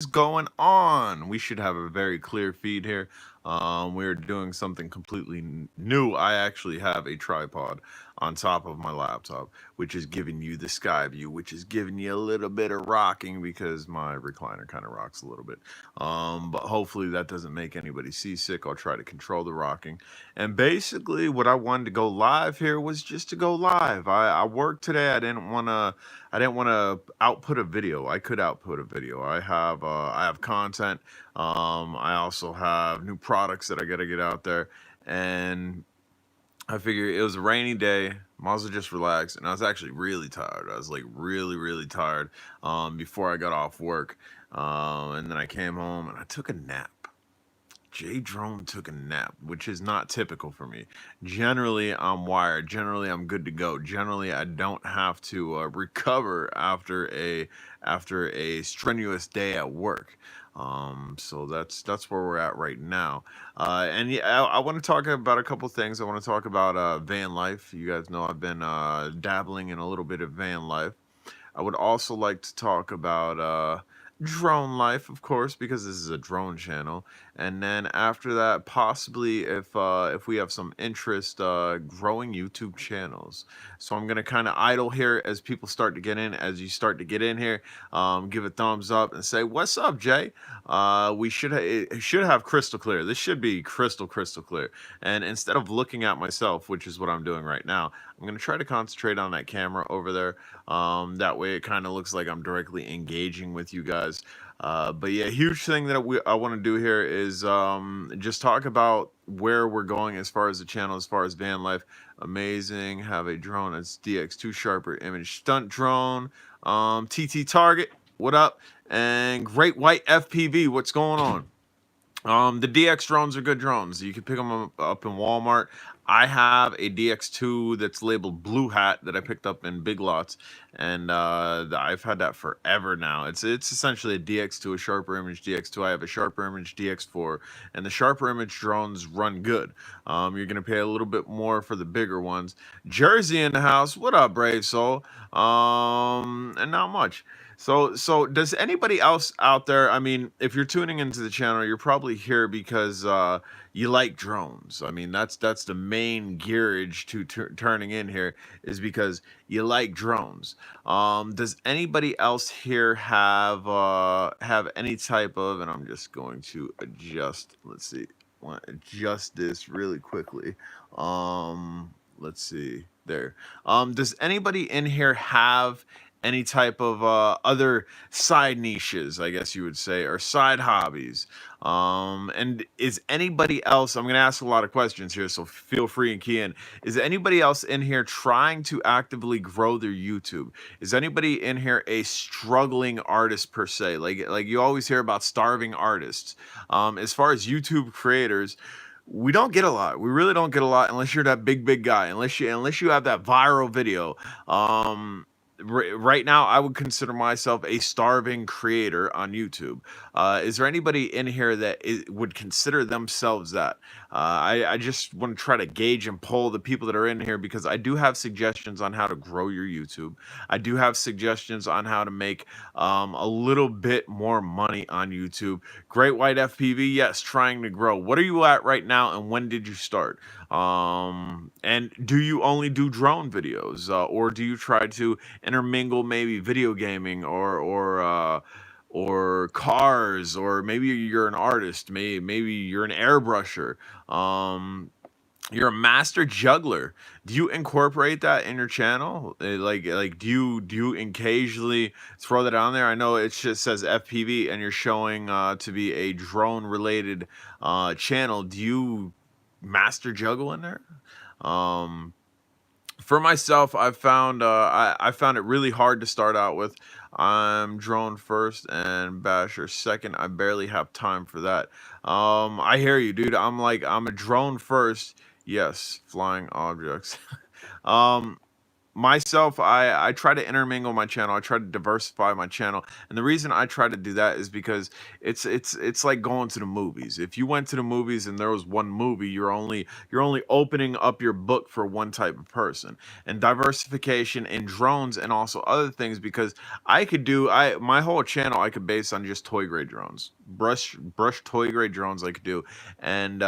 Is going on? We should have a very clear feed here. We're doing something completely new. I actually have a tripod on top of my laptop, which is giving you the sky view, which is giving you a little bit of rocking because my recliner kind of rocks a little bit. But hopefully that doesn't make anybody seasick. I'll try to control the rocking. And basically, what I wanted to go live here was just to go live. I worked today. I didn't want to output a video. I could output a video. I have content. I also have new products that I got to get out there, and I figured it was a rainy day. Might as well just relax. And I was actually really tired. I was like really, really tired before I got off work. And then I came home and I took a nap. Jay Drone took a nap, which is not typical for me. Generally, I'm wired. Generally, I'm good to go. Generally, I don't have to recover after a strenuous day at work. So that's where we're at right now. And yeah, I want to talk about a couple things. I want to talk about van life. You guys know I've been dabbling in a little bit of van life. I would also like to talk about drone life, of course, because this is a drone channel. And then after that, possibly if we have some interest, growing YouTube channels. So I'm gonna kind of idle here as people start to get in. As you start to get in here, give a thumbs up and say, "What's up, Jay?" It should have crystal clear. This should be crystal clear. And instead of looking at myself, which is what I'm doing right now, I'm gonna try to concentrate on that camera over there. That way, it kind of looks like I'm directly engaging with you guys. But yeah, huge thing that I want to do here is just talk about where we're going as far as the channel, as far as van life. Amazing. Have a drone. It's DX2 Sharper Image Stunt Drone. TT Target. What up? And Great White FPV. What's going on? The DX drones are good drones. You can pick them up in Walmart. I have a DX2 that's labeled Blue Hat that I picked up in Big Lots, and I've had that forever now. It's essentially a DX2, a Sharper Image DX2. I have a Sharper Image DX4, and the Sharper Image drones run good. You're gonna pay a little bit more for the bigger ones. Jersey in the house. What up, Brave Soul? And not much. So does anybody else out there? I mean, if you're tuning into the channel, you're probably here because you like drones. I mean, that's the main gearage to turning in here is because you like drones. Does anybody else here have any type of? And I'm just going to adjust. Let's see. Want to adjust this really quickly. Let's see there. Does anybody in here have any type of other side niches, I guess you would say, or side hobbies? And is anybody else, I'm going to ask a lot of questions here, so feel free and key in. Is anybody else in here trying to actively grow their YouTube? Is anybody in here a struggling artist per se? Like you always hear about starving artists. As far as YouTube creators, we don't get a lot. We really don't get a lot unless you're that big guy. Unless you have that viral video. Right now, I would consider myself a starving creator on YouTube. Is there anybody in here that would consider themselves that? I just want to try to gauge and poll the people that are in here because I do have suggestions on how to grow your YouTube. I do have suggestions on how to make a little bit more money on YouTube. Great White FPV, yes, trying to grow. What are you at right now, and when did you start? And do you only do drone videos, or do you try to intermingle maybe video gaming or cars, or maybe you're an artist, maybe you're an airbrusher, you're a master juggler. Do you incorporate that in your channel? Like do you occasionally throw that on there? I know it just says FPV and you're showing to be a drone related channel. Do you master juggle in there? Um, for myself, I found it really hard to start out with. I'm drone first and basher second. I barely have time for that. I hear you, dude. I'm a drone first. Yes, flying objects. um, myself, I try to intermingle my channel. I try to diversify my channel, and the reason I try to do that is because it's like going to the movies. If you went to the movies and there was one movie, you're only opening up your book for one type of person. And diversification in drones and also other things, because I could do I my whole channel I could base on just toy grade drones, brush toy grade drones I could do, and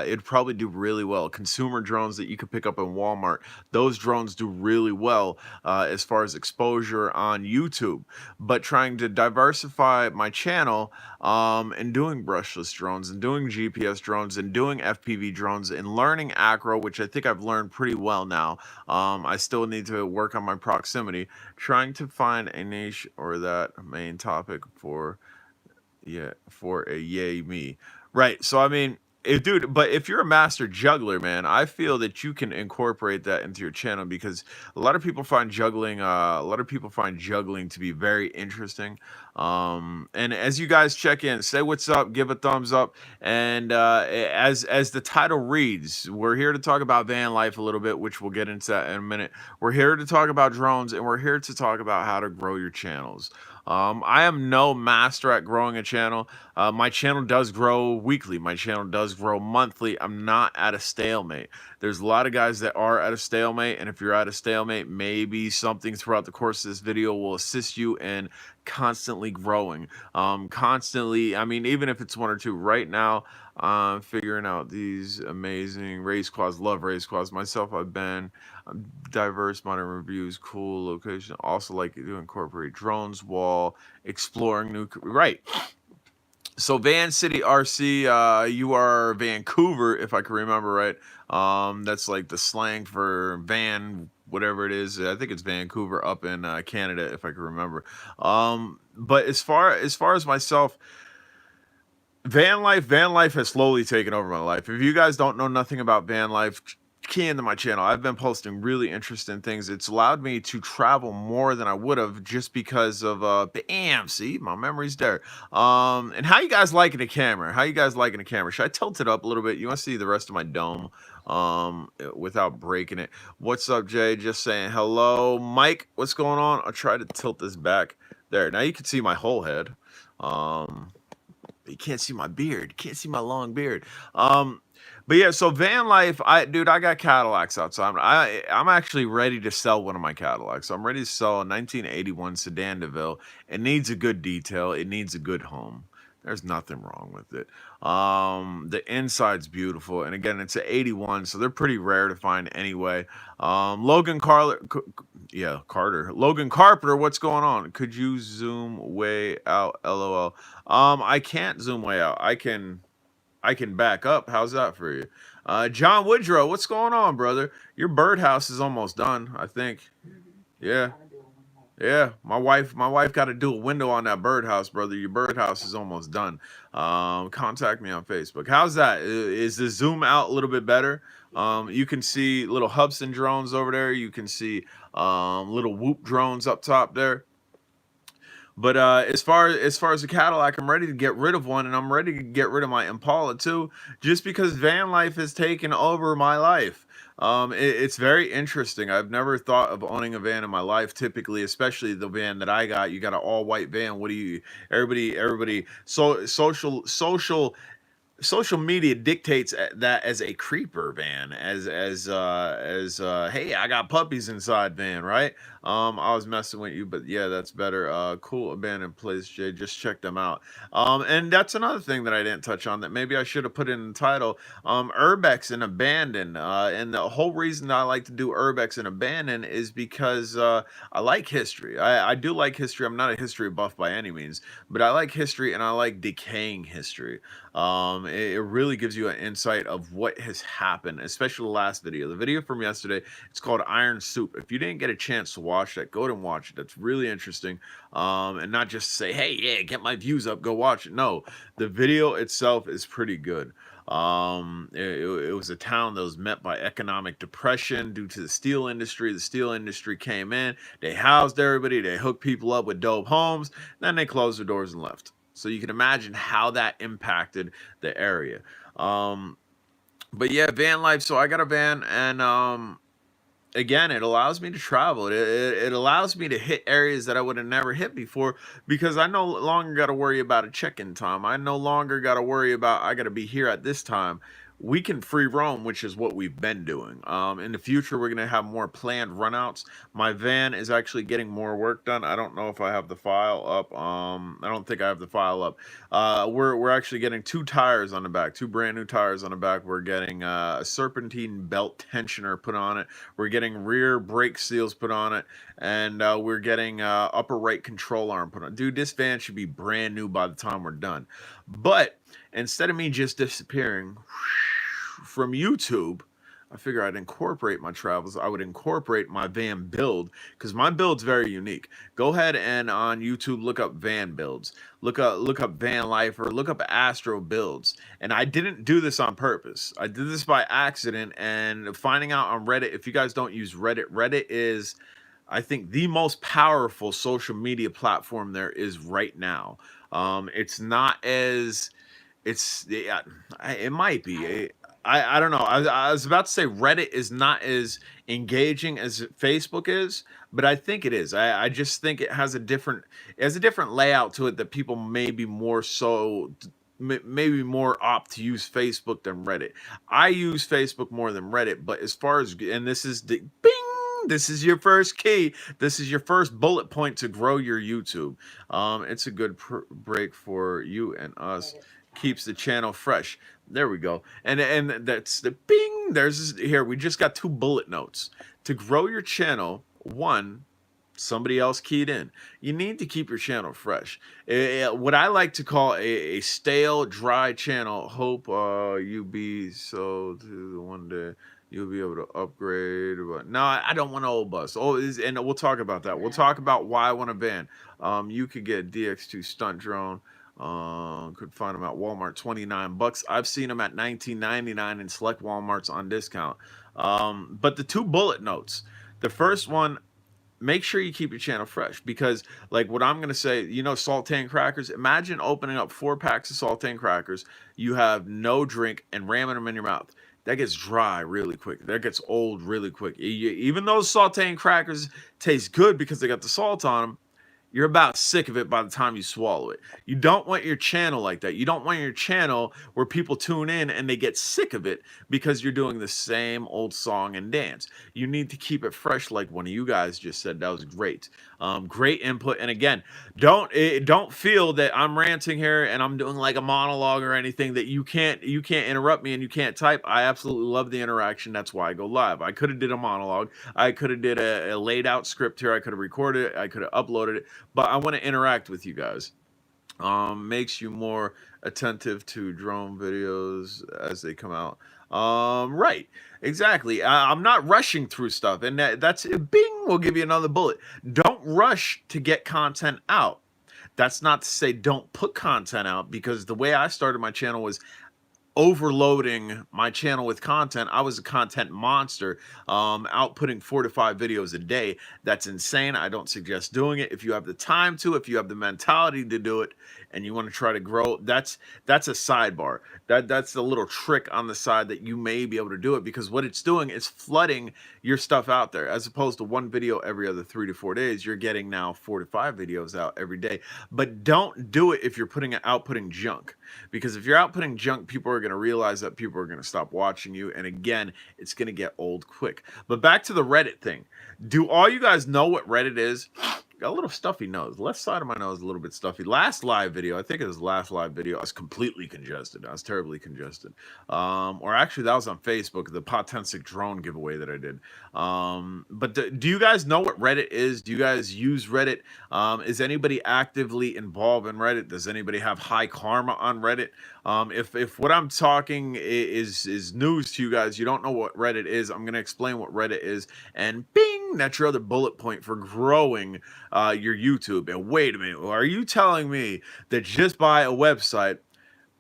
it'd probably do really well. Consumer drones that you could pick up in Walmart, those drones do really well as far as exposure on YouTube. But trying to diversify my channel, and doing brushless drones and doing GPS drones and doing FPV drones and learning acro, which I think I've learned pretty well now. I still need to work on my proximity, trying to find a niche or that main topic for, yeah, for a yay me. Right. So I mean, dude, but if you're a master juggler, man, I feel that you can incorporate that into your channel, because a lot of people find juggling to be very interesting. And as you guys check in, say what's up, give a thumbs up, and as the title reads, we're here to talk about van life a little bit, which we'll get into that in a minute. We're here to talk about drones, and we're here to talk about how to grow your channels. I am no master at growing a channel. My channel does grow weekly. My channel does grow monthly. I'm not at a stalemate. There's a lot of guys that are at a stalemate, and if you're at a stalemate, maybe something throughout the course of this video will assist you in constantly growing. Constantly, I mean, even if it's one or two. Right now, figuring out these amazing race quads. Love race quads. Myself, I've been diverse modern reviews, cool location. Also like to incorporate drones, wall, exploring new, right. So Van City RC, you are Vancouver, if I can remember right. That's like the slang for van, whatever it is. I think it's Vancouver up in Canada, if I can remember. But as far as myself, van life has slowly taken over my life. If you guys don't know nothing about van life, key into my channel. I've been posting really interesting things. It's allowed me to travel more than I would have, just because of bam, see, my memory's there. And how you guys liking the camera? How you guys liking the camera? Should I tilt it up a little bit? You want to see the rest of my dome without breaking it? What's up, Jay? Just saying hello. Mike, what's going on? I'll try to tilt this back. There. Now you can see my whole head. You can't see my beard. You can't see my long beard. But yeah, so van life, I got Cadillacs outside. I'm actually ready to sell one of my Cadillacs. I'm ready to sell a 1981 Sedan DeVille. It needs a good detail. It needs a good home. There's nothing wrong with it. The inside's beautiful, and again, it's an 81, so they're pretty rare to find anyway. Logan Carter. Logan Carpenter, what's going on? Could you zoom way out? LOL. I can't zoom way out. I can back up. How's that for you? John Woodrow, what's going on, brother? Your birdhouse is almost done, I think. Yeah. Yeah, my wife got to do a window on that birdhouse, brother. Your birdhouse is almost done. Contact me on Facebook. How's that? Is the zoom out a little bit better? You can see little Hubson drones over there. You can see little Whoop drones up top there. But as far as the Cadillac, I'm ready to get rid of one, and I'm ready to get rid of my Impala too, just because van life has taken over my life. It's very interesting. I've never thought of owning a van in my life. Typically, especially the van that I got, you got an all white van. What do you? Everybody. So social media dictates that as a creeper van, as hey, I got puppies inside van, right? I was messing with you, but yeah, that's better. Cool abandoned place, Jay. Just check them out. And that's another thing that I didn't touch on that maybe I should have put in the title. Urbex and abandoned. And the whole reason I like to do urbex and abandoned is because I like history. I do like history. I'm not a history buff by any means, but I like history, and I like decaying history. It really gives you an insight of what has happened, especially the last video. The video from yesterday, it's called Iron Soup. If you didn't get a chance to watch that, go ahead and watch it. That's really interesting. And not just say, hey, yeah, get my views up, go watch it. No, the video itself is pretty good. It was a town that was met by economic depression due to the steel industry. The steel industry came in, they housed everybody, they hooked people up with dope homes, then they closed their doors and left. So you can imagine how that impacted the area. But yeah, van life. So I got a van, and again, it allows me to travel. It allows me to hit areas that I would have never hit before because I no longer got to worry about a check-in time. I no longer got to worry about I got to be here at this time. We can free roam, which is what we've been doing. In the future, we're gonna have more planned runouts. My van is actually getting more work done. I don't know if I have the file up. I don't think I have the file up. We're actually getting two tires on the back, two brand new tires on the back. We're getting a serpentine belt tensioner put on it. We're getting rear brake seals put on it, and we're getting upper right control arm put on. Dude, this van should be brand new by the time we're done. But instead of me just disappearing from YouTube, I figure I'd incorporate my travels. I would incorporate my van build because my build's very unique. Go ahead and on YouTube look up van builds, look up van life, or look up Astro builds. And I didn't do this on purpose. I did this by accident and finding out on Reddit. If you guys don't use Reddit, Reddit is, I think, the most powerful social media platform there is right now. It's not as it's yeah, it might be. I don't know. I was about to say Reddit is not as engaging as Facebook is, but I think it is. I just think it has a different layout to it that people maybe more so maybe more opt to use Facebook than Reddit. I use Facebook more than Reddit, but as far as and this is the bing. This is your first key. This is your first bullet point to grow your YouTube. It's a good break for you and us. Keeps the channel fresh. There we go. And that's the bing. There's here. We just got two bullet notes to grow your channel. One, somebody else keyed in. You need to keep your channel fresh. What I like to call a stale, dry channel. Hope you be so to one day you'll be able to upgrade. But no, I don't want an old bus. Oh, and we'll talk about that. We'll talk about why I want a van. You could get a DX2 stunt drone. Could find them at Walmart, $29. I've seen them at $19.99 in select Walmarts on discount. But the two bullet notes. The first one, make sure you keep your channel fresh because like what I'm going to say, saltine crackers, imagine opening up 4 packs of saltine crackers. You have no drink and ramming them in your mouth. That gets dry really quick. That gets old really quick. Even those saltine crackers taste good because they got the salt on them, you're about sick of it by the time you swallow it. You don't want your channel like that. You don't want your channel where people tune in and they get sick of it because you're doing the same old song and dance. You need to keep it fresh, like one of you guys just said. That was great. Great input. And again, don't feel that I'm ranting here and I'm doing like a monologue or anything that you can't interrupt me and you can't type. I absolutely love the interaction. That's why I go live. I could have did a monologue. I could have did a laid out script here. I could have recorded it. I could have uploaded it. But I want to interact with you guys. Makes you more attentive to drone videos as they come out. Right, exactly. I'm not rushing through stuff, and that's bing. We'll give you another bullet. Don't rush to get content out. That's not to say don't put content out, because the way I started my channel was overloading my channel with content. I was a content monster, outputting 4 to 5 videos a day. That's insane. I don't suggest doing it. If you have the time to, if you have the mentality to do it, and you want to try to grow, that's a sidebar. That's a little trick on the side that you may be able to do it, because what it's doing is flooding your stuff out there. As opposed to one video every other 3 to 4 days, you're getting now 4 to 5 videos out every day. But don't do it if you're outputting junk, because if you're outputting junk, people are going to realize that people are going to stop watching you, and again, it's going to get old quick. But back to the Reddit thing. Do all you guys know what Reddit is? Got a little stuffy nose. Left side of my nose a little bit stuffy. Last live video, I think it was the last live video, I was completely congested. I was terribly congested. Or actually, that was on Facebook, the Potensic drone giveaway that I did. But do you guys know what Reddit is? Do you guys use Reddit? Is anybody actively involved in Reddit? Does anybody have high karma on Reddit? If what I'm talking is news to you guys, you don't know what Reddit is, I'm going to explain what Reddit is, and bing, that's your other bullet point for growing your YouTube. And wait a minute, are you telling me that just by a website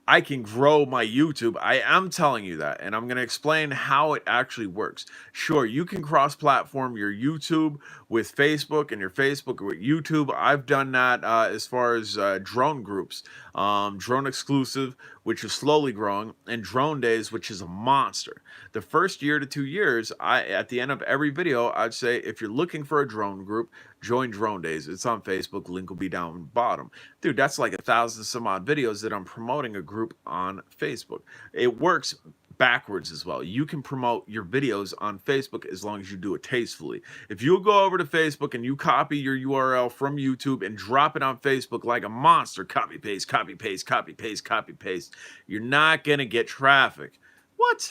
I can grow my YouTube. I am telling you that, and I'm going to explain how it actually works. Sure, you can cross-platform your YouTube with Facebook and your Facebook with YouTube. I've done that as far as drone groups, Drone Exclusive, which is slowly growing, and Drone Days, which is a monster. The first year to 2 years, at the end of every video, I'd say if you're looking for a drone group, join Drone Days. It's on Facebook. Link will be down bottom. Dude, that's like 1,000 some odd videos that I'm promoting a group on Facebook. It works backwards as well. You can promote your videos on Facebook as long as you do it tastefully. If you go over to Facebook and you copy your URL from YouTube and drop it on Facebook like a monster, copy paste, copy paste, copy paste, copy paste, you're not going to get traffic.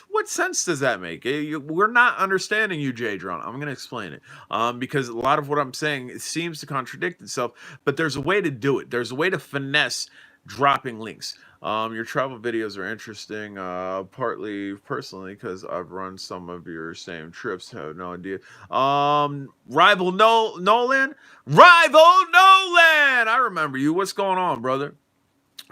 What sense does that make? We're not understanding you, J Drone. I'm going to explain it because a lot of what I'm saying, it seems to contradict itself, but there's a way to do it. There's a way to finesse dropping links. Your travel videos are interesting, partly personally because I've run some of your same trips. Have no idea. Nolan, rival Nolan. I remember you. What's going on, brother?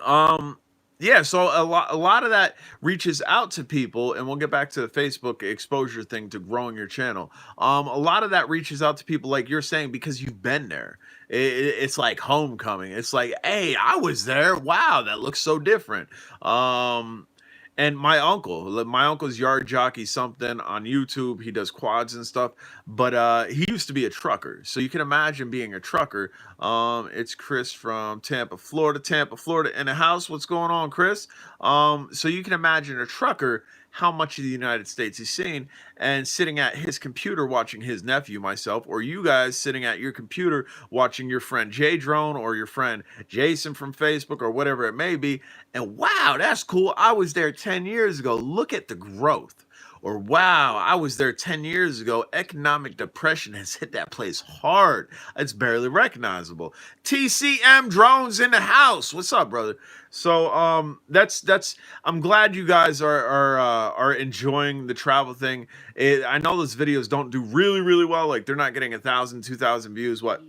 Um, yeah, so a lot of that reaches out to people, and we'll get back to the Facebook exposure thing to growing your channel. A lot of that reaches out to people like you're saying because you've been there. It's like homecoming. It's like, hey, I was there. Wow, that looks so different. And my uncle's yard jockey something on YouTube. He does quads and stuff, but he used to be a trucker. So you can imagine being a trucker. It's Chris from Tampa, Florida in the house. What's going on, Chris? So you can imagine a trucker, how much of the United States he's seen, and sitting at his computer watching his nephew, myself, or you guys sitting at your computer watching your friend J Drone or your friend Jason from Facebook or whatever it may be. And wow, that's cool. I was there 10 years ago. Look at the growth. Or wow, I was there 10 years ago. Economic depression has hit that place hard. It's barely recognizable. TCM drones in the house. What's up, brother? So that's I'm glad you guys are enjoying the travel thing. I know those videos don't do really well. Like they're not getting 1,000, 2,000 views. What?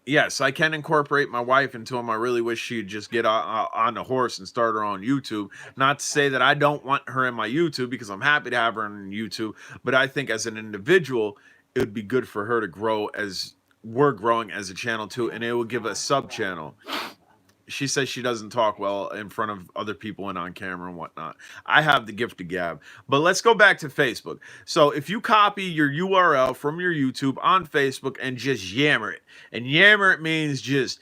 Yes, I can incorporate my wife into them. I really wish she'd just get on the horse and start her on YouTube. Not to say that I don't want her in my YouTube because I'm happy to have her on YouTube, but I think as an individual, it would be good for her to grow as we're growing as a channel too, and it will give a sub channel. She says she doesn't talk well in front of other people and on camera and whatnot. I have the gift of gab. But let's go back to Facebook. So if you copy your URL from your YouTube on Facebook and just yammer it, and yammer it means just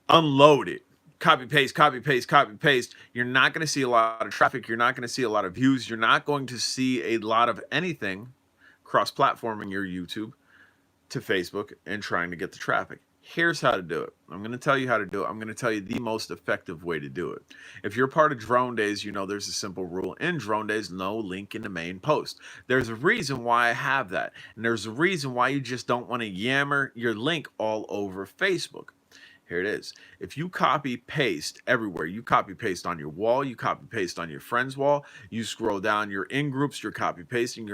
unload it. Copy paste, copy paste, copy paste. You're not going to see a lot of traffic. You're not going to see a lot of views. You're not going to see a lot of anything cross-platforming your YouTube to Facebook and trying to get the traffic. Here's how to do it. I'm going to tell you how to do it. I'm going to tell you the most effective way to do it. If you're part of Drone Days, you know there's a simple rule. In Drone Days, no link in the main post. There's a reason why I have that. And there's a reason why you just don't want to yammer your link all over Facebook. Here it is. If you copy paste everywhere, you copy paste on your wall, you copy paste on your friend's wall, you scroll down, you're in groups, you're copy pasting,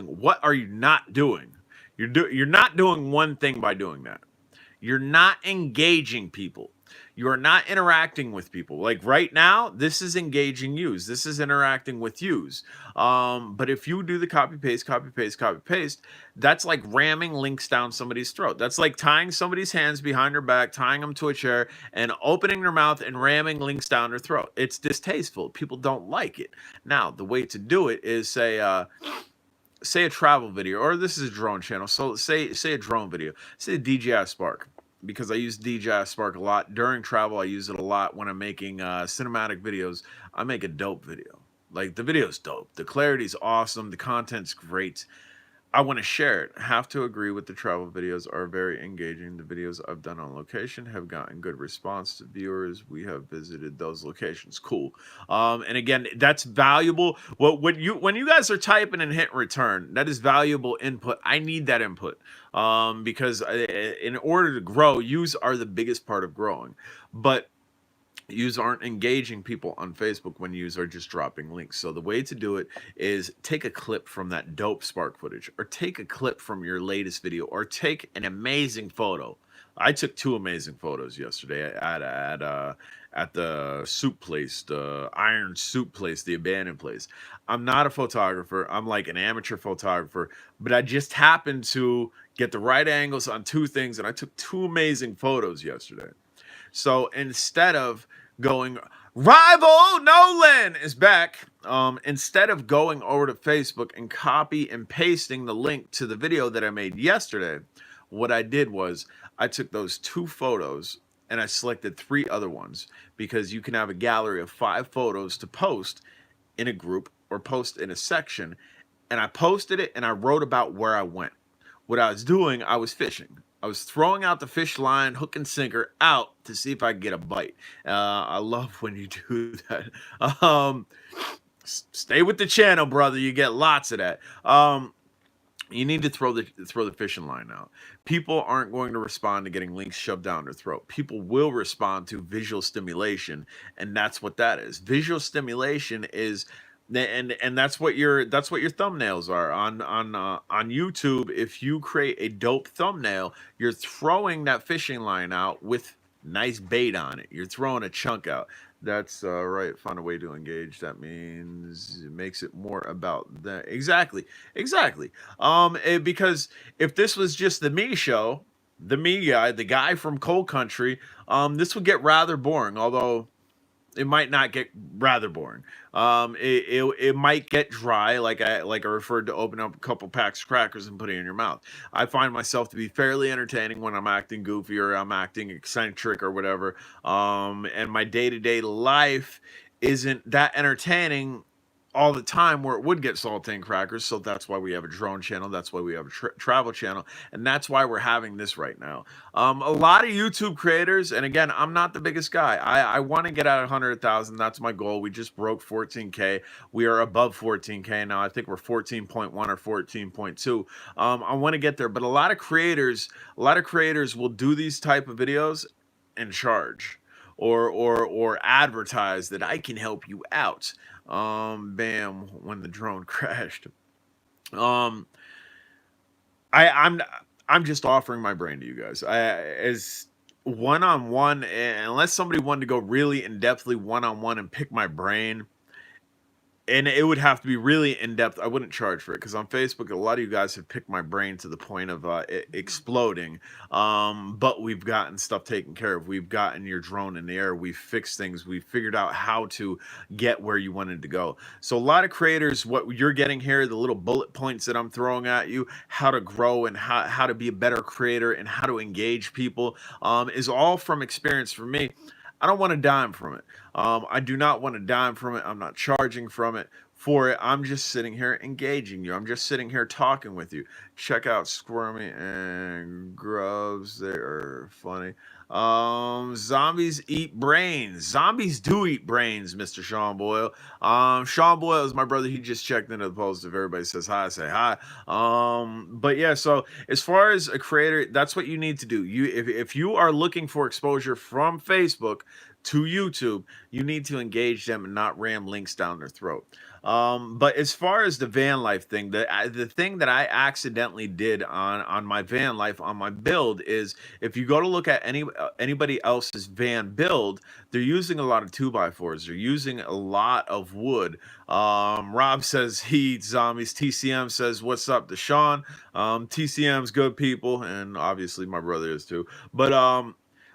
What are you not doing? You're not doing one thing by doing that. You're not engaging people. You are not interacting with people. Like right now, this is engaging yous. This is interacting with yous. But if you do the copy paste, copy paste, copy paste, that's like ramming links down somebody's throat. That's like tying somebody's hands behind their back, tying them to a chair, and opening their mouth and ramming links down their throat. It's distasteful. People don't like it. Now, the way to do it is say a travel video, or this is a drone channel. So say a drone video, say DJI Spark, because I use DJI Spark a lot during travel. I use it a lot when I'm making cinematic videos. I make a dope video. Like the video's dope. The clarity's awesome. The content's great. I want to share it. Have to agree with the travel videos are very engaging. The videos I've done on location have gotten good response to viewers. We have visited those locations. Cool. And again, that's valuable. When you guys are typing and hit return, that is valuable input. I need that input because in order to grow, yous are the biggest part of growing. But yous aren't engaging people on Facebook when yous are just dropping links. So the way to do it is take a clip from that dope Spark footage, or take a clip from your latest video, or take an amazing photo. I took two amazing photos yesterday at the soup place, the Iron Soup place, the abandoned place. I'm not a photographer. I'm like an amateur photographer, but I just happened to get the right angles on two things, and I took two amazing photos yesterday. So instead of going, Rival Nolan is back, instead of going over to Facebook and copy and pasting the link to the video that I made yesterday, what I did was I took those two photos and I selected three other ones, because you can have a gallery of 5 photos to post in a group or post in a section. And I posted it and I wrote about where I went. What I was doing, I was fishing. I was throwing out the fish line, hook and sinker out to see if I could get a bite. I love when you do that. Um, Stay with the channel, brother. You get lots of that. You need to throw the fishing line out. People aren't going to respond to getting links shoved down their throat. People will respond to visual stimulation, and that's what that is. Visual stimulation is, and that's what your thumbnails are on YouTube. If you create a dope thumbnail, you're throwing that fishing line out with nice bait on it. You're throwing a chunk out. That's right. Find a way to engage. That means it makes it more about that. Exactly. Exactly. Because if this was just the me show, the me guy, the guy from Cold Country, this would get rather boring. Although it might not get rather boring. It might get dry, like I referred to opening up a couple packs of crackers and putting it in your mouth. I find myself to be fairly entertaining when I'm acting goofy or I'm acting eccentric or whatever. And my day-to-day life isn't that entertaining all the time, where it would get saltine crackers. So that's why we have a drone channel. That's why we have a travel channel. And that's why we're having this right now. A lot of YouTube creators, and again, I'm not the biggest guy. I want to get at 100,000. That's my goal. We just broke 14K. We are above 14K now. I think we're 14.1 or 14.2. I want to get there. But a lot of creators will do these type of videos and charge or advertise that I can help you out. Bam, when the drone crashed. Um, I'm just offering my brain to you guys. As one-on-one, unless somebody wanted to go really in-depthly one-on-one and pick my brain, and it would have to be really in-depth, I wouldn't charge for it, because on Facebook, a lot of you guys have picked my brain to the point of exploding. But we've gotten stuff taken care of. We've gotten your drone in the air. We've fixed things. We've figured out how to get where you wanted to go. So a lot of creators, what you're getting here, the little bullet points that I'm throwing at you, how to grow and how to be a better creator and how to engage people, is all from experience for me. I don't want a dime from it. I do not want a dime from it. I'm not charging for it. I'm just sitting here engaging you. I'm just sitting here talking with you. Check out Squirmy and Grubs. They are funny. Zombies eat brains. Zombies do eat brains, Mr. Sean Boyle. Sean Boyle is my brother. He just checked into the post. If everybody says hi, say hi. But yeah, so as far as a creator, that's what you need to do. If you are looking for exposure from Facebook to YouTube, you need to engage them and not ram links down their throat. But as far as the van life thing, the thing that I accidentally did on my van life, on my build, is if you go to look at anybody else's van build, they're using a lot of 2x4s. They're using a lot of wood. Rob says he eats zombies. TCM says, what's up to Sean? TCM's good people, and obviously my brother is too. But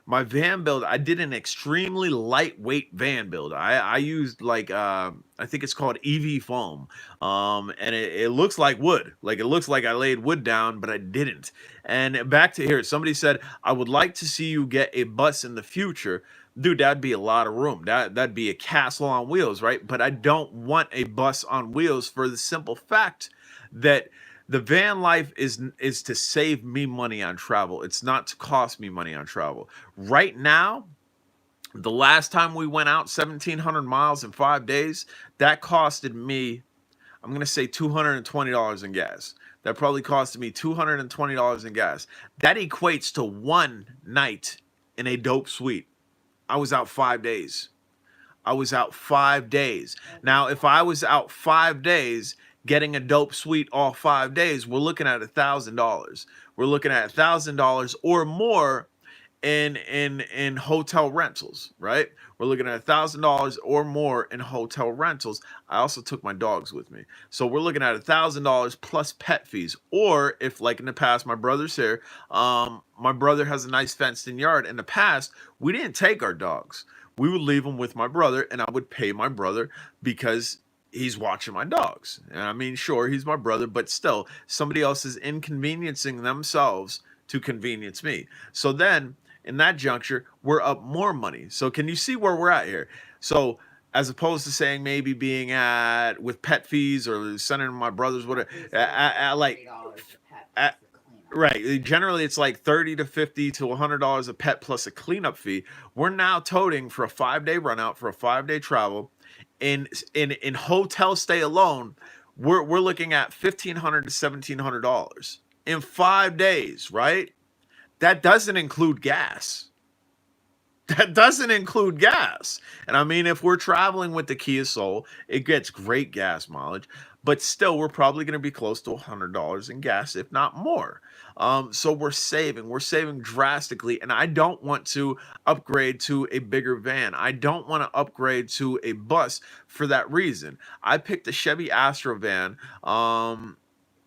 my van build, I did an extremely lightweight van build. I used like I think it's called EV foam, and it looks like wood. Like it looks like I laid wood down, but I didn't. And back to here, somebody said, I would like to see you get a bus in the future. Dude, that'd be a lot of room. That'd be a castle on wheels, right? But I don't want a bus on wheels for the simple fact that the van life is to save me money on travel. It's not to cost me money on travel. Right now, the last time we went out 1,700 miles in 5 days, that costed me, I'm going to say $220 in gas. That probably costed me $220 in gas. That equates to one night in a dope suite. I was out 5 days. I was out 5 days. Now, if I was out 5 days getting a dope suite all 5 days, we're looking at $1,000. We're looking at $1,000 or more in hotel rentals, right? We're looking at $1,000 or more in hotel rentals. I also took my dogs with me, so we're looking at $1,000 plus pet fees. Or if, like in the past, my brother's here. My brother has a nice fenced-in yard. In the past, we didn't take our dogs. We would leave them with my brother, and I would pay my brother because he's watching my dogs. And I mean, sure, he's my brother, but still, somebody else is inconveniencing themselves to convenience me. So then, in that juncture, we're up more money. So can you see where we're at here? So as opposed to saying maybe being at with pet fees or sending my brothers whatever, like at, right. Generally, it's like 30 to 50 to $100 a pet plus a cleanup fee. We're now toting for a 5-day run out for a 5-day travel. In hotel stay alone, we're looking at $1,500 to $1,700 in 5 days, right? That doesn't include gas. That doesn't include gas. And I mean, if we're traveling with the Kia Soul, it gets great gas mileage, but still, we're probably going to be close to $100 in gas, if not more. So we're saving drastically. And I don't want to upgrade to a bigger van. I don't want to upgrade to a bus for that reason. I picked a Chevy Astro van.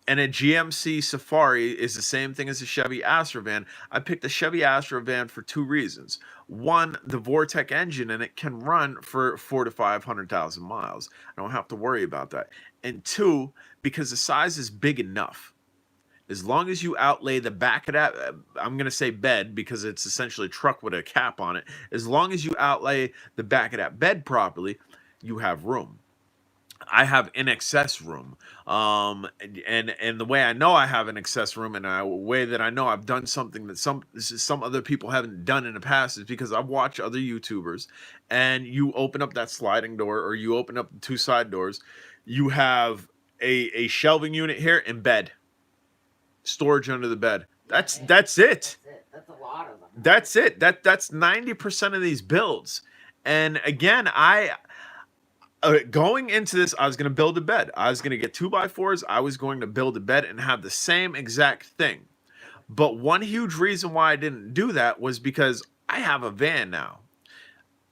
And a GMC Safari is the same thing as a Chevy Astro van. I picked the Chevy Astro van for two reasons. One, the Vortec engine in it can run for 400 to 500,000 miles. I don't have to worry about that. And two, because the size is big enough. As long as you outlay the back of that, I'm going to say bed because it's essentially a truck with a cap on it. As long as you outlay the back of that bed properly, you have room. I have in excess room. And the way I know I have an excess room, and a way that I know I've done something that some other people haven't done in the past, is because I've watched other YouTubers, and you open up that sliding door, or you open up the two side doors, you have a shelving unit here and bed, storage under the bed. That's it. That's it. That's a lot of them. That's it. That's 90% of these builds. And again, going into this, I was going to build a bed. I was going to get 2x4s. I was going to build a bed and have the same exact thing. But one huge reason why I didn't do that was because I have a van now.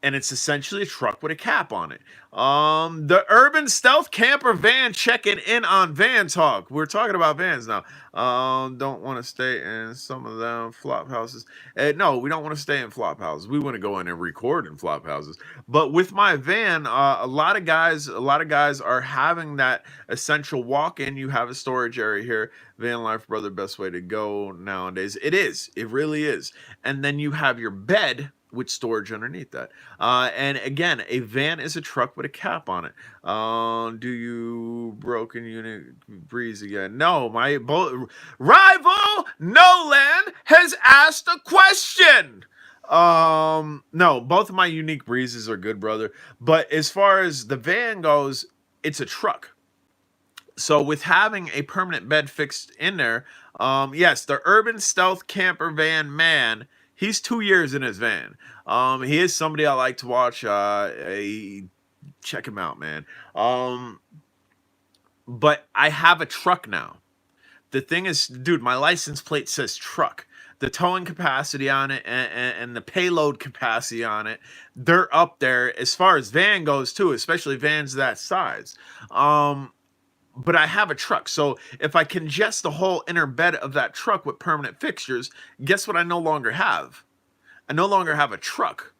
And it's essentially a truck with a cap on it. The Urban Stealth Camper Van, checking in on Van Talk. We're talking about vans now. Don't want to stay in some of them flop houses. No, we don't want to stay in flop houses. We want to go in and record in flop houses. But with my van, a lot of guys are having that essential walk-in. You have a storage area here. Van life, brother, best way to go nowadays. It is. It really is. And then you have your bed with storage underneath that. And again, a van is a truck with a cap on it. Do you broken unit breeze again? No, my rival Nolan has asked a question. No, both of my unique breezes are good, brother. But as far as the van goes, it's a truck. So with having a permanent bed fixed in there, yes, the Urban Stealth Camper Van man, he's 2 years in his van. He is somebody I like to watch. Check him out, man. But I have a truck now. The thing is, dude, my license plate says truck. The towing capacity on it and the payload capacity on it, they're up there as far as van goes too, especially vans that size. But I have a truck. So if I congest the whole inner bed of that truck with permanent fixtures, guess what I no longer have? I no longer have a truck.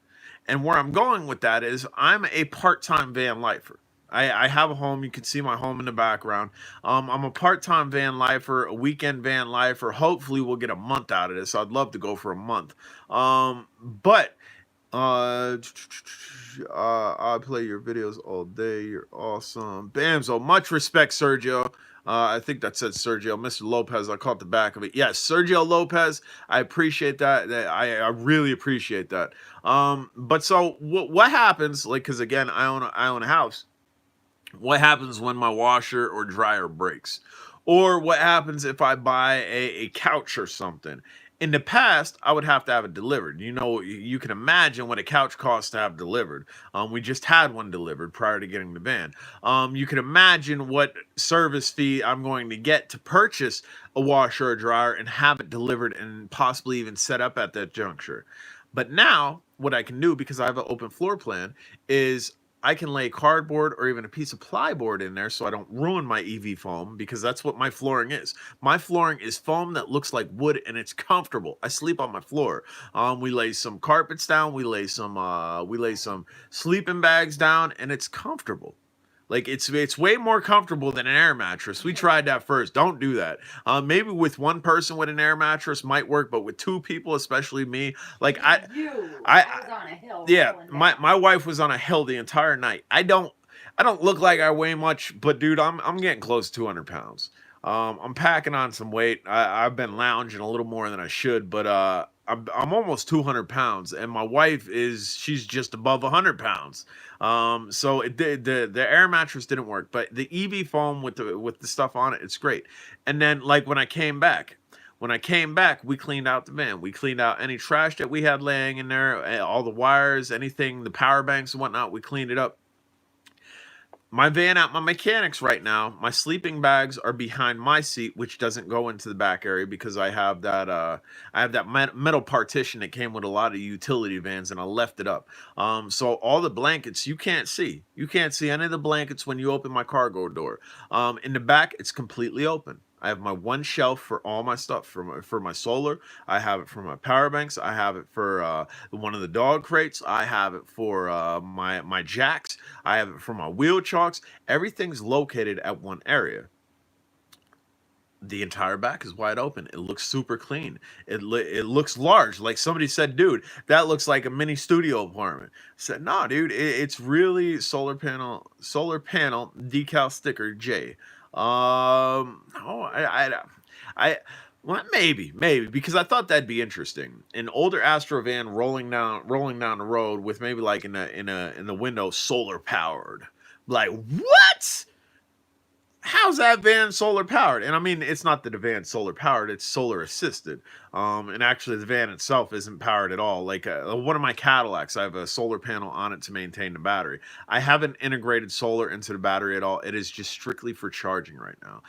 And where I'm going with that is I'm a part-time van lifer. I have a home. You can see my home in the background. I'm a part-time van lifer, a weekend van lifer. Hopefully we'll get a month out of this. I'd love to go for a month. But I play your videos all day. You're awesome. Bamzo. Much respect, Sergio. I think that said Sergio. Mr. Lopez, I caught the back of it. Yes, Sergio Lopez. I appreciate that. I really appreciate that. But so what happens, like, because again, I own a house. What happens when my washer or dryer breaks? Or what happens if I buy a couch or something? In the past, I would have to have it delivered. You know, you can imagine what a couch costs to have delivered. We just had one delivered prior to getting the van. You can imagine what service fee I'm going to get to purchase a washer or dryer and have it delivered and possibly even set up at that juncture. But now, what I can do, because I have an open floor plan, is I can lay cardboard or even a piece of plyboard in there so I don't ruin my EV foam, because that's what my flooring is. My flooring is foam that looks like wood and it's comfortable. I sleep on my floor. We lay some carpets down, we lay some sleeping bags down, and it's comfortable. Like it's way more comfortable than an air mattress. We tried that first. Don't do that. Maybe with one person with an air mattress might work, but with two people, especially me, like I was on a hill. yeah, my wife was on a hill the entire night. I don't look like I weigh much, but dude, I'm getting close to 200 pounds. I'm packing on some weight. I've been lounging a little more than I should, but I'm almost 200 pounds, and my wife she's just above 100 pounds. So the air mattress didn't work, but the EV foam with the stuff on it, it's great. And then like when I came back, we cleaned out the van. We cleaned out any trash that we had laying in there, all the wires, anything, the power banks and whatnot. We cleaned it up. My van at my mechanics right now, my sleeping bags are behind my seat, which doesn't go into the back area because I have that metal partition that came with a lot of utility vans, and I left it up. So all the blankets you can't see. You can't see any of the blankets when you open my cargo door. In the back, it's completely open. I have my one shelf for all my stuff, for my solar. I have it for my power banks. I have it for one of the dog crates. I have it for my jacks. I have it for my wheel chocks. Everything's located at one area. The entire back is wide open. It looks super clean. It looks large. Like somebody said, dude, that looks like a mini studio apartment. I said, nah, dude, it's really solar panel decal sticker J. Oh, I well, maybe because I thought that'd be interesting. An older Astro van rolling down the road with maybe like in the window solar powered. Like what? How's that van solar powered? And I mean, it's not that the van's solar powered; it's solar assisted. And actually, the van itself isn't powered at all. Like one of my Cadillacs, I have a solar panel on it to maintain the battery. I haven't integrated solar into the battery at all. It is just strictly for charging right now.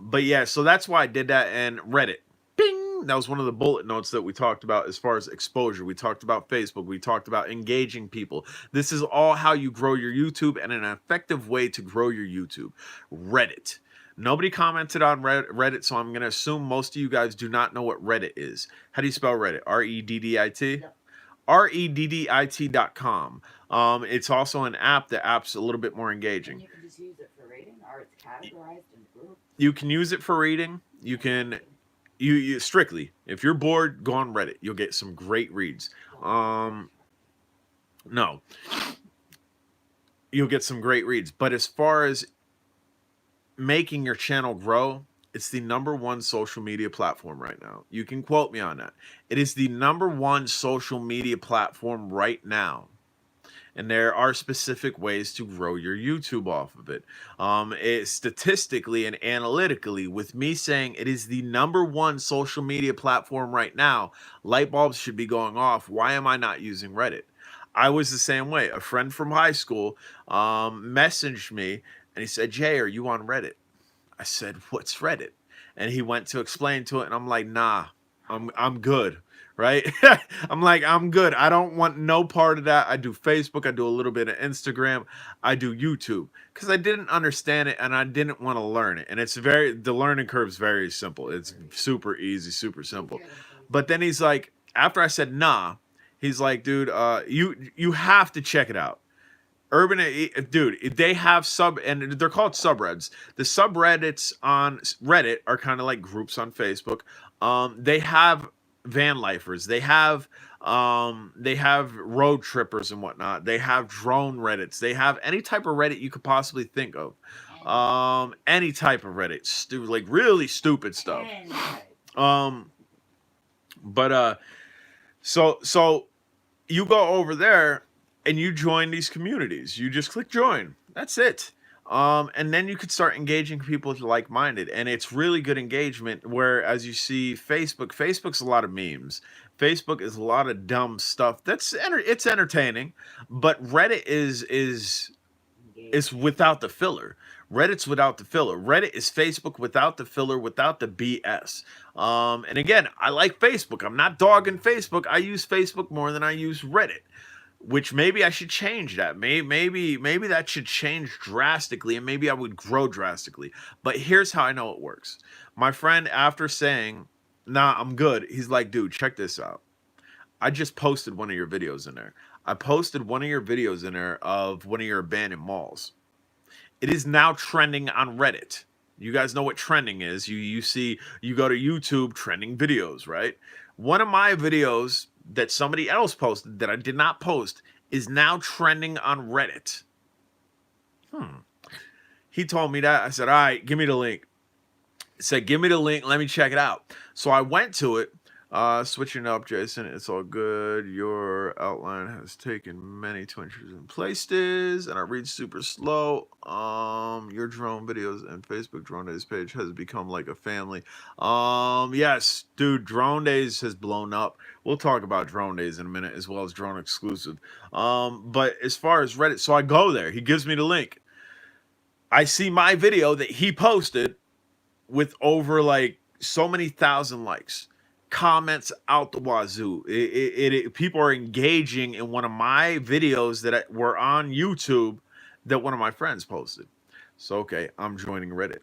But yeah, so that's why I did that. And Reddit, bing. That was one of the bullet notes that we talked about as far as exposure. We talked about Facebook. We talked about engaging people. This is all how you grow your YouTube, and an effective way to grow your YouTube. Reddit. Nobody commented on Reddit, so I'm going to assume most of you guys do not know what Reddit is. How do you spell Reddit? Reddit? Yep. Reddit.com. It's also an app. The app's a little bit more engaging. And you can just use it for reading, or it's categorized in groups. You can use it for reading. You can... You strictly, if you're bored, go on Reddit. You'll get some great reads. No, you'll get some great reads. But as far as making your channel grow, it's the number one social media platform right now. You can quote me on that. It is the number one social media platform right now. And there are specific ways to grow your YouTube off of it. Statistically and analytically, with me saying it is the number one social media platform right now, light bulbs should be going off. Why am I not using Reddit? I was the same way. A friend from high school messaged me and he said, Jay, are you on Reddit? I said, what's Reddit? And he went to explain to it, and I'm like, nah, I'm good. Right? I'm like, I'm good. I don't want no part of that. I do Facebook. I do a little bit of Instagram. I do YouTube because I didn't understand it and I didn't want to learn it. And the learning curve is very simple. It's super easy, super simple. But then he's like, after I said, nah, he's like, dude, you have to check it out. Dude, they have and they're called subreddits. The subreddits on Reddit are kind of like groups on Facebook. They have van lifers, they have road trippers and whatnot, they have drone Reddits, they have any type of Reddit you could possibly think of. Any type of Reddit, like really stupid stuff. So you go over there and you join these communities. You just click join. That's it. And then you could start engaging people like-minded, and it's really good engagement. Where, as you see, Facebook's a lot of memes. Facebook is a lot of dumb stuff. It's entertaining, but Reddit is Engaging. without the filler. Reddit's without the filler. Reddit is Facebook without the filler, without the BS. And again, I like Facebook. I'm not dogging Facebook. I use Facebook more than I use Reddit, which maybe I should change that. Maybe that should change drastically, and maybe I would grow drastically. But here's how I know it works. My friend, after saying, "Nah, I'm good," he's like, "Dude, check this out. I just posted one of your videos in there. I posted one of your videos in there of one of your abandoned malls. It is now trending on Reddit." You guys know what trending is. You go to YouTube, trending videos, right? One of my videos that somebody else posted that I did not post is now trending on Reddit. He told me that. I said, "All right, give me the link." He said, "Give me the link. Let me check it out." So I went to it. Switching up, Jason. It's all good. Your outline has taken many twinges and places, and I read super slow. Your drone videos and Facebook Drone Days page has become like a family. Yes, dude, Drone Days has blown up. We'll talk about Drone Days in a minute, as well as Drone Exclusive. But as far as Reddit, so I go there. He gives me the link. I see my video that he posted with over like so many thousand likes, comments out the wazoo. People are engaging in one of my videos that were on YouTube that one of my friends posted. So okay, I'm joining Reddit.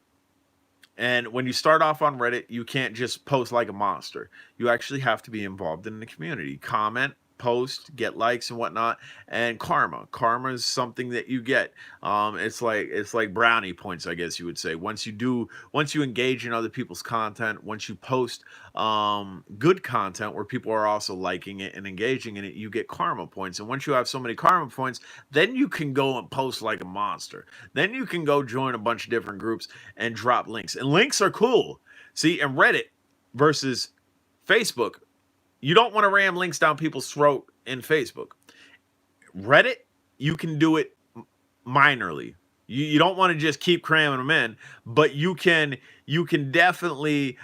And when you start off on Reddit, you can't just post like a monster. You actually have to be involved in the community. Comment, post, get likes and whatnot. And karma is something that you get. It's like brownie points, I guess you would say. Once you engage in other people's content, once you post good content where people are also liking it and engaging in it, you get karma points. And once you have so many karma points, then you can go and post like a monster. Then you can go join a bunch of different groups and drop links. And links are cool. See, and Reddit versus Facebook, you don't want to ram links down people's throat in Facebook. Reddit, you can do it minorly. You don't want to just keep cramming them in, but you can definitely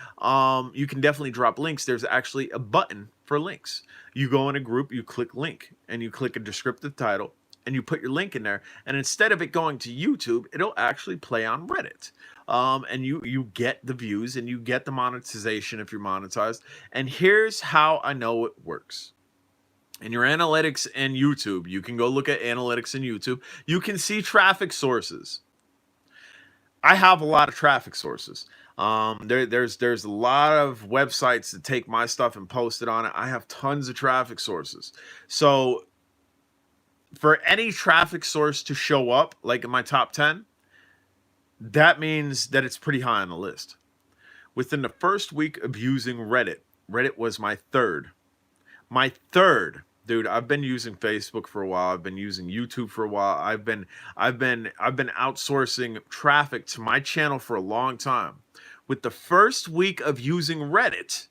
drop links. There's actually a button for links. You go in a group, you click link, and you click a descriptive title, and you put your link in there. And instead of it going to YouTube, it'll actually play on Reddit. And you get the views and you get the monetization if you're monetized. And here's how I know it works. In your analytics in YouTube, you can go look at analytics in YouTube. You can see traffic sources. I have a lot of traffic sources. There's a lot of websites that take my stuff and post it on it. I have tons of traffic sources. So for any traffic source to show up, like in my top 10, that means that it's pretty high on the list. Within the first week of using Reddit, Reddit was my third. My third. Dude, I've been using Facebook for a while. I've been using YouTube for a while. I've been outsourcing traffic to my channel for a long time. With the first week of using Reddit,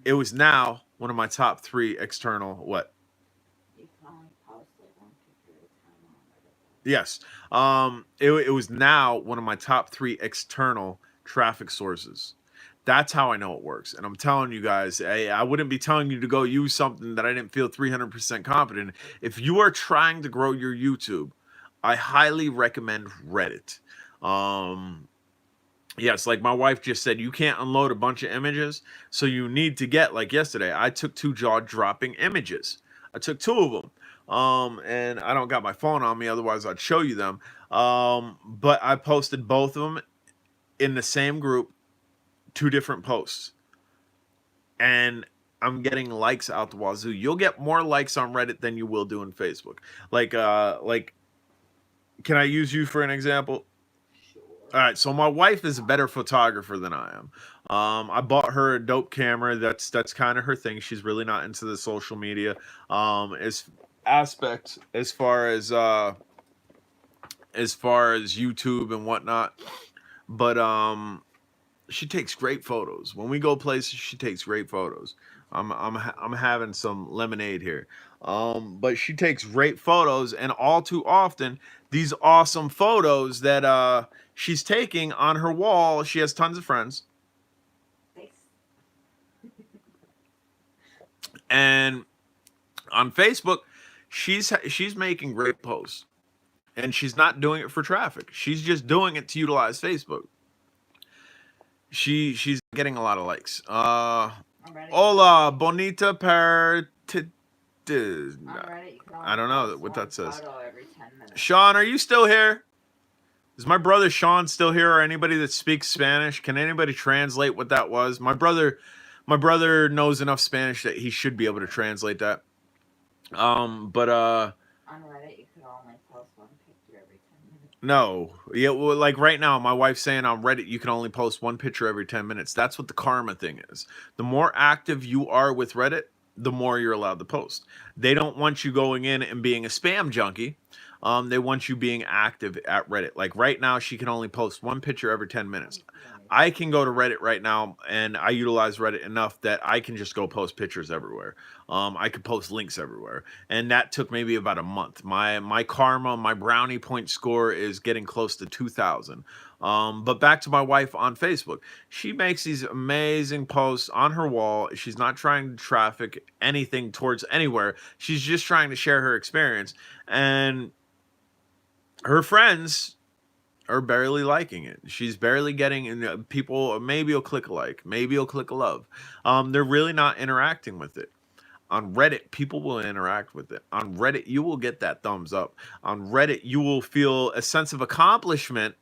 it was now one of my top 3 external what? You can only post like one period of time on Reddit. Yes. It was now one of my top 3 external traffic sources. That's how I know it works. And I'm telling you guys, I wouldn't be telling you to go use something that I didn't feel 300% confident in. If you are trying to grow your YouTube, I highly recommend Reddit. Yes, like my wife just said, you can't unload a bunch of images. So you need to get, like yesterday, I took 2 jaw-dropping images. I took 2 of them. And I don't got my phone on me, otherwise I'd show you them. But I posted both of them in the same group, 2 different posts, and I'm getting likes out the wazoo. You'll get more likes on Reddit than you will do in Facebook. Like, can I use you for an example? Sure. All right, so my wife is a better photographer than I am. I bought her a dope camera. That's kind of her thing. She's really not into the social media as aspects as far as YouTube and whatnot. But she takes great photos. When we go places, she takes great photos. I'm having some lemonade here. But she takes great photos, and all too often, these awesome photos that she's taking on her wall. She has tons of friends, Thanks. and on Facebook, she's making great posts, and she's not doing it for traffic. She's just doing it to utilize Facebook. She's getting a lot of likes. I'm ready. Hola, bonita per. On Reddit, you can I don't know what that says. photo every 10 minutes. Sean, are you still here? Is my brother Sean still here, or anybody that speaks Spanish? Can anybody translate what that was? My brother knows enough Spanish that he should be able to translate that. But On Reddit, you could only post one picture every 10 minutes. no, yeah, well, like right now, my wife's saying on Reddit you can only post one picture every 10 minutes. That's what the karma thing is. The more active you are with Reddit, the more you're allowed to post. They don't want you going in and being a spam junkie. They want you being active at Reddit. Like right now, she can only post one picture every 10 minutes. I can go to Reddit right now, and I utilize Reddit enough that I can just go post pictures everywhere. I could post links everywhere, and that took maybe about a month. My karma, my brownie point score is getting close to 2,000. But back to my wife on Facebook. She makes these amazing posts on her wall. She's not trying to traffic anything towards anywhere. She's just trying to share her experience, and her friends are barely liking it. She's barely getting people. Maybe you'll click a like, maybe you'll click a love. They're really not interacting with it. On Reddit, people will interact with it. On Reddit, you will get that thumbs up. On Reddit, you will feel a sense of accomplishment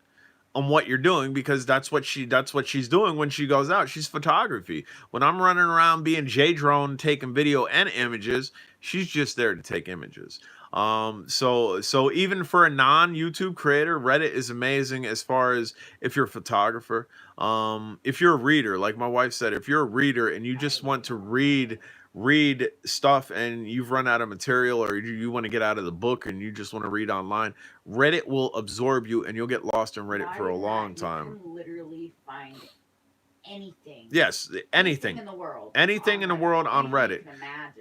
on what you're doing, because that's what she's doing when she goes out. She's photography. When I'm running around being J drone taking video and images, she's just there to take images. So even for a non YouTube creator, Reddit is amazing as far as if you're a photographer. If you're a reader, like my wife said, if you're a reader and you just want to read stuff and you've run out of material, or you want to get out of the book and you just want to read online, Reddit will absorb you and you'll get lost in Reddit Not for a even long that, time. You can literally find anything. Yes, anything in the world. anything in the world on Reddit.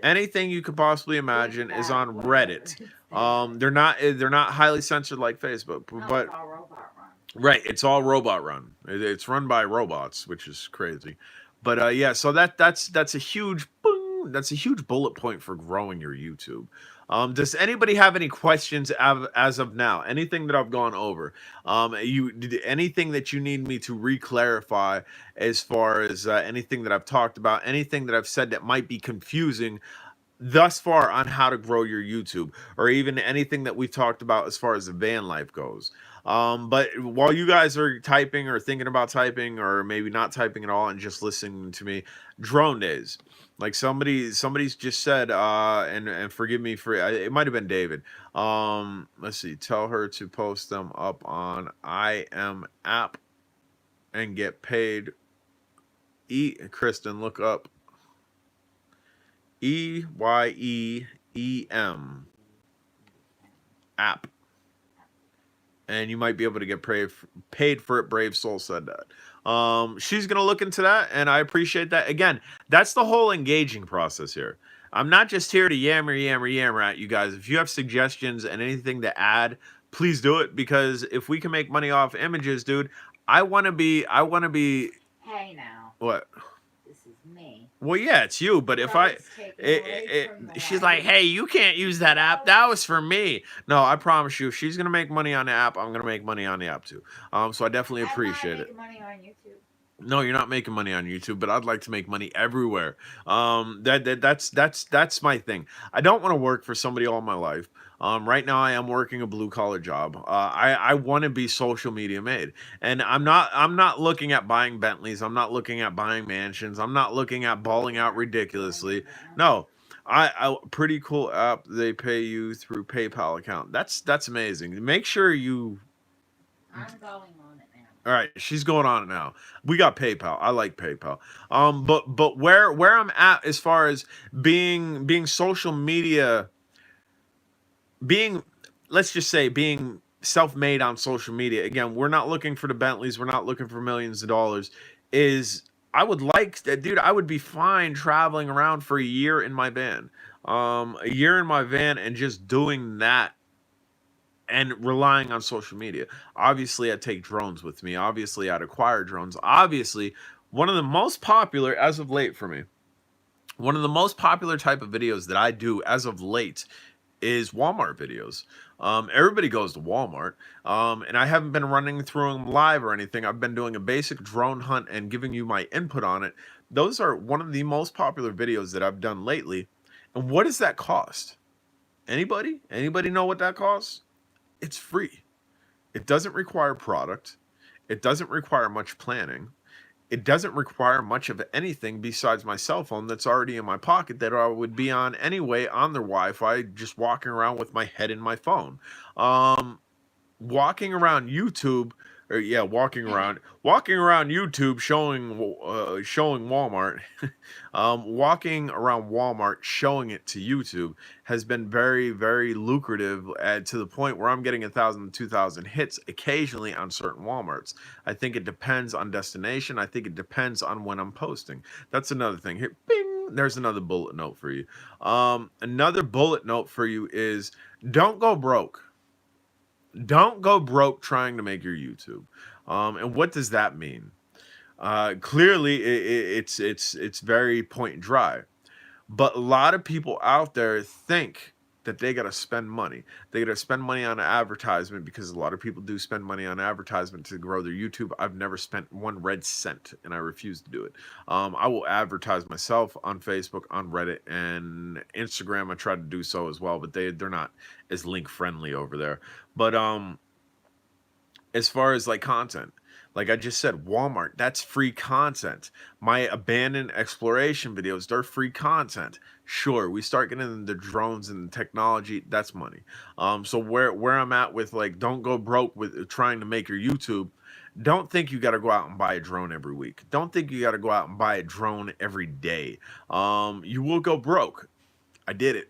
Anything you could possibly imagine is on Reddit. They're not highly censored like Facebook, but it's all robot run. right, it's all robot run. It's run by robots, which is crazy. But yeah, so that's a huge boom, that's a huge bullet point for growing your YouTube. Does anybody have any questions as of now? Anything that I've gone over? Anything that you need me to re-clarify as far as anything that I've talked about, anything that I've said that might be confusing thus far on how to grow your YouTube, or even anything that we've talked about as far as the van life goes. But while you guys are typing or thinking about typing, or maybe not typing at all and just listening to me, drone days. Like somebody's just said, and forgive me for it might have been David. Let's see. Tell her to post them up on I am app and get paid. Kristen, look up EYEEM app, and you might be able to get paid for it. Brave Soul said that. She's gonna look into that, and I appreciate that. Again, that's the whole engaging process here. I'm not just here to yammer at you guys. If you have suggestions and anything to add, please do it, because if we can make money off images, dude, I want to be. Hey now. What? This is me. Well, yeah, it's you, but if she's like, hey, you can't use that app. That was for me. No, I promise you, if she's going to make money on the app, I'm going to make money on the app too. So I definitely appreciate it. Money on YouTube. No, you're not making money on YouTube, but I'd like to make money everywhere. That's my thing. I don't want to work for somebody all my life. Right now I am working a blue collar job. I want to be social media made, and I'm not looking at buying Bentleys. I'm not looking at buying mansions. I'm not looking at balling out ridiculously. No. I pretty cool app. They pay you through PayPal account. That's amazing. Make sure you. I'm going on it now. All right, she's going on it now. We got PayPal. I like PayPal. But where I'm at as far as being social media, let's just say being self-made on social media. Again, we're not looking for the Bentleys. We're not looking for millions of dollars. Is I would like, dude, I would be fine traveling around for a year in my van. A year in my van and just doing that and relying on social media. Obviously, I'd take drones with me. Obviously, I'd acquire drones. Obviously, one of the most popular as of late for me, one of the most popular type of videos that I do as of late is Walmart videos. Everybody goes to Walmart, and I haven't been running through them live or anything. I've been doing a basic drone hunt and giving you my input on it. Those are one of the most popular videos that I've done lately. And what does that cost? Anybody? Anybody know what that costs? It's free. It doesn't require product. It doesn't require much planning. It doesn't require much of anything besides my cell phone that's already in my pocket that I would be on anyway on their Wi-Fi, just walking around with my head in my phone. Um, walking around YouTube, or yeah, walking around YouTube showing Walmart, walking around Walmart showing it to YouTube has been very, very lucrative to the point where I'm getting 1,000 to 2,000 hits occasionally on certain Walmarts. I think it depends on destination. I think it depends on when I'm posting. That's another thing. Here, bing, there's another bullet note for you. Another bullet note for you is don't go broke. Don't go broke trying to make your YouTube. And what does that mean? Clearly, it's very point dry. But a lot of people out there think that they got to spend money. They got to spend money on advertisement because a lot of people do spend money on advertisement to grow their YouTube. I've never spent one red cent, and I refuse to do it. I will advertise myself on Facebook, on Reddit, and Instagram. I try to do so as well, but they're not as link friendly over there. But as far as like content, like I just said, Walmart, that's free content. My abandoned exploration videos, they're free content. Sure, we start getting into the drones and technology, that's money. So where I'm at with like don't go broke with trying to make your YouTube, don't think you got to go out and buy a drone every week. Don't think you got to go out and buy a drone every day. You will go broke. I did it.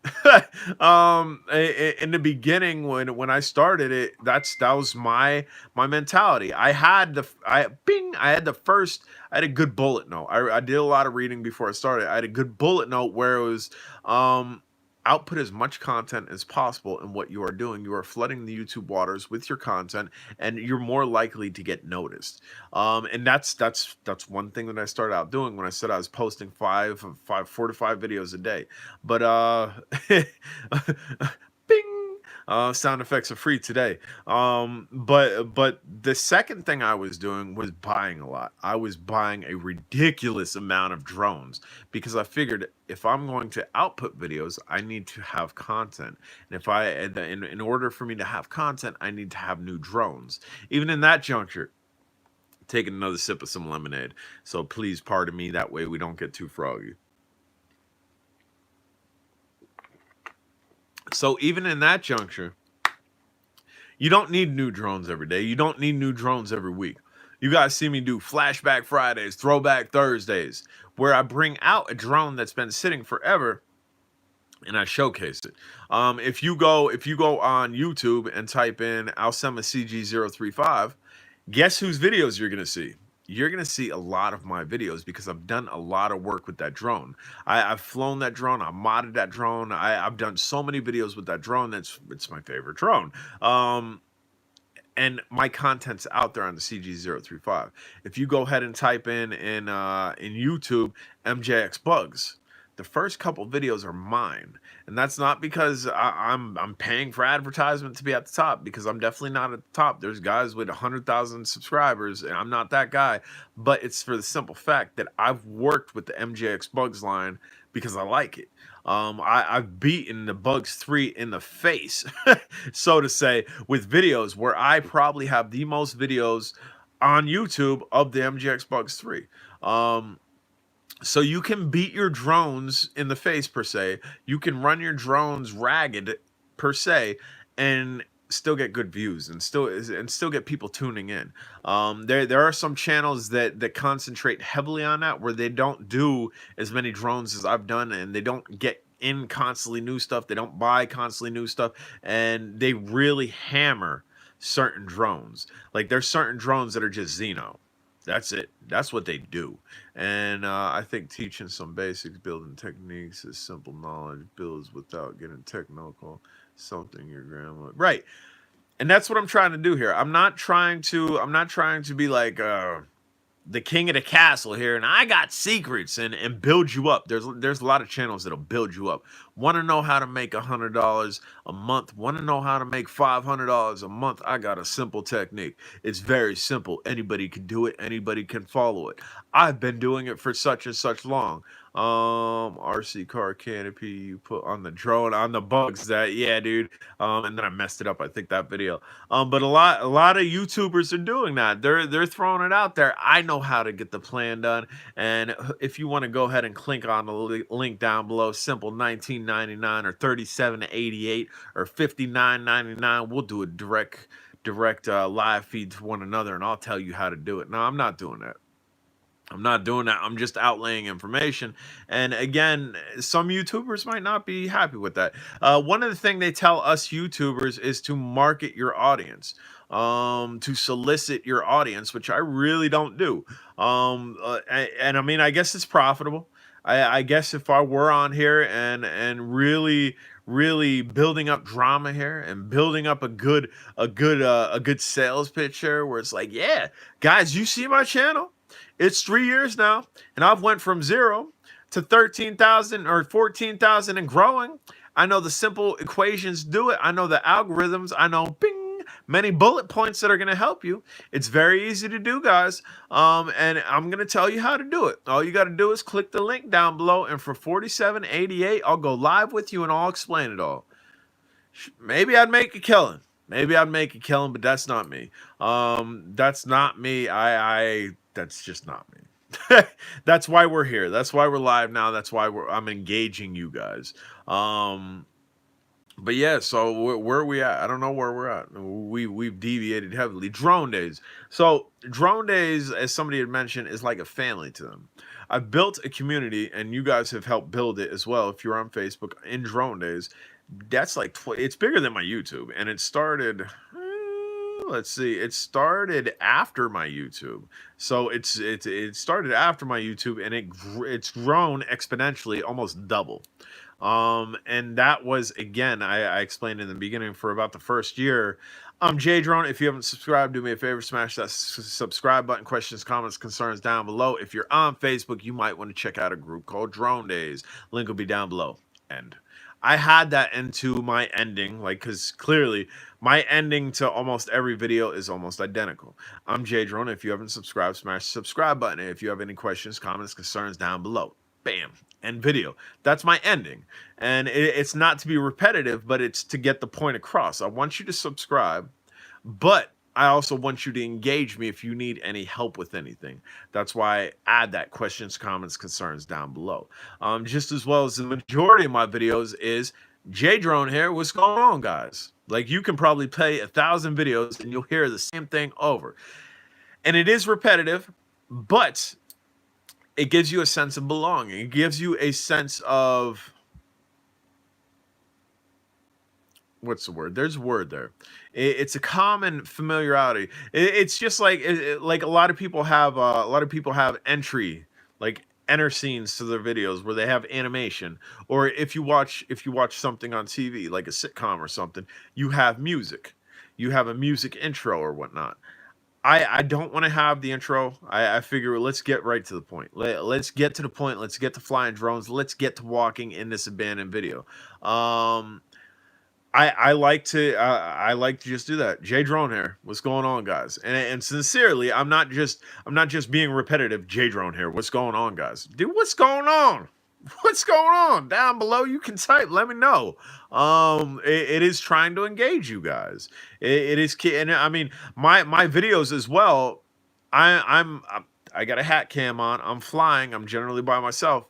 In the beginning, when I started it, that was my mentality. I had the first. I had a good bullet note. I did a lot of reading before I started. I had a good bullet note where it was output as much content as possible in what you are doing. You are flooding the YouTube waters with your content, and you're more likely to get noticed. And that's one thing that I started out doing when I said I was posting 4 to 5 videos a day. But bing, sound effects are free today. But the second thing I was doing was buying a lot. I was buying a ridiculous amount of drones because I figured if I'm going to output videos, I need to have content. And in order for me to have content, I need to have new drones. Even in that juncture, taking another sip of some lemonade. So please pardon me. That way we don't get too froggy. So even in that juncture, you don't need new drones every day. You don't need new drones every week. You guys see me do flashback Fridays, throwback Thursdays, where I bring out a drone that's been sitting forever and I showcase it. If you go on YouTube and type in Alsema CG035, guess whose videos you're gonna see? You're gonna see a lot of my videos because I've done a lot of work with that drone. I've flown that drone, I modded that drone. I've done so many videos with that drone. It's my favorite drone. And my content's out there on the CG035. If you go ahead and type in YouTube MJX bugs, the first couple videos are mine, and that's not because I'm paying for advertisement to be at the top, because I'm definitely not at the top. There's guys with 100,000 subscribers, and I'm not that guy. But it's for the simple fact that I've worked with the MJX bugs line because I like it. I've beaten the Bugs 3 in the face, so to say, with videos where I probably have the most videos on YouTube of the MJX Bugs 3. So you can beat your drones in the face, per se. You can run your drones ragged, per se, and still get good views and still get people tuning in. There are some channels that concentrate heavily on that, where they don't do as many drones as I've done, and they don't get in constantly new stuff. They don't buy constantly new stuff, and they really hammer certain drones. Like there's certain drones that are just Xeno. That's it. That's what they do. And I think teaching some basics, building techniques is simple knowledge, builds without getting technical. Something your grandma. Right. And that's what I'm trying to do here. I'm not trying to be like the king of the castle here, and I got secrets and build you up. There's a lot of channels that'll build you up. Want to know how to make $100 a month? Want to know how to make $500 a month? I got a simple technique. It's very simple. Anybody can do it. Anybody can follow it. I've been doing it for such and such long. RC car canopy you put on the drone on the bugs that yeah, dude. And then I messed it up. I think that video. But a lot of YouTubers are doing that. They're throwing it out there. I know how to get the plan done. And if you want to go ahead and click on the link down below, simple 19.99 or 37.88 or 59.99. We'll do a direct live feed to one another, and I'll tell you how to do it. No, I'm not doing that. I'm not doing that. I'm just outlaying information. And again, some YouTubers might not be happy with that. One of the things they tell us YouTubers is to market your audience, to solicit your audience, which I really don't do. And I mean, I guess it's profitable. I guess if I were on here and really building up drama here and building up a good sales pitch here, where it's like, yeah, guys, you see my channel. It's 3 years now, and I've went from 0 to 13,000 or 14,000 and growing. I know the simple equations do it. I know the algorithms. I know bing, many bullet points that are going to help you. It's very easy to do, guys. And I'm going to tell you how to do it. All you got to do is click the link down below, and for $47.88, I'll go live with you and I'll explain it all. Maybe I'd make a killing. Maybe I'd make a killing, but that's not me. That's not me. That's just not me. That's why we're here. That's why we're live now. That's why I'm engaging you guys. But yeah, so where are we at? I don't know where we're at. We've deviated heavily. Drone days. So drone days, as somebody had mentioned, is like a family to them. I've built a community, and you guys have helped build it as well. If you're on Facebook in drone days, that's like it's bigger than my YouTube, and it started. Let's see. It started after my YouTube, so it started after my YouTube, and it's grown exponentially, almost double. And that was, again, I explained in the beginning, for about the first year. I'm J Drone. If you haven't subscribed, do me a favor, smash that subscribe button. Questions, comments, concerns down below. If you're on Facebook, you might want to check out a group called Drone Days. Link will be down below. And I had that into my ending, like, because clearly my ending to almost every video is almost identical. I'm J Drone. If you haven't subscribed, smash the subscribe button. If you have any questions, comments, concerns, down below. Bam. End video. That's my ending. And it's not to be repetitive, but it's to get the point across. I want you to subscribe, but I also want you to engage me if you need any help with anything. That's why I add that questions, comments, concerns down below. Just as well as the majority of my videos is J Drone here. What's going on, guys? Like, you can probably play 1,000 videos and you'll hear the same thing over. And it is repetitive, but it gives you a sense of belonging. It gives you a sense of, what's the word? There's a word there. It's a common familiarity. It's just like like a lot of people have entry, like enter scenes to their videos where they have animation, or if you watch something on TV like a sitcom or something, you have music. You have a music intro or whatnot. I don't want to have the intro. I figure let's get right to the point. Let's get to the point. Let's get to flying drones. Let's get to walking in this abandoned video. I like to just do that. J Drone here. What's going on, guys? And sincerely, I'm not just being repetitive. J Drone here. What's going on, guys? Dude, what's going on? What's going on? Down below, you can type. Let me know. It is trying to engage you guys. It is key, and I mean my videos as well. I got a hat cam on. I'm flying. I'm generally by myself,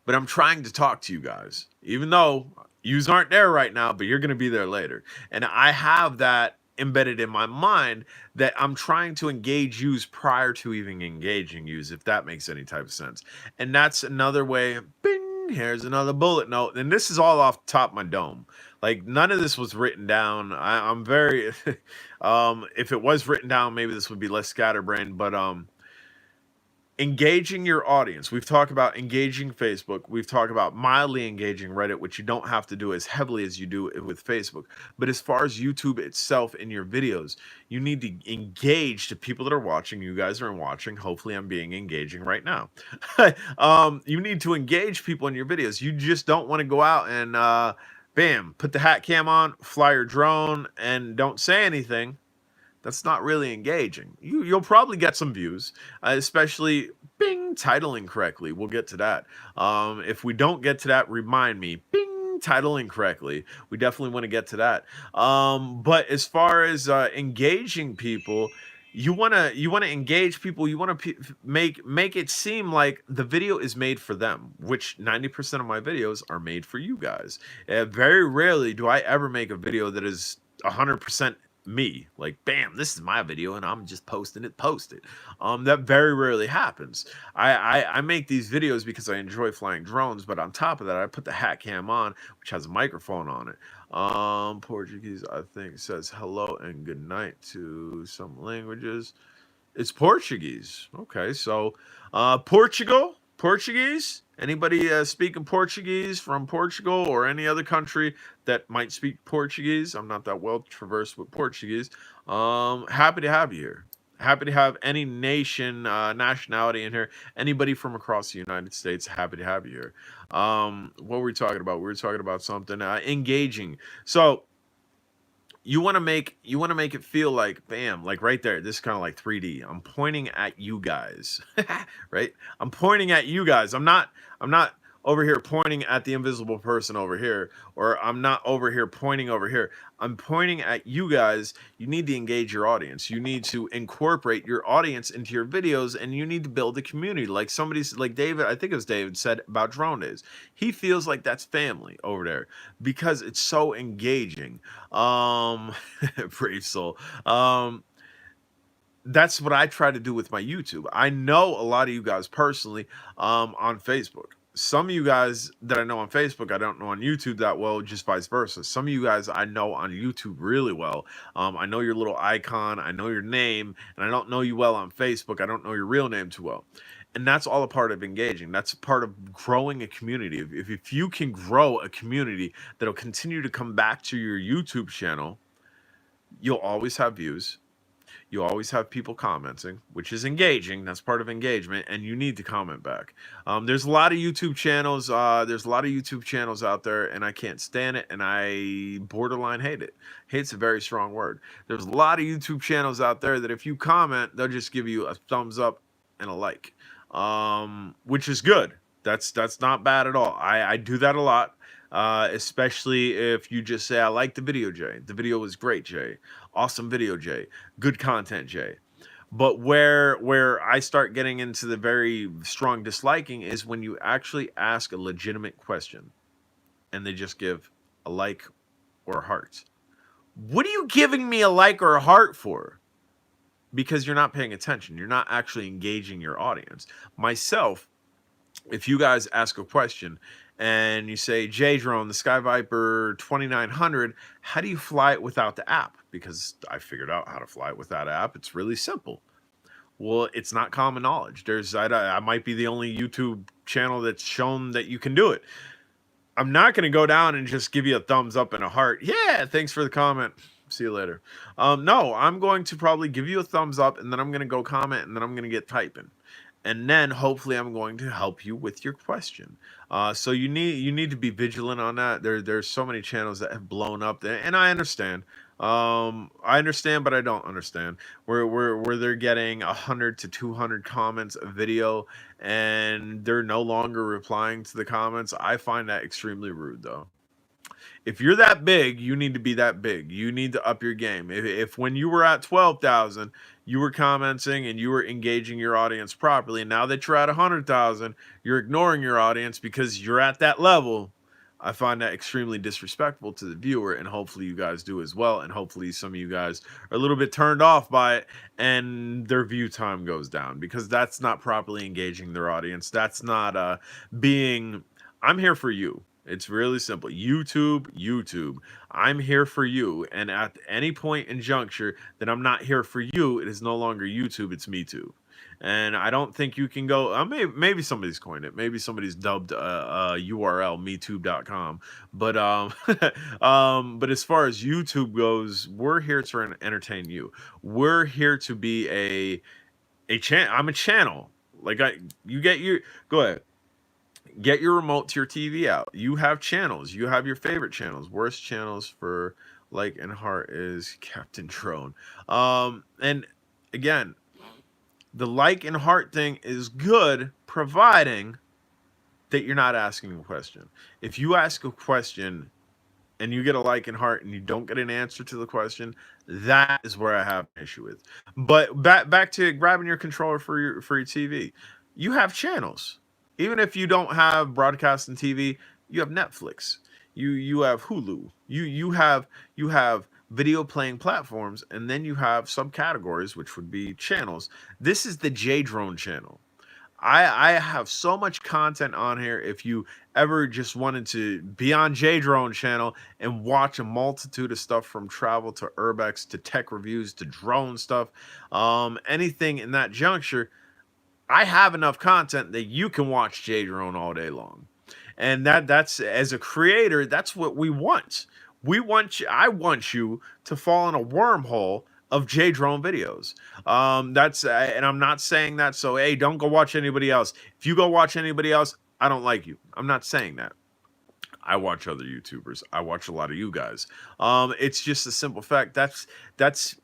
but I'm trying to talk to you guys, even though yous aren't there right now, but you're going to be there later. And I have that embedded in my mind that I'm trying to engage yous prior to even engaging yous, if that makes any type of sense. And that's another way. Bing, here's another bullet note. And this is all off the top of my dome. Like none of this was written down. I'm very if it was written down, maybe this would be less scatterbrained, but engaging your audience. We've talked about engaging Facebook. We've talked about mildly engaging Reddit, which you don't have to do as heavily as you do it with Facebook. But as far as YouTube itself in your videos, you need to engage the people that are watching. You guys are watching. Hopefully, I'm being engaging right now. You need to engage people in your videos. You just don't want to go out and bam, put the hat cam on, fly your drone, and don't say anything. That's not really engaging. You'll probably get some views, especially bing titling correctly. We'll get to that. If we don't get to that, remind me. Bing titling correctly. We definitely want to get to that. But as far as engaging people, you wanna engage people. You want to make it seem like the video is made for them, which 90% of my videos are made for you guys. Very rarely do I ever make a video that is 100% me, like bam, this is my video and I'm just posting it. That very rarely happens. I make these videos because I enjoy flying drones, but on top of that I put the hat cam on, which has a microphone on it. Portuguese, I think, says hello and good night to some languages. It's Portuguese. Okay, so Portuguese. Anybody speaking Portuguese from Portugal or any other country that might speak Portuguese? I'm not that well traversed with Portuguese. Happy to have you here. Happy to have any nation, nationality in here. Anybody from across the United States, happy to have you here. What were we talking about? We were talking about something engaging. So you want to make it feel like bam, like right there, this is kind of like 3D. I'm pointing at you guys. Right, I'm pointing at you guys. I'm not over here pointing at the invisible person over here, or I'm not over here pointing over here. I'm pointing at you guys. You need to engage your audience. You need to incorporate your audience into your videos, and you need to build a community. Like somebody's, like David, I think it was David, said about drone days. He feels like that's family over there because it's so engaging. um Brave soul. That's what I try to do with my YouTube. I know a lot of you guys personally on Facebook. Some of you guys that I know on Facebook, I don't know on YouTube that well, just vice versa. Some of you guys I know on YouTube really well. I know your little icon, I know your name, and I don't know you well on Facebook. I don't know your real name too well. And that's all a part of engaging. That's a part of growing a community. If you can grow a community that'll continue to come back to your YouTube channel, you'll always have views. You always have people commenting, which is engaging. That's part of engagement, and you need to comment back. There's a lot of YouTube channels. There's a lot of YouTube channels out there, and I can't stand it, and I borderline hate it. Hate's a very strong word. There's a lot of YouTube channels out there that if you comment, they'll just give you a thumbs up and a like, which is good. That's not bad at all. I do that a lot. Especially if you just say, I like the video, Jay. The video was great, Jay. Awesome video, Jay. Good content, Jay. But where I start getting into the very strong disliking is when you actually ask a legitimate question and they just give a like or a heart. What are you giving me a like or a heart for? Because you're not paying attention. You're not actually engaging your audience. Myself, if you guys ask a question and you say, J Drone, the Sky Viper 2900, how do you fly it without the app? Because I figured out how to fly it without an app. It's really simple. Well, it's not common knowledge. I might be the only YouTube channel that's shown that you can do it. I'm not going to go down and just give you a thumbs up and a heart. Yeah, thanks for the comment. See you later. No, I'm going to probably give you a thumbs up, and then I'm going to go comment, and then I'm going to get typing. And then hopefully I'm going to help you with your question. So you need to be vigilant on that. There's so many channels that have blown up there, and I understand. I understand, but I don't understand. Where they're getting 100 to 200 comments a video, and they're no longer replying to the comments. I find that extremely rude, though. If you're that big, you need to be that big. You need to up your game. If when you were at 12,000, you were commenting and you were engaging your audience properly, and now that you're at 100,000, you're ignoring your audience because you're at that level, I find that extremely disrespectful to the viewer, and hopefully you guys do as well, and hopefully some of you guys are a little bit turned off by it and their view time goes down, because that's not properly engaging their audience. That's not being, I'm here for you. It's really simple. YouTube. I'm here for you. And at any point in juncture that I'm not here for you, it is no longer YouTube, it's me too. And I don't think you can go. Maybe somebody's coined it. Maybe somebody's dubbed URL metube.com. But but as far as YouTube goes, we're here to entertain you. We're here to be I'm a channel. Like you get your go ahead. Get your remote to your TV out. You have channels. You have your favorite channels. Worst channels for like and heart is Captain Drone. And again, the like and heart thing is good, providing that you're not asking a question. If you ask a question and you get a like and heart and you don't get an answer to the question, that is where I have an issue with. But back to grabbing your controller for your TV. You have channels. Even if you don't have broadcasting TV, you have Netflix. You have Hulu. You have video playing platforms, and then you have subcategories, which would be channels. This is the J Drone channel. I have so much content on here. If you ever just wanted to be on J Drone channel and watch a multitude of stuff from travel to urbex to tech reviews to drone stuff, anything in that juncture, I have enough content that you can watch J Drone all day long. And that's as a creator, that's what we want. I want you to fall in a wormhole of J Drone videos. That's and I'm not saying that so hey, don't go watch anybody else. If you go watch anybody else, I don't like you. I'm not saying that. I watch other YouTubers. I watch a lot of you guys. It's just a simple fact. That's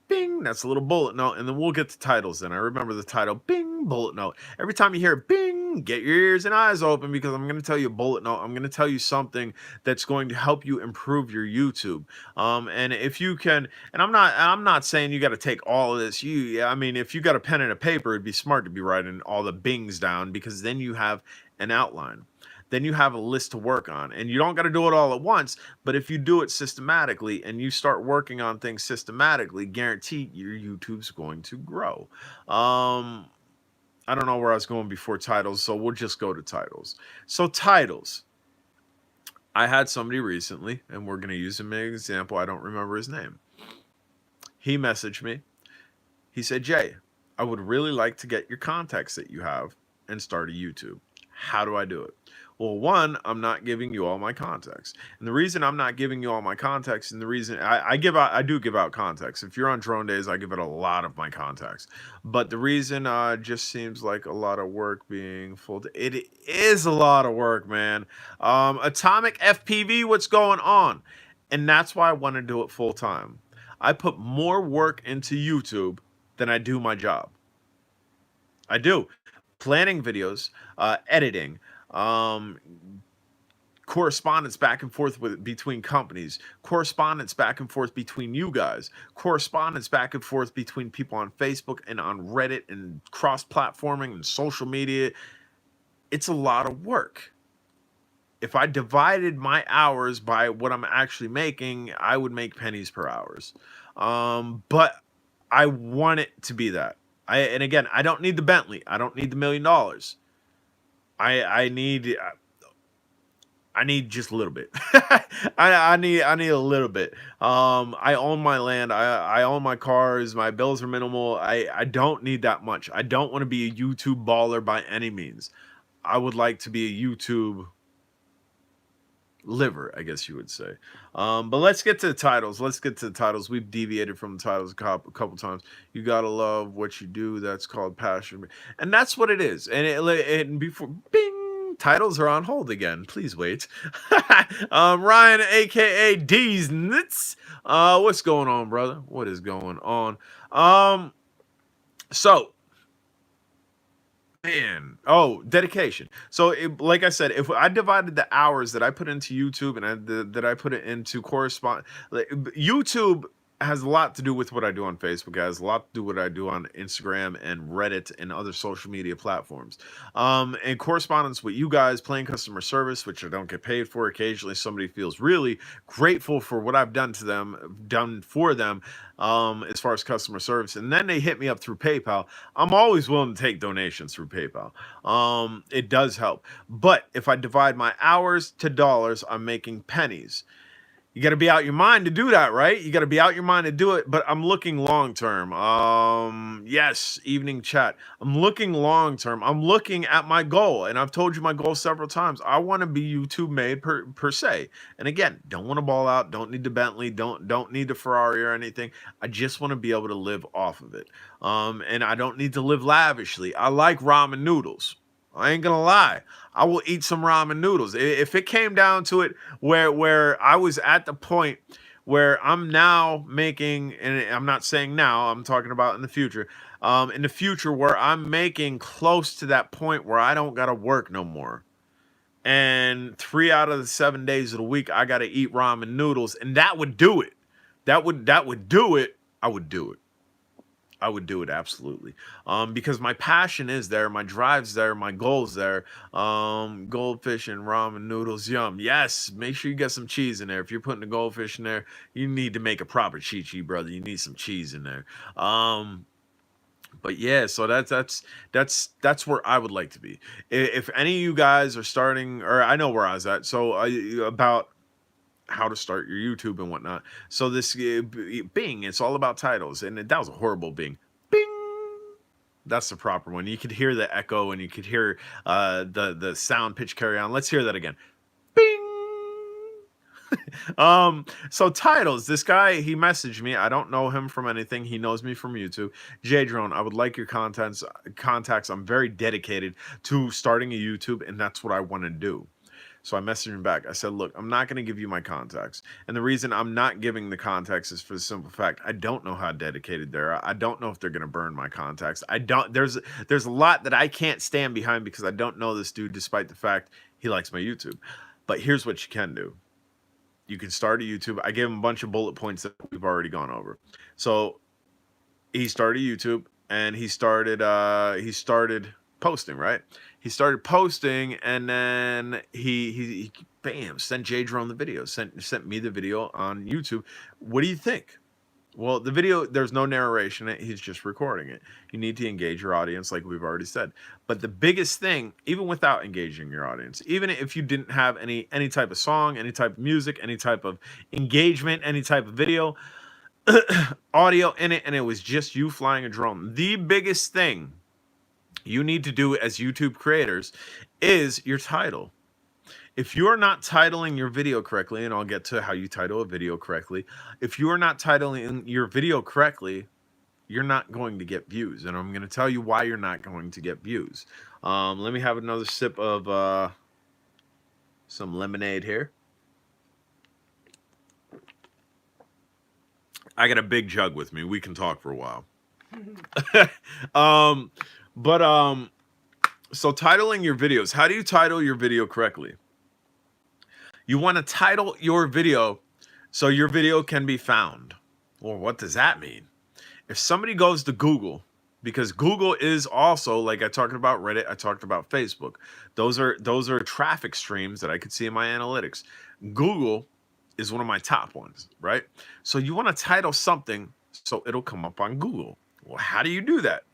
bing. That's a little bullet note, and then we'll get to titles. Then I remember the title. Bing, bullet note. Every time you hear bing, get your ears and eyes open because I'm going to tell you a bullet note. I'm going to tell you something that's going to help you improve your YouTube. And if you can, and I'm not saying you got to take all of this. I mean, if you got a pen and a paper, it'd be smart to be writing all the bings down because then you have an outline. Then you have a list to work on. And you don't got to do it all at once, but if you do it systematically and you start working on things systematically, guarantee your YouTube's going to grow. I don't know where I was going before titles, so we'll just go to titles. So titles. I had somebody recently, and we're going to use him as an example. I don't remember his name. He messaged me. He said, Jay, I would really like to get your contacts that you have and start a YouTube. How do I do it? Well, one, I'm not giving you all my contacts. And the reason I'm not giving you all my contacts, and the reason I do give out contacts. If you're on Drone Days, I give it a lot of my contacts. But the reason just seems like a lot of work being full. It is a lot of work, man. Atomic FPV, what's going on? And that's why I want to do it full time. I put more work into YouTube than I do my job. I do. Planning videos, editing, um, correspondence back and forth between companies, correspondence back and forth between you guys, correspondence back and forth between people on Facebook and on Reddit and cross-platforming and social media. It's a lot of work. If I divided my hours by what I'm actually making, I would make pennies per hours. But I want it to be that. And again, I don't need the Bentley. I don't need the $1 million. I need just a little bit. I need a little bit. I own my land. I own my cars. My bills are minimal. I don't need that much. I don't want to be a YouTube baller by any means. I would like to be a YouTube liver, I guess you would say. But let's get to the titles. We've deviated from the titles a couple times. You gotta love what you do. That's called passion, and that's what it is. And before bing, titles are on hold again. Please wait. Ryan, aka D's Nuts. What's going on, brother? What is going on? So. Man, dedication. So, like I said, if I divided the hours that I put into YouTube and that I put it into correspond, like, YouTube has a lot to do with what I do on Facebook. It has a lot to do with what I do on Instagram and Reddit and other social media platforms. And correspondence with you guys, playing customer service, which I don't get paid for. Occasionally, somebody feels really grateful for what I've done for them, as far as customer service, and then they hit me up through PayPal. I'm always willing to take donations through PayPal. It does help, but if I divide my hours to dollars, I'm making pennies. You got to be out your mind to do that, right? You got to be out your mind to do it. But I'm looking long term. Yes, evening chat. I'm looking long term. I'm looking at my goal, and I've told you my goal several times. I want to be YouTube made per se. And again, don't want to ball out. Don't need the Bentley. Don't need the Ferrari or anything. I just want to be able to live off of it. And I don't need to live lavishly. I like ramen noodles. I ain't gonna lie. I will eat some ramen noodles. If it came down to it, where I was at the point where I'm now making, and I'm not saying now, I'm talking about in the future. In the future, where I'm making close to that point where I don't gotta work no more, and 3 out of the 7 days of the week I gotta eat ramen noodles, and that would do it. That would do it. I would do it. I would do it absolutely, because my passion is there, my drive's there, my goal's there. Goldfish and ramen noodles, yum. Yes, make sure you get some cheese in there. If you're putting the goldfish in there, you need to make a proper chi-chi, brother. You need some cheese in there. But yeah, so that's where I would like to be. If any of you guys are starting, or I know where I was at, so about how to start your YouTube and whatnot. So this Bing, it's all about titles, and that was a horrible Bing. Bing. That's the proper one. You could hear the echo, and you could hear the sound pitch carry on. Let's hear that again. Bing. So titles. This guy, he messaged me. I don't know him from anything. He knows me from YouTube. J Drone, I would like your contacts. I'm very dedicated to starting a YouTube, and that's what I want to do. So I messaged him back. I said, look, I'm not going to give you my contacts. And the reason I'm not giving the contacts is for the simple fact, I don't know how dedicated they are. I don't know if they're going to burn my contacts. There's a lot that I can't stand behind because I don't know this dude, despite the fact he likes my YouTube. But here's what you can do. You can start a YouTube. I gave him a bunch of bullet points that we've already gone over. So he started YouTube, and he started posting, right? He started posting, and then he bam, sent J Drone the video, sent me the video on YouTube. What do you think? Well, the video, there's no narration. He's just recording it. You need to engage your audience, like we've already said. But the biggest thing, even without engaging your audience, even if you didn't have any type of song, any type of music, any type of engagement, any type of video, audio in it, and it was just you flying a drone, the biggest thing you need to do as YouTube creators is your title. If you're not titling your video correctly, and I'll get to how you title a video correctly, if you are not titling your video correctly, you're not going to get views. And I'm going to tell you why you're not going to get views. Let me have another sip of some lemonade here. I got a big jug with me. We can talk for a while. So titling your videos. How do you title your video correctly? You want to title your video so your video can be found. Well, what does that mean? If somebody goes to Google, because Google is also, like I talked about Reddit, I talked about Facebook. Those are traffic streams that I could see in my analytics. Google is one of my top ones, right? So you want to title something so it'll come up on Google. Well, how do you do that?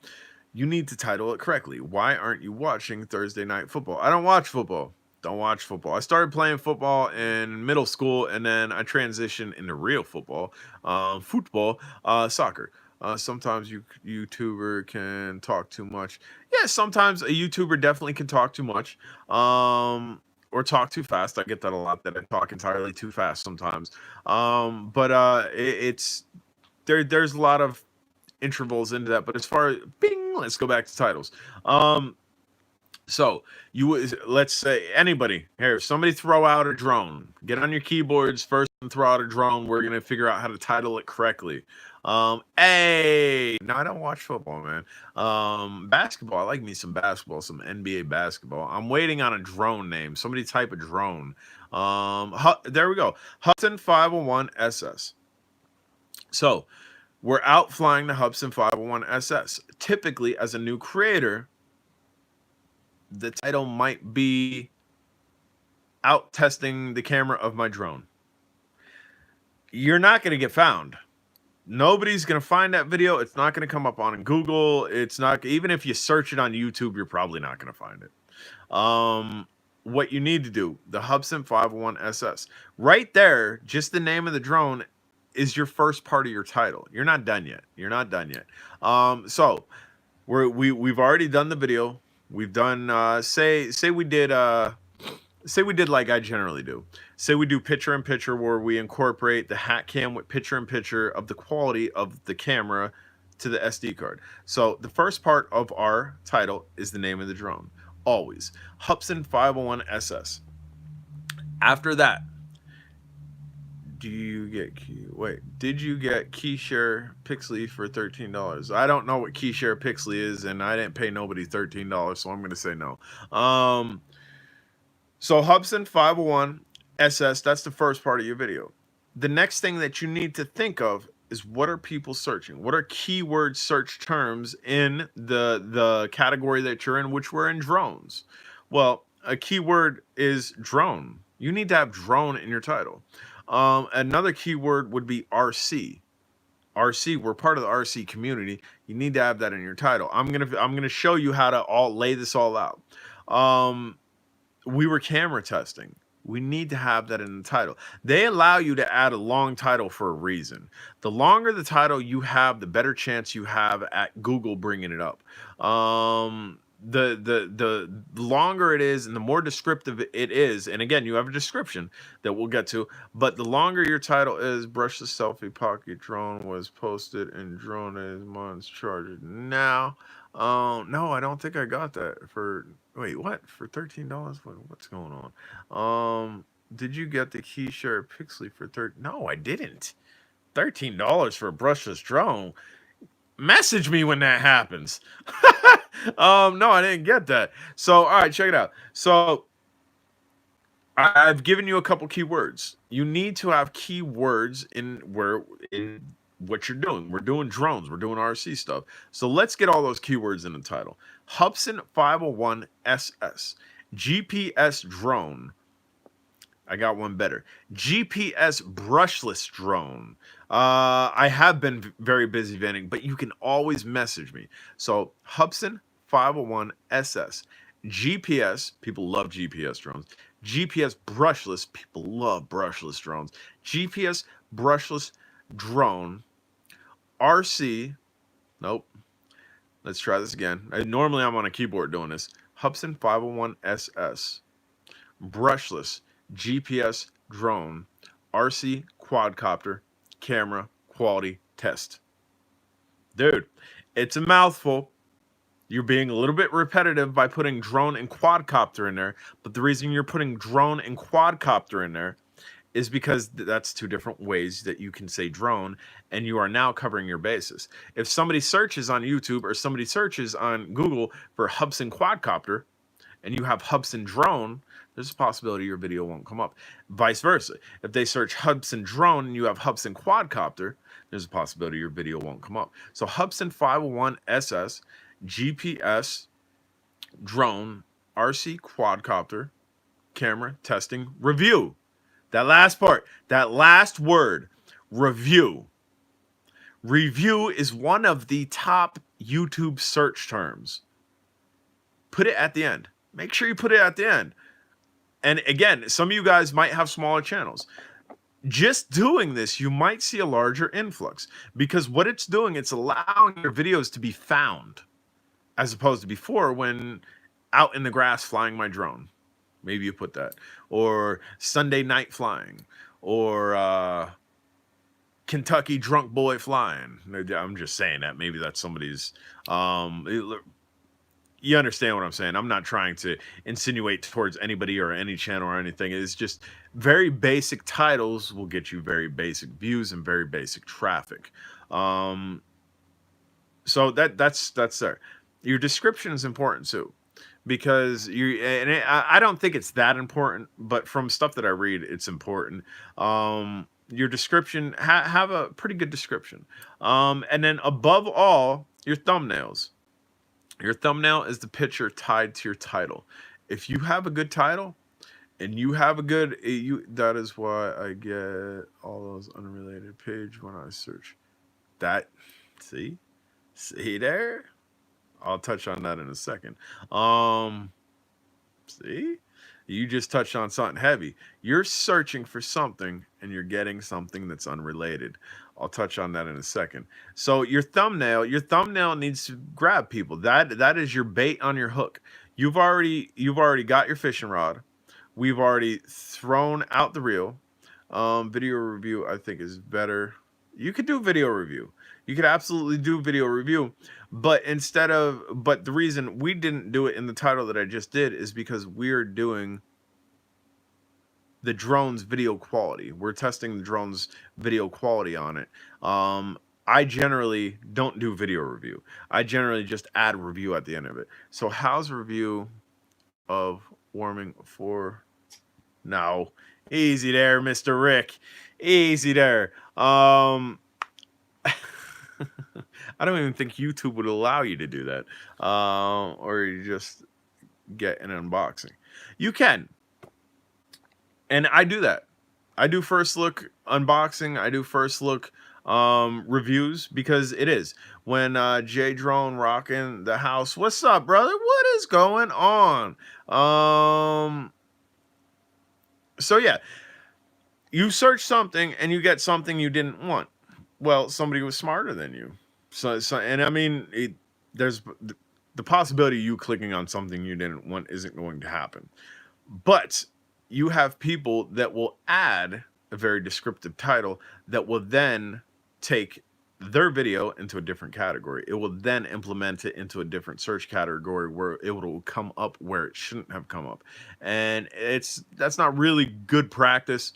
You need to title it correctly. Why aren't you watching Thursday Night Football? I don't watch football. Don't watch football. I started playing football in middle school, and then I transitioned into real football, soccer. Sometimes YouTuber can talk too much. Yeah, sometimes a YouTuber definitely can talk too much, or talk too fast. I get that a lot, that I talk entirely too fast sometimes. It's there's a lot of intervals into that. But as far as bing, let's go back to titles. So let's say anybody here, somebody throw out a drone. Get on your keyboards first and throw out a drone. We're gonna figure out how to title it correctly. Hey, no, I don't watch football, man. Basketball. I like me some basketball, some NBA basketball. I'm waiting on a drone name. Somebody type a drone. There we go. Hudson 501 SS. So we're out flying the Hubsan 501 SS. Typically, as a new creator, the title might be out testing the camera of my drone. You're not going to get found. Nobody's going to find that video. It's not going to come up on Google. It's not, even if you search it on YouTube, you're probably not going to find it. What you need to do, the Hubsan 501 SS, right there, just the name of the drone is your first part of your title. You're not done yet. You're not done yet. So we've already done the video. We've done say we did like I generally do. Say we do picture in picture, where we incorporate the hat cam with picture in picture of the quality of the camera to the SD card. So the first part of our title is the name of the drone. Always Hubsan 501 SS. After that, did you get Keyshare Pixley for $13? I don't know what Keyshare Pixley is, and I didn't pay nobody $13, so I'm going to say no. So Hubsan 501 SS, that's the first part of your video. The next thing that you need to think of is, what are people searching? What are keyword search terms in the category that you're in, which we're in drones? Well, a keyword is drone. You need to have drone in your title. Another keyword would be RC. RC, we're part of the RC community. You need to have that in your title. I'm gonna show you how to lay this all out. We were camera testing. We need to have that in the title. They allow you to add a long title for a reason. The longer the title you have, the better chance you have at Google bringing it up. The longer it is and the more descriptive it is, and again, you have a description that we'll get to, but the longer your title is, brushless selfie pocket drone was posted and drone is months charged now. No, I don't think I got that for, wait, what? For $13? What's going on? Did you get the Keyshare Pixley for No, I didn't. $13 for a brushless drone. Message me when that happens. No, I didn't get that. So, all right, check it out. So, I've given you a couple keywords. You need to have keywords in what you're doing. We're doing drones. We're doing RC stuff. So let's get all those keywords in the title. Hubsan 501 SS, GPS drone. I got one better. GPS brushless drone. I have been very busy venting, but you can always message me. So Hubsan 501 SS. GPS, people love GPS drones. GPS brushless, people love brushless drones. GPS brushless drone. RC, nope. Let's try this again. Normally I'm on a keyboard doing this. Hubsan 501 SS. Brushless GPS drone, RC quadcopter, camera, quality test. Dude, it's a mouthful. You're being a little bit repetitive by putting drone and quadcopter in there, but the reason you're putting drone and quadcopter in there is because that's two different ways that you can say drone, and you are now covering your bases. If somebody searches on YouTube or somebody searches on Google for Hubsan quadcopter, and you have Hubsan drone, there's a possibility your video won't come up. Vice versa. If they search Hubsan drone and you have Hubsan quadcopter, there's a possibility your video won't come up. So Hubsan 501 SS, GPS drone, RC quadcopter, camera, testing, review. That last part, that last word, review. Review is one of the top YouTube search terms. Put it at the end. Make sure you put it at the end. And again, some of you guys might have smaller channels. Just doing this, you might see a larger influx, because what it's doing, it's allowing your videos to be found, as opposed to before when out in the grass flying my drone. Maybe you put that. Or Sunday night flying. Or Kentucky drunk boy flying. I'm just saying that. Maybe that's somebody's... you understand what I'm saying. I'm not trying to insinuate towards anybody or any channel or anything. It's just very basic titles will get you very basic views and very basic traffic. So that's there. Your description is important too, because I don't think it's that important, but from stuff that I read, it's important. your description, have a pretty good description. And then above all, your thumbnails. Your thumbnail is the picture tied to your title. If you have a good title and you have a good you that is why I get all those unrelated page when I search. That see? See there? I'll touch on that in a second. Um See? You just touched on something heavy. You're searching for something and you're getting something that's unrelated. I'll touch on that in a second. So your thumbnail needs to grab people. That is your bait on your hook. You've already got your fishing rod. We've already thrown out the reel. Video review I think is better. You could do video review. You could absolutely do video review, but the reason we didn't do it in the title that I just did is because we're doing the drone's video quality. We're testing the drone's video quality on it. I generally don't do video review. I generally just add review at the end of it. So how's review of warming for now? Easy there, Mr. Rick. Easy there. I don't even think YouTube would allow you to do that. Or you just get an unboxing. You can. And I do that. I do first look unboxing. I do first look reviews because it is. When J Drone rocking the house. What's up, brother? What is going on? So yeah, you search something and you get something you didn't want. Well, somebody was smarter than you. So and I mean, there's the possibility of you clicking on something you didn't want isn't going to happen. But you have people that will add a very descriptive title that will then take their video into a different category. It will then implement it into a different search category where it will come up where it shouldn't have come up. And that's not really good practice,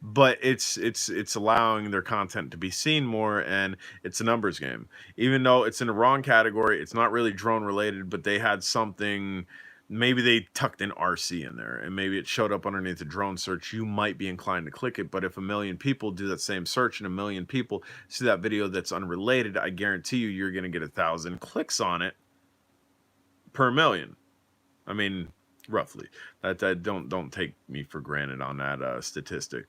but it's allowing their content to be seen more, and it's a numbers game. Even though it's in the wrong category, it's not really drone related, but they had something. Maybe they tucked an RC in there and maybe it showed up underneath the drone search. You might be inclined to click it, but if a million people do that same search and a million people see that video that's unrelated, I guarantee you're going to get 1,000 clicks on it per million. I mean, roughly. That don't take me for granted on that statistic.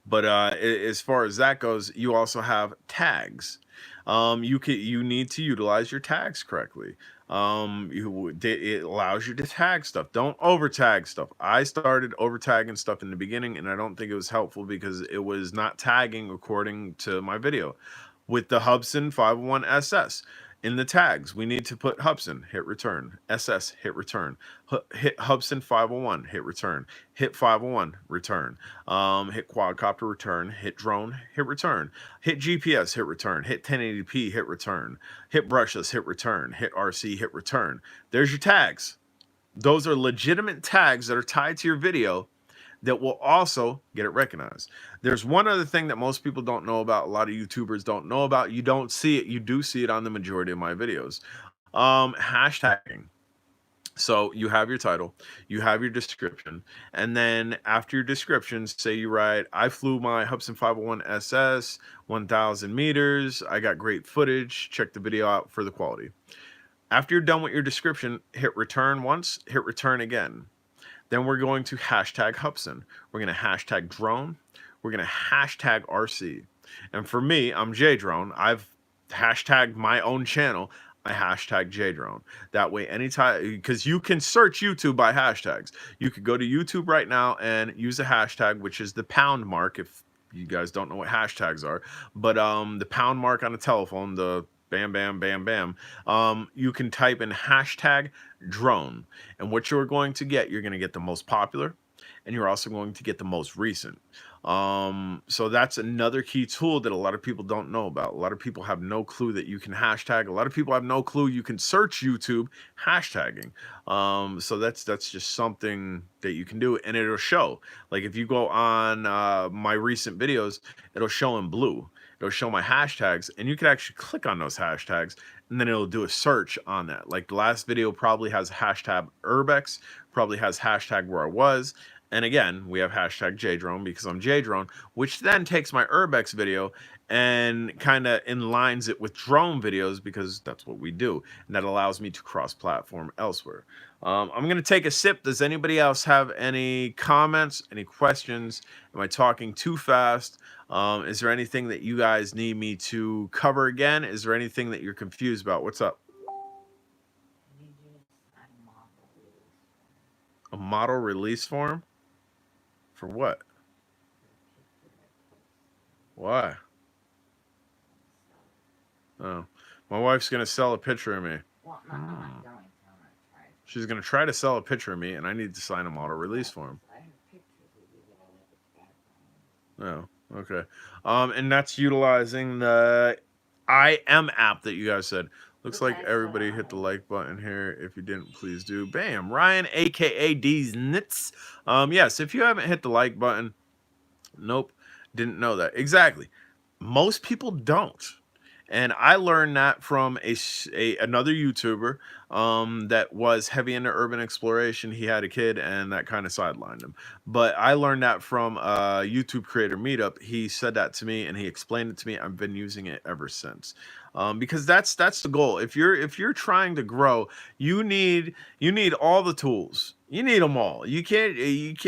But as far as that goes, you also have tags. You need to utilize your tags correctly. It allows you to tag stuff. Don't over tag stuff. I started over tagging stuff in the beginning, and I don't think it was helpful because it was not tagging according to my video. With the Hubsan 501 SS, in the tags, we need to put Hubsan, hit return, SS, hit return, hit Hubsan 501, hit return, hit 501, return, hit quadcopter, return, hit drone, hit return, hit GPS, hit return, hit 1080p, hit return, hit brushless, hit return, hit RC, hit return. There's your tags. Those are legitimate tags that are tied to your video that will also get it recognized. There's one other thing that most people don't know about, a lot of YouTubers don't know about. You don't see it. You do see it on the majority of my videos. Hashtagging. So you have your title, you have your description, and then after your description, say you write, I flew my Hubsan 501 SS, 1,000 meters. I got great footage. Check the video out for the quality. After you're done with your description, hit return once, hit return again. Then we're going to hashtag Hubsan. We're going to hashtag drone. We're going to hashtag RC. And for me, I'm JDrone. I've hashtagged my own channel. I hashtag JDrone. That way, anytime, because you can search YouTube by hashtags. You could go to YouTube right now and use a hashtag, which is the pound mark, if you guys don't know what hashtags are. But the pound mark on a telephone, the bam, bam, bam, bam. You can type in hashtag drone. And what you're going to get the most popular, and you're also going to get the most recent. So that's another key tool that a lot of people don't know about. A lot of people have no clue that you can hashtag. A lot of people have no clue you can search YouTube hashtagging. So that's just something that you can do, and it'll show. Like if you go on my recent videos, it'll show in blue. It'll show my hashtags, and you can actually click on those hashtags, and then it'll do a search on that. Like the last video probably has hashtag Urbex, probably has hashtag where I was, And again, we have hashtag JDrone because I'm JDrone, which then takes my Urbex video and kind of inlines it with drone videos because that's what we do. And that allows me to cross-platform elsewhere. I'm going to take a sip. Does anybody else have any comments, any questions? Am I talking too fast? Is there anything that you guys need me to cover again? Is there anything that you're confused about? What's up? You just had a model release A model release form? For what? Why? Oh, my wife's gonna sell a picture of me. Well, no, I'm not going to. I'm going to try. She's gonna try to sell a picture of me, and I need to sign a model release form. I have pictures of you that I look at the background. Oh, okay. And that's utilizing the I Am app that you guys said. Looks like everybody hit the like button here. If you didn't, please do. Bam, Ryan, aka D's Nits. Yes, if you haven't hit the like button, nope, didn't know that. Exactly. Most people don't. And I learned that from another YouTuber that was heavy into urban exploration. He had a kid, and that kind of sidelined him. But I learned that from a YouTube creator meetup. He said that to me, and he explained it to me. I've been using it ever since. Because that's the goal. If you're trying to grow, you need all the tools. You need them all. You can't.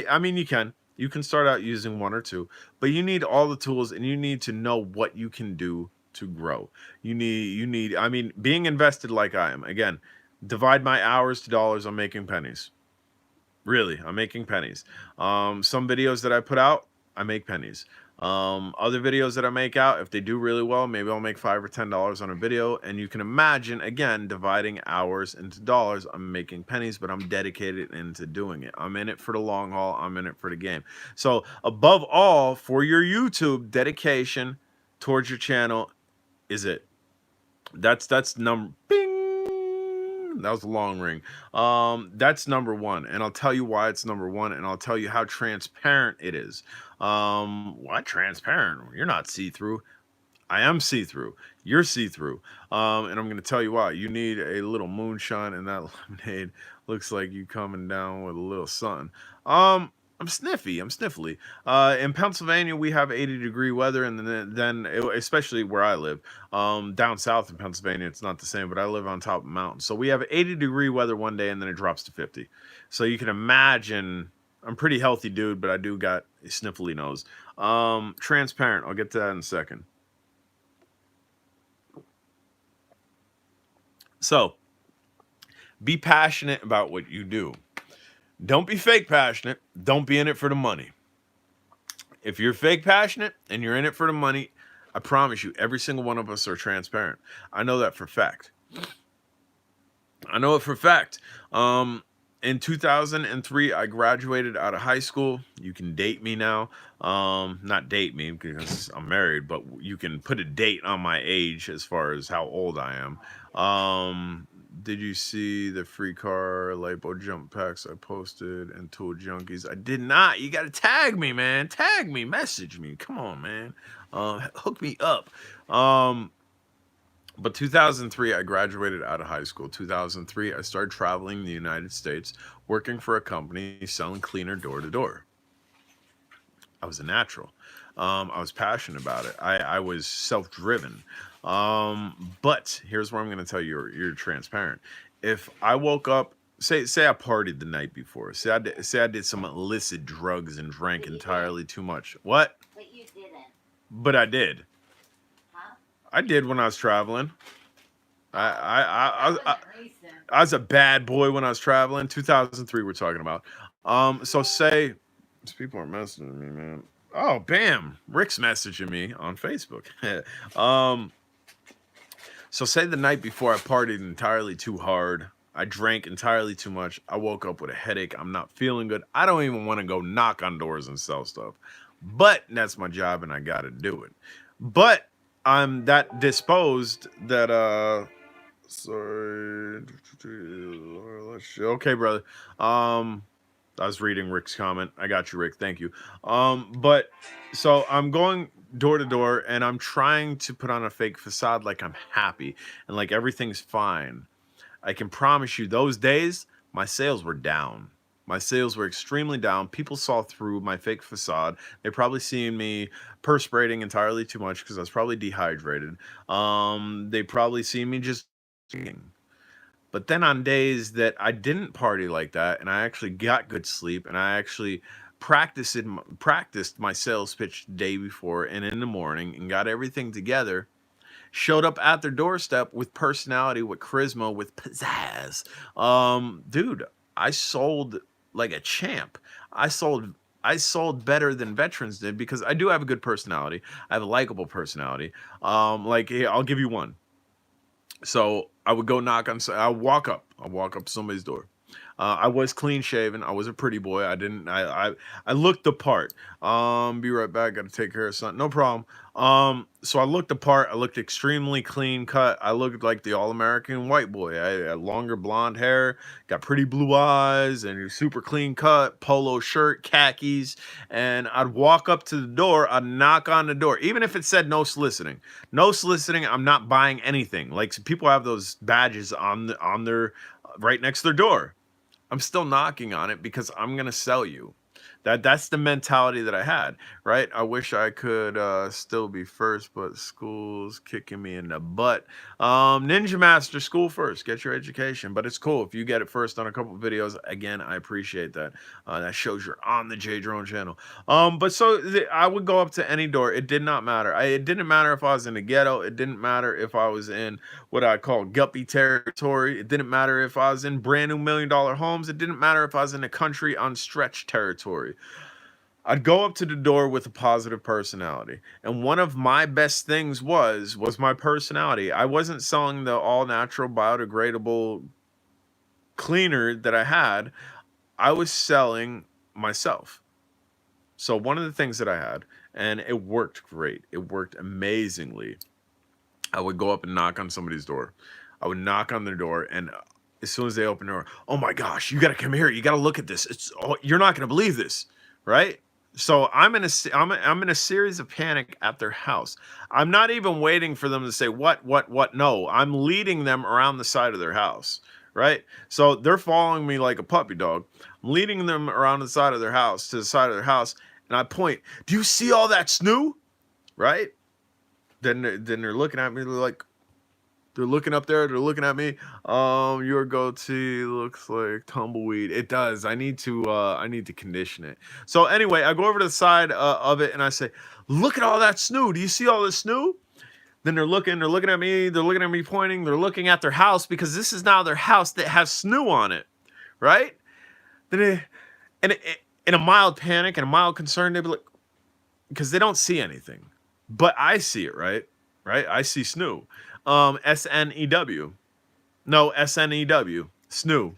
I mean, you can. You can start out using one or two, but you need all the tools, and you need to know what you can do to grow. You need, I mean, being invested like I am. Again, divide my hours to dollars, I'm making pennies. Really, I'm making pennies. Some videos that I put out, I make pennies. Other videos that I make out, if they do really well, maybe I'll make $5 or $10 on a video. And you can imagine, again, dividing hours into dollars, I'm making pennies, but I'm dedicated into doing it. I'm in it for the long haul. I'm in it for the game. So above all, for your YouTube, dedication towards your channel is it. That's number bing. That was a long ring. That's number one, and I'll tell you why it's number one, and I'll tell you how transparent it is. Why transparent? You're not see-through. I am see-through. You're see-through. And I'm going to tell you why. You need a little moonshine, and that lemonade looks like you coming down with a little something. I'm sniffy. I'm sniffly. In Pennsylvania, we have 80-degree weather, and then especially where I live, down south in Pennsylvania, it's not the same, but I live on top of a mountain. So we have 80-degree weather one day, and then it drops to 50. So you can imagine, I'm a pretty healthy dude, but I do got a sniffly nose. Transparent. I'll get to that in a second. So, be passionate about what you do. Don't be fake passionate. Don't be in it for the money. If you're fake passionate and you're in it for the money, I promise you, every single one of us are transparent. I know that for a fact. I know it for a fact. In 2003, I graduated out of high school. You can date me now. Not date me because I'm married, but you can put a date on my age as far as how old I am. Did you see the free car lipo jump packs I posted and Tool Junkies? I did not. You got to tag me, man. Tag me. Message me. Come on, man. Hook me up. But 2003, I graduated out of high school. 2003, I started traveling the United States, working for a company selling cleaner door to door. I was a natural. I was passionate about it. I was self-driven. But here's where I'm going to tell you you're transparent. If I woke up, say I partied the night before. Say I did some illicit drugs and drank entirely too much. What? But you didn't. But I did. Huh? I did when I was traveling. That wasn't recent. I was a bad boy when I was traveling. 2003 we're talking about. So say these people are messaging me, man. Oh, bam. Rick's messaging me on Facebook. So say the night before I partied entirely too hard. I drank entirely too much. I woke up with a headache. I'm not feeling good. I don't even want to go knock on doors and sell stuff. But that's my job and I got to do it. But I'm that disposed that sorry. Okay, brother. I was reading Rick's comment. I got you, Rick. Thank you. But so I'm going door to door and I'm trying to put on a fake facade like I'm happy and like everything's fine. I can promise you those days my sales were down. My sales were extremely down. People saw through my fake facade. They probably seen me perspirating entirely too much because I was probably dehydrated. They probably seen me just drinking. But then on days that I didn't party like that, and I actually got good sleep, and I actually practiced my sales pitch the day before and in the morning, and got everything together, showed up at their doorstep with personality, with charisma, with pizzazz. Dude, I sold like a champ. I sold I sold better than veterans did because I do have a good personality. I have a likable personality. Like here, I'll give you one. So I would go knock on. I walk up to somebody's door. I was clean shaven. I was a pretty boy. I didn't. I looked the part. Be right back. Got to take care of something. No problem. So I looked the part. I looked extremely clean cut. I looked like the all American white boy. I had longer blonde hair, got pretty blue eyes, and super clean cut, polo shirt, khakis. And I'd walk up to the door. I'd knock on the door, even if it said no soliciting. No soliciting. I'm not buying anything. Like people have those badges on their right next to their door. I'm still knocking on it because I'm gonna sell you. That's the mentality that I had, right? I wish I could still be first, but school's kicking me in the butt. Ninja Master, school first, get your education. But it's cool if you get it first on a couple of videos. Again, I appreciate that. That shows you're on the J Drone channel. But so I would go up to any door. It did not matter. It didn't matter if I was in the ghetto. It didn't matter if I was in what I call guppy territory. It didn't matter if I was in brand new $1 million homes. It didn't matter if I was in the country on stretch territory. I'd go up to the door with a positive personality. And one of my best things was my personality. I wasn't selling the all natural biodegradable cleaner that I had. I was selling myself. So one of the things that I had, and it worked great. It worked amazingly. I would go up and knock on somebody's door. I would knock on their door, and as soon as they open the door, oh my gosh, you got to come here. You got to look at this. You're not going to believe this, right? So I'm in a series of panic at their house. I'm not even waiting for them to say what. No, I'm leading them around the side of their house, right? So they're following me like a puppy dog. I'm leading them around the side of their house to the side of their house, and I point. Do you see all that snoo? Right? Then they're looking at me like. They're looking up there. They're looking at me. Your goatee looks like tumbleweed. It does. I need to condition it. So anyway, I go over to the side of it and I say, "Look at all that snoo. Do you see all this snoo?" Then they're looking at me. They're looking at me pointing. They're looking at their house because this is now their house that has snoo on it, right? Then in a mild panic and a mild concern, they be like, because they don't see anything, but I see it, right? Right? I see snoo. SNEW. No, SNEW. Snoo.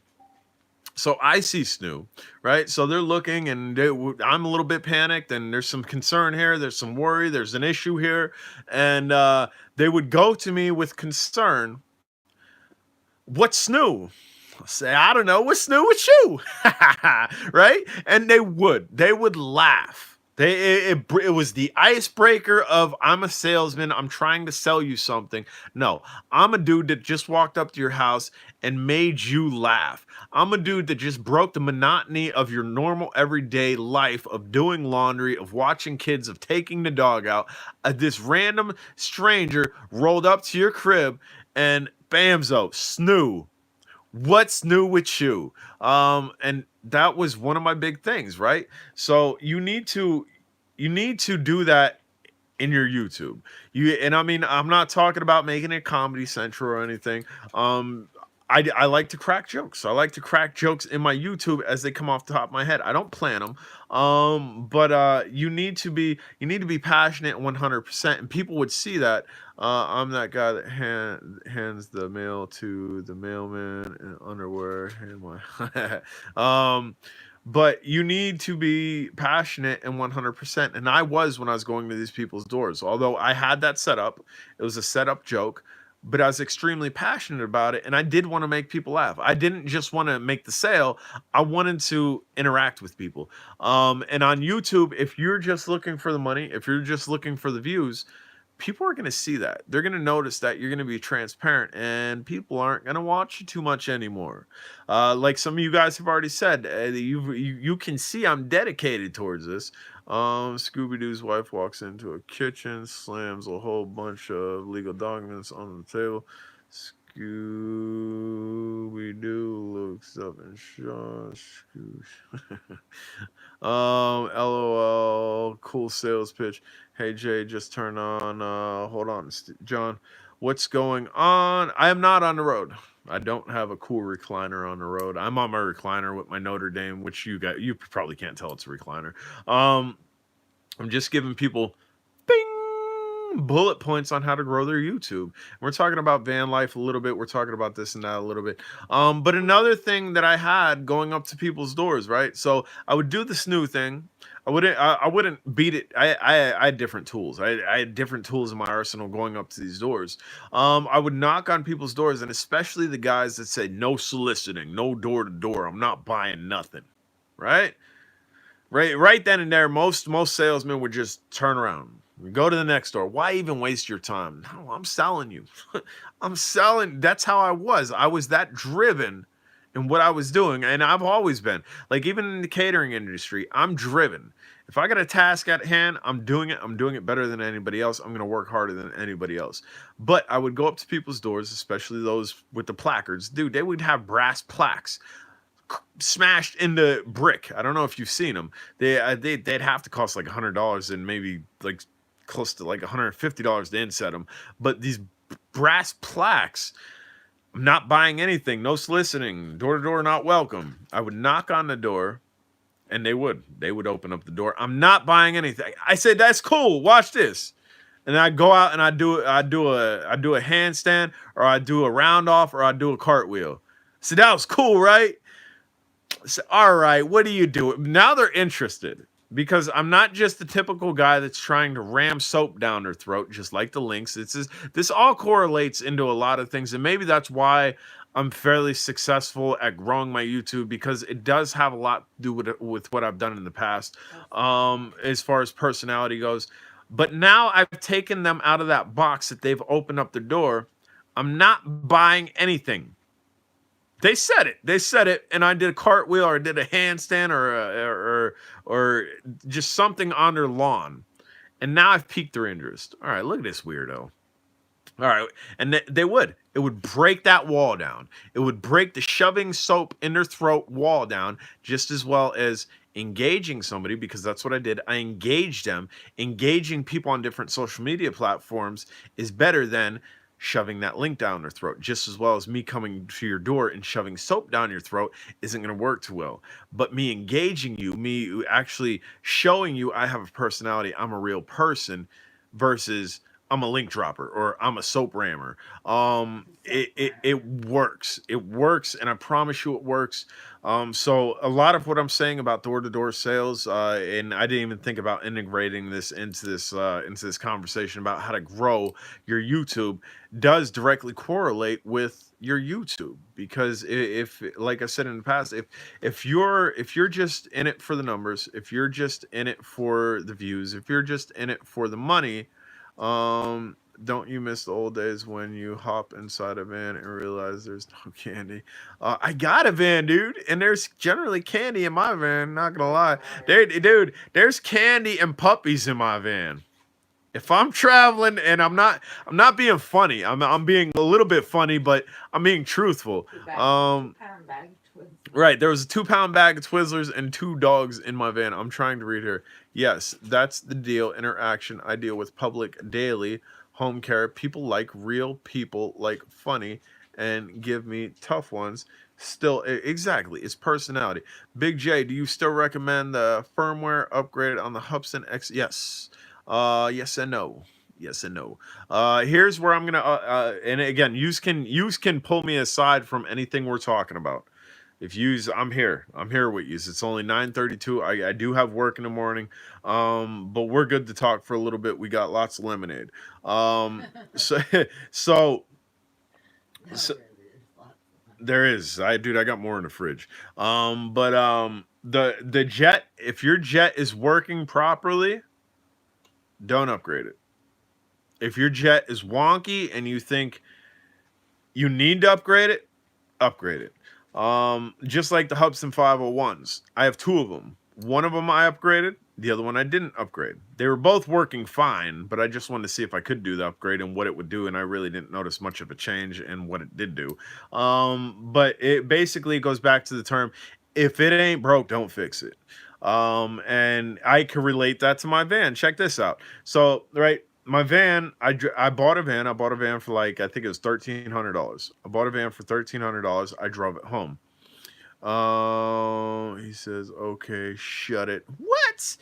So I see snoo, right? So they're looking, and I'm a little bit panicked, and there's some concern here. There's some worry. There's an issue here. And they would go to me with concern. What's snoo? I'll say, I don't know. What's new with you? Right? And they would laugh. It was the icebreaker of, I'm a salesman. I'm trying to sell you something. No, I'm a dude that just walked up to your house and made you laugh. I'm a dude that just broke the monotony of your normal everyday life of doing laundry, of watching kids, of taking the dog out. This random stranger rolled up to your crib and bamzo, snoo. What's new with you? And that was one of my big things, right? So you need to do that in your YouTube. And I mean, I'm not talking about making it Comedy Central or anything. I like to crack jokes. I like to crack jokes in my YouTube as they come off the top of my head. I don't plan them. But you need to be passionate 100%, and people would see that. I'm that guy that hands the mail to the mailman in underwear. But you need to be passionate and 100%. And I was when I was going to these people's doors. Although I had that set up, it was a set-up joke, but I was extremely passionate about it, and I did want to make people laugh. I didn't just want to make the sale. I wanted to interact with people. And on YouTube, if you're just looking for the money, if you're just looking for the views, people are going to see that. They're going to notice that you're going to be transparent, and people aren't going to watch you too much anymore. Like some of you guys have already said, you can see I'm dedicated towards this. Scooby-Doo's wife walks into a kitchen, slams a whole bunch of legal documents on the table. Scooby-Doo looks up and shows. LOL, cool sales pitch. Hey Jay, just turn on. Hold on, John. What's going on? I am not on the road. I don't have a cool recliner on the road. I'm on my recliner with my Notre Dame, which you probably can't tell it's a recliner. I'm just giving people bullet points on how to grow their YouTube. We're talking about van life a little bit. We're talking about this and that a little bit. But another thing that I had going up to people's doors, right? So I would do the snoo thing. I wouldn't beat it. I had different tools. I had different tools in my arsenal going up to these doors. I would knock on people's doors, and especially the guys that say no soliciting, no door to door. I'm not buying nothing, right? Right then and there, most salesmen would just turn around. Go to the next door. Why even waste your time? No, I'm selling you. I'm selling. That's how I was. I was that driven in what I was doing. And I've always been. Like, even in the catering industry, I'm driven. If I got a task at hand, I'm doing it. I'm doing it better than anybody else. I'm going to work harder than anybody else. But I would go up to people's doors, especially those with the placards. Dude, they would have brass plaques smashed into brick. I don't know if you've seen them. They'd have to cost like $100 and maybe like close to like $150 to inset them. But these brass plaques, I'm not buying anything, no soliciting, door to door, not welcome. I would knock on the door, and they would open up the door. I'm not buying anything. I said, that's cool. Watch this. And I go out and I do a handstand, or I do a round off, or I do a cartwheel. So that was cool, right? So, all right, what do you do? Now they're interested, because I'm not just the typical guy that's trying to ram soap down their throat, just like the links. This all correlates into a lot of things, and maybe that's why I'm fairly successful at growing my YouTube, because it does have a lot to do with what I've done in the past, as far as personality goes. But now I've taken them out of that box that they've opened up the door. I'm not buying anything. They said it, and I did a cartwheel, or I did a handstand, or just something on their lawn, and now I've piqued their interest. All right, look at this weirdo. All right, and it would break that wall down. It would break the shoving soap in their throat wall down, just as well as engaging somebody, because that's what I did. I engaged them. Engaging people on different social media platforms is better than shoving that link down their throat, just as well as me coming to your door and shoving soap down your throat isn't going to work too well. But me engaging you, me actually showing you I have a personality, I'm a real person, versus I'm a link dropper or I'm a soap rammer. It works. It works, and I promise you it works. So a lot of what I'm saying about door-to-door sales, and I didn't even think about integrating this into this conversation about how to grow your YouTube, does directly correlate with your YouTube. Because if like I said in the past, if you're just in it for the numbers, if you're just in it for the views, if you're just in it for the money, don't you miss the old days when you hop inside a van and realize there's no candy? I got a van, dude, and there's generally candy in my van. Not gonna lie, dude, there's candy and puppies in my van. If I'm traveling, and I'm not being funny. I'm being a little bit funny, but I'm being truthful. 2-pound bag of Twizzlers. Right, there was a 2-pound bag of Twizzlers and 2 dogs in my van. I'm trying to read here. Yes, that's the deal. Interaction. I deal with public daily. Home care. People like real people, like funny, and give me tough ones. Still, exactly. It's personality. Big J, do you still recommend the firmware upgrade on the Hubsan X? Yes. Yes and no. Yes and no. Here's where I'm gonna. And again, you can pull me aside from anything we're talking about. If yous, I'm here. I'm here with yous. It's only 9:32. I do have work in the morning, but we're good to talk for a little bit. We got lots of lemonade. So, so, No, so there is lots of them. there is. I got more in the fridge. But the jet. If your jet is working properly, don't upgrade it. If your jet is wonky and you think you need to upgrade it, upgrade it. Just like the Hubsan 501s. I have two of them. One of them I upgraded, the other one I didn't upgrade. They were both working fine, but I just wanted to see if I could do the upgrade and what it would do, and I really didn't notice much of a change in what it did do. But it basically goes back to the term, if it ain't broke, don't fix it. And I can relate that to my van. Check this out. So, right, my van, I bought a van. I bought a van for like, I think it was $1,300. I bought a van for $1,300. I drove it home. He says, okay, shut it. What?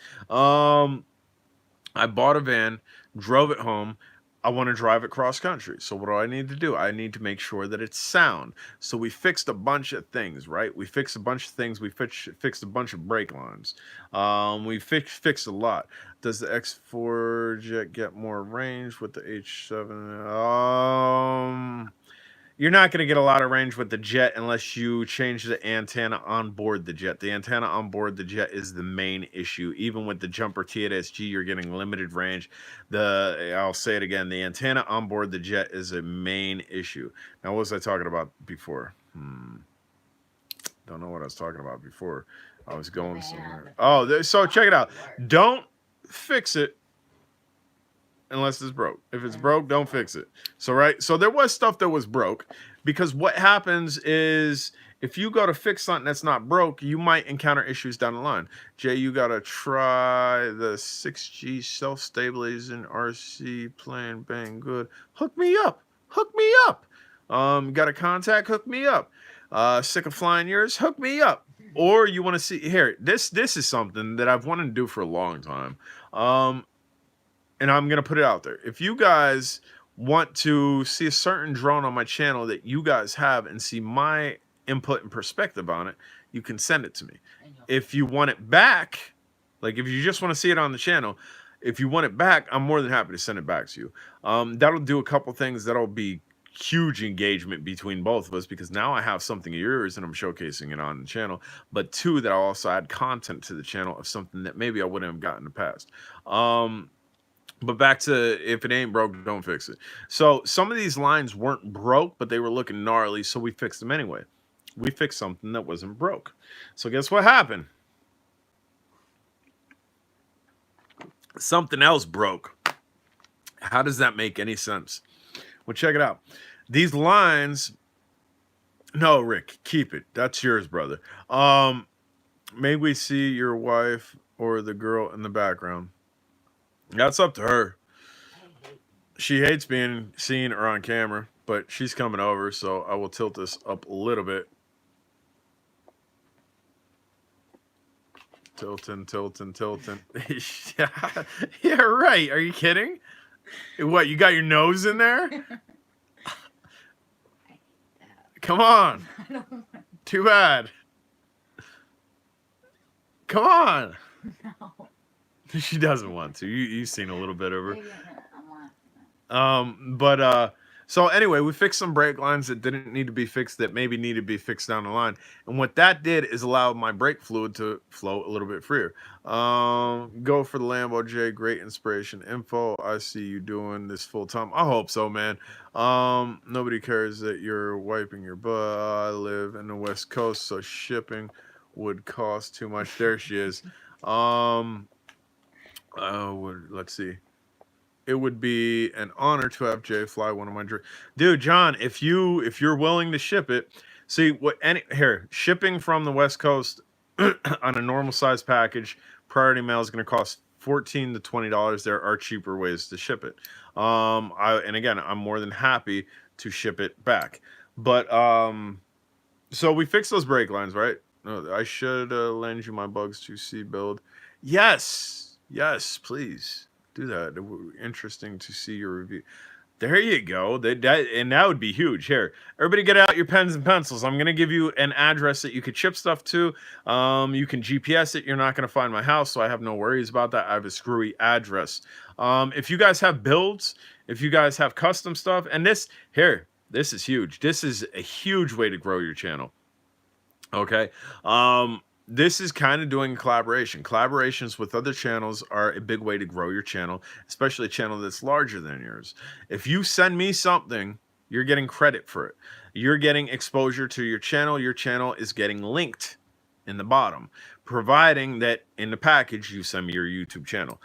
I bought a van, drove it home. I want to drive it cross country. So what do I need to do? I need to make sure that it's sound. So we fixed a bunch of things, right? We fixed a bunch of things. We fixed a bunch of brake lines. We fixed a lot. Does the X4 jet get more range with the H7? You're not going to get a lot of range with the jet unless you change the antenna on board the jet. The antenna on board the jet is the main issue. Even with the Jumper TSG, you're getting limited range. I'll say it again, the antenna on board the jet is a main issue. Now, what was I talking about before? Don't know what I was talking about before. I was going somewhere. Oh, so check it out. Don't fix it unless it's broke. If it's broke, don't fix it. So, right? So there was stuff that was broke, because what happens is if you go to fix something that's not broke, you might encounter issues down the line. Jay, you got to try the 6G self-stabilizing RC playing bang good. Hook me up. Hook me up. Got a contact? Hook me up. Sick of flying yours? Hook me up. Or you want to see here, this is something that I've wanted to do for a long time. And I'm going to put it out there. If you guys want to see a certain drone on my channel that you guys have and see my input and perspective on it, you can send it to me. If you want it back, like if you just want to see it on the channel, if you want it back, I'm more than happy to send it back to you. That'll do a couple things. That'll be huge engagement between both of us, because now I have something of yours and I'm showcasing it on the channel. But two, that I'll also add content to the channel of something that maybe I wouldn't have gotten in the past. But back to, if it ain't broke, don't fix it. So some of these lines weren't broke, but they were looking gnarly, so we fixed them anyway. We fixed something that wasn't broke. So guess what happened? Something else broke. How does that make any sense? Well, check it out. These lines... No, Rick, keep it. That's yours, brother. May we see your wife or the girl in the background? That's up to her. She hates being seen or on camera, but she's coming over, so I will tilt this up a little bit. Tilting. Yeah, right. Are you kidding? What, you got your nose in there? Come on. Too bad. Come on. No. She doesn't want to. You've seen a little bit of her. So anyway, we fixed some brake lines that didn't need to be fixed, that maybe needed to be fixed down the line. And what that did is allow my brake fluid to flow a little bit freer. Go for the Lambo, J. Great inspiration info. I see you doing this full time. I hope so, man. Nobody cares that you're wiping your butt. I live in the West Coast, so shipping would cost too much. There she is. Let's see. It would be an honor to have Jay fly one of my dreams. Dude, John, if you're willing to ship it, see shipping from the West Coast on a normal size package, priority mail is going to cost $14 to $20. There are cheaper ways to ship it. And again, I'm more than happy to ship it back. But so we fixed those brake lines, right? No, I should lend you my bugs to see build. Yes, please do that. It would be interesting to see your review. There you go. That would be huge. Here, everybody get out your pens and pencils. I'm going to give you an address that you could ship stuff to. You can GPS it. You're not going to find my house, so I have no worries about that. I have a screwy address. If you guys have builds, if you guys have custom stuff, and this is huge. This is a huge way to grow your channel. Okay. this is kind of doing collaboration. Collaborations with other channels are a big way to grow your channel, especially a channel that's larger than yours. If you send me something, you're getting credit for it. You're getting exposure to your channel. Your channel is getting linked in the bottom, providing that in the package you send me your YouTube channel.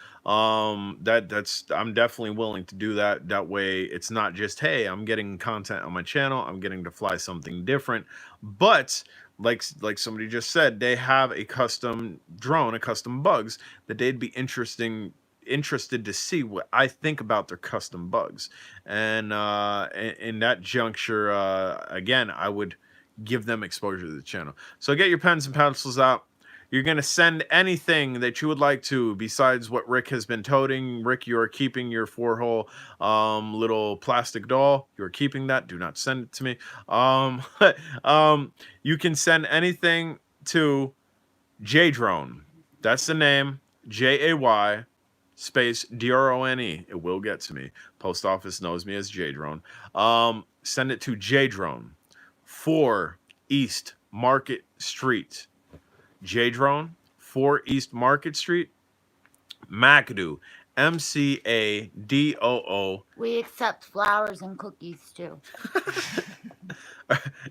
That's I'm definitely willing to do that. That way it's not just, hey, I'm getting content on my channel, I'm getting to fly something different, but like somebody just said, they have a custom drone, a custom bugs that they'd be interested to see what I think about their custom bugs. And in that juncture, again, I would give them exposure to the channel. So get your pens and pencils out. You're going to send anything that you would like to besides what Rick has been toting. Rick, you are keeping your 4-hole little plastic doll. You're keeping that. Do not send it to me. You can send anything to Jdrone. That's the name. Jay space Drone. It will get to me. Post office knows me as Jdrone. Send it to Jdrone, 4 East Market Street. Jdrone, 4 East Market Street, McAdoo, MCADOO. We accept flowers and cookies too.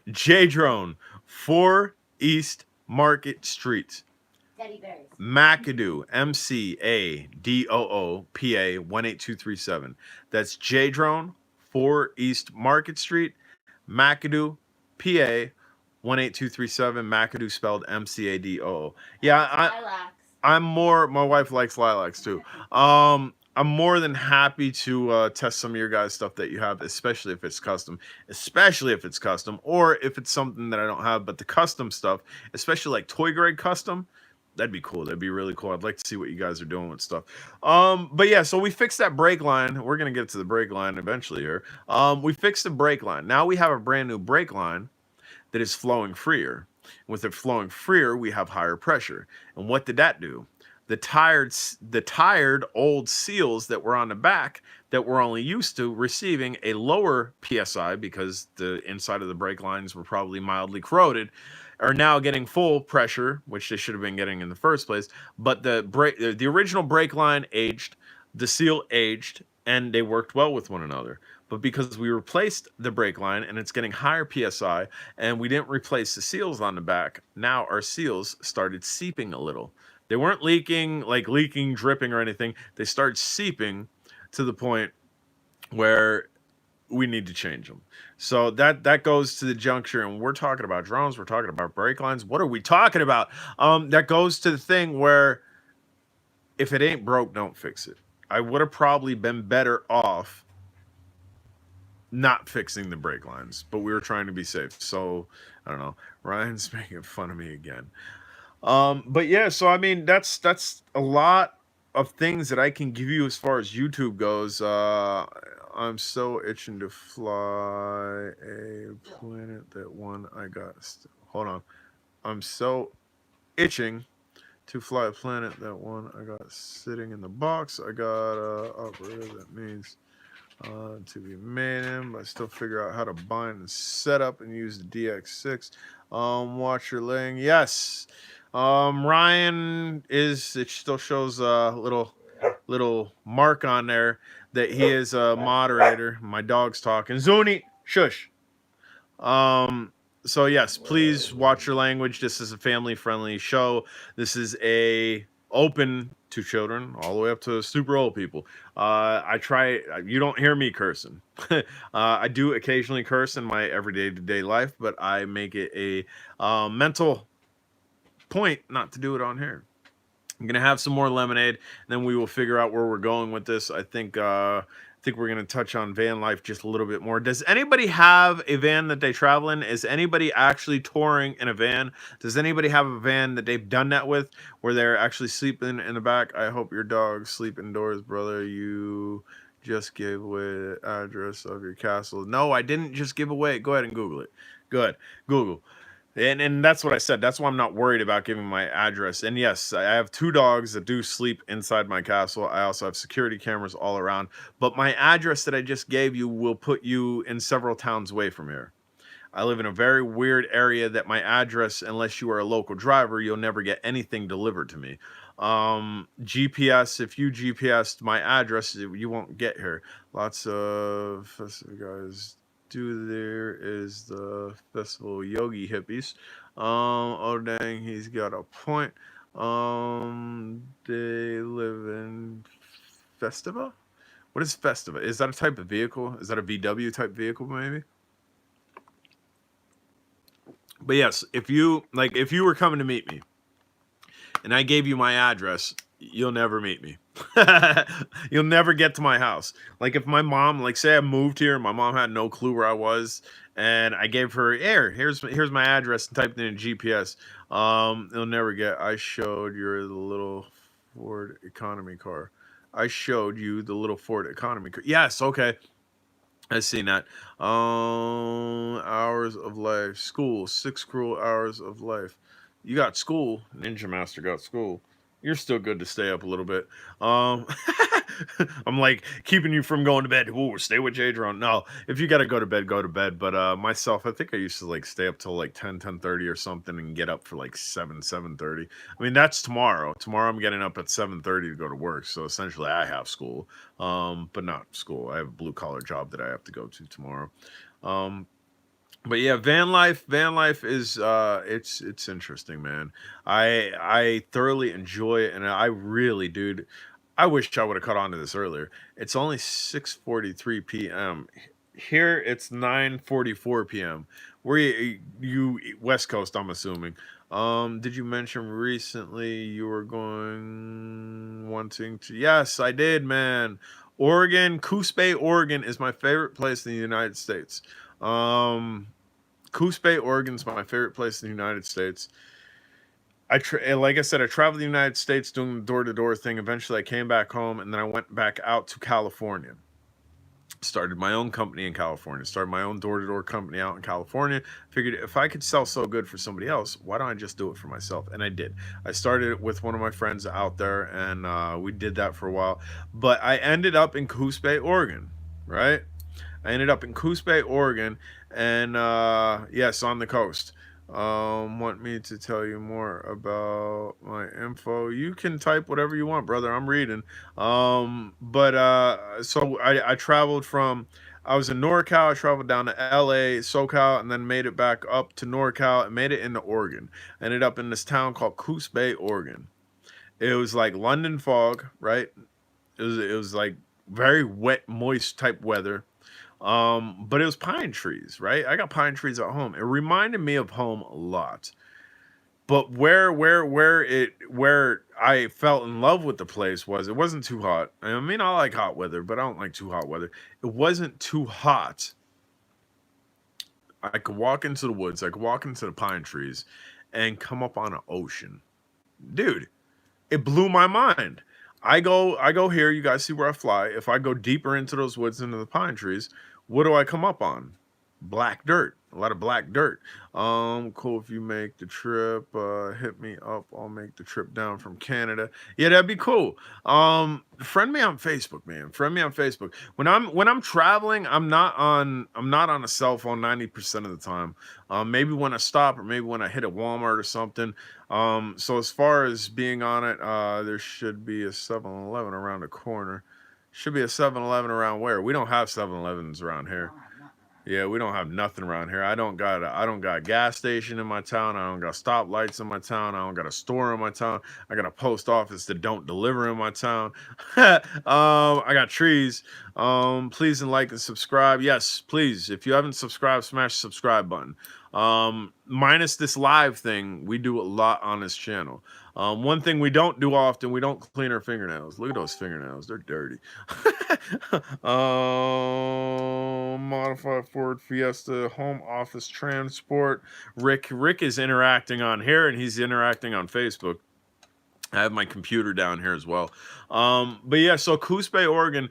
Jdrone, 4 East Market Street. Teddy bears. McAdoo, MCADOO, PA 18237. That's Jdrone, 4 East Market Street, McAdoo, PA 18237. McAdoo spelled MCADOO. Yeah, I'm more. My wife likes lilacs too. I'm more than happy to test some of your guys' stuff that you have, especially if it's custom. Especially if it's custom, or if it's something that I don't have. But the custom stuff, especially like toy grade custom, that'd be cool. That'd be really cool. I'd like to see what you guys are doing with stuff. But yeah, so we fixed that brake line. We're gonna get to the brake line eventually here. We fixed the brake line. Now we have a brand new brake line that is flowing freer. With it flowing freer, we have higher pressure. And what did that do? The tired old seals that were on the back that were only used to receiving a lower PSI because the inside of the brake lines were probably mildly corroded are now getting full pressure, which they should have been getting in the first place. But the original brake line aged, the seal aged, and they worked well with one another. But because we replaced the brake line and it's getting higher PSI and we didn't replace the seals on the back, now our seals started seeping a little. They weren't leaking, dripping or anything. They started seeping to the point where we need to change them. So that goes to the juncture, and we're talking about drones, we're talking about brake lines. What are we talking about? That goes to the thing where if it ain't broke, don't fix it. I would have probably been better off not fixing the brake lines, but we were trying to be safe. So I don't know. Ryan's making fun of me again. But yeah, so I mean that's a lot of things that I can give you as far as YouTube goes. I'm so itching to fly a planet that one I got. Hold on. I'm so itching to fly a planet that one I got sitting in the box. I got operator. That means to be made in, but I still figure out how to bind and set up and use the DX6. Watch your laying. Yes. Ryan it still shows a little mark on there that he is a moderator. My dog's talking. Zuni, shush. So yes, please watch your language. This is a family-friendly show. This is open to children all the way up to super old people. You don't hear me cursing. I do occasionally curse in my everyday life, but I make it a mental point not to do it on here. I'm gonna have some more lemonade, and then we will figure out where we're going with this. I think we're gonna touch on van life just a little bit more. Does anybody have a van that they travel in? Is anybody actually touring in a van? Does anybody have a van that they've done that with, where they're actually sleeping in the back? I hope your dogs sleep indoors, brother. You just gave away the address of your castle. No, I didn't just give away. Go ahead and Google it. Good, Google. And that's what I said. That's why I'm not worried about giving my address. And yes, I have 2 dogs that do sleep inside my castle. I also have security cameras all around. But my address that I just gave you will put you in several towns away from here. I live in a very weird area that my address, unless you are a local driver, you'll never get anything delivered to me. GPS, if you GPSed my address, you won't get here. Lots of festival guys do. There is the festival Yogi Hippies. Oh dang, he's got a point. They live in Festiva. What is Festiva? Is that a type of vehicle? Is that a VW type vehicle, maybe? But yes, if you were coming to meet me, and I gave you my address, you'll never meet me. You'll never get to my house. Like if my mom, like say I moved here, my mom had no clue where I was, and I gave her, here's my address, and typed it in GPS. You'll never get. I showed you the little Ford economy car. I showed you the little Ford economy car. Yes, okay. I've seen that. Hours of life. School. 6 cruel hours of life. You got school. Ninja Master got school. You're still good to stay up a little bit. Um, I'm like keeping you from going to bed. Ooh, stay with Jadron. No, if you gotta go to bed, go to bed. But myself, I think I used to like stay up till like 10:30 or something and get up for like 7:30. I mean, that's tomorrow. Tomorrow I'm getting up at 7:30 to go to work. So essentially I have school. But not school. I have a blue collar job that I have to go to tomorrow. Um, but yeah, van life is it's interesting, man. I thoroughly enjoy it, and I really, dude, I wish I would have caught on to this earlier. It's only 6:43 p.m. Here it's 9:44 p.m. Where you West Coast, I'm assuming. Did you mention recently you were going wanting to? Yes, I did, man. Oregon, Coos Bay, Oregon is my favorite place in the United States. Um, Coos Bay, Oregon is my favorite place in the United States. Like I said, I traveled the United States doing the door to door thing. Eventually, I came back home, and then I went back out to California. Started my own company in California. Started my own door to door company out in California. Figured if I could sell so good for somebody else, why don't I just do it for myself? And I did. I started it with one of my friends out there, and we did that for a while. But I ended up in Coos Bay, Oregon, right? I ended up in Coos Bay, Oregon, and yes, on the coast. Want me to tell you more about my info? You can type whatever you want, brother. I'm reading. But so I traveled from. I was in NorCal. I traveled down to LA, SoCal, and then made it back up to NorCal and made it into Oregon. Ended up in this town called Coos Bay, Oregon. It was like London fog, right? It was like very wet, moist type weather. But it was pine trees, right? I got pine trees at home. It reminded me of home a lot. But where I felt in love with the place was it wasn't too hot. I mean, I like hot weather, but I don't like too hot weather. It wasn't too hot. I could walk into the woods, I could walk into the pine trees and come up on an ocean. Dude, it blew my mind. I go here, you guys see where I fly. If I go deeper into those woods, into the pine trees, what do I come up on? Black dirt. A lot of black dirt. Cool if you make the trip. Hit me up. I'll make the trip down from Canada. Yeah, that'd be cool. Friend me on Facebook, man. Friend me on Facebook. When I'm traveling, I'm not on a cell phone 90% of the time. Maybe when I stop or maybe when I hit a Walmart or something. So as far as being on it, there should be a 7-Eleven around the corner. Should be a 7-Eleven around where? We don't have 7-Elevens around here. Yeah, we don't have nothing around here. I don't got a gas station in my town. I don't got stoplights in my town. I don't got a store in my town. I got a post office that don't deliver in my town. I got trees. Please and like and subscribe. Yes, please. If you haven't subscribed, smash the subscribe button. Minus this live thing, we do a lot on this channel. One thing we don't do often, we don't clean our fingernails. Look at those fingernails. They're dirty. Modified Ford Fiesta, home office transport. Rick is interacting on here, and he's interacting on Facebook. I have my computer down here as well. But yeah, so Coos Bay, Oregon.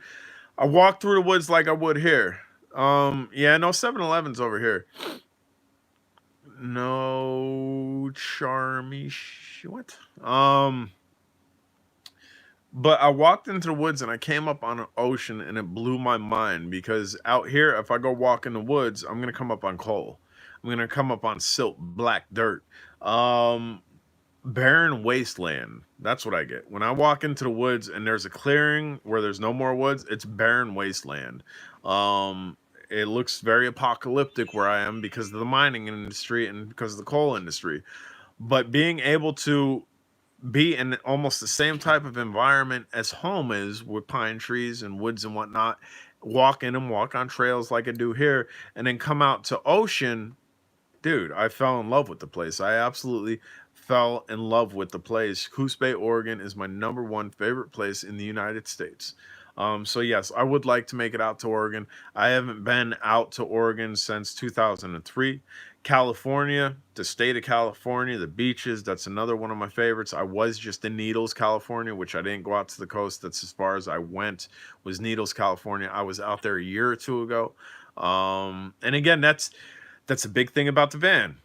I walk through the woods like I would here. Yeah, no 7-Elevens over here. No charmy what? But I walked into the woods and I came up on an ocean and it blew my mind because out here, if I go walk in the woods, I'm gonna come up on coal. I'm gonna come up on silt black dirt. Um, Barren wasteland. That's what I get when I walk into the woods and there's a clearing where there's no more woods. It's barren wasteland. Um, it looks very apocalyptic where I am because of the mining industry and because of the coal industry. But being able to be in almost the same type of environment as home is, with pine trees and woods and whatnot, walk in and walk on trails like I do here, and then come out to ocean. Dude, I fell in love with the place. I absolutely fell in love with the place. Coos Bay, Oregon is my number one favorite place in the United States. So yes, I would like to make it out to Oregon. I haven't been out to Oregon since 2003. California, the state of California, the beaches, that's another one of my favorites. I was just in Needles, California, which I didn't go out to the coast. That's as far as I went, was Needles, California. I was out there a year or two ago. And again, that's a big thing about the van.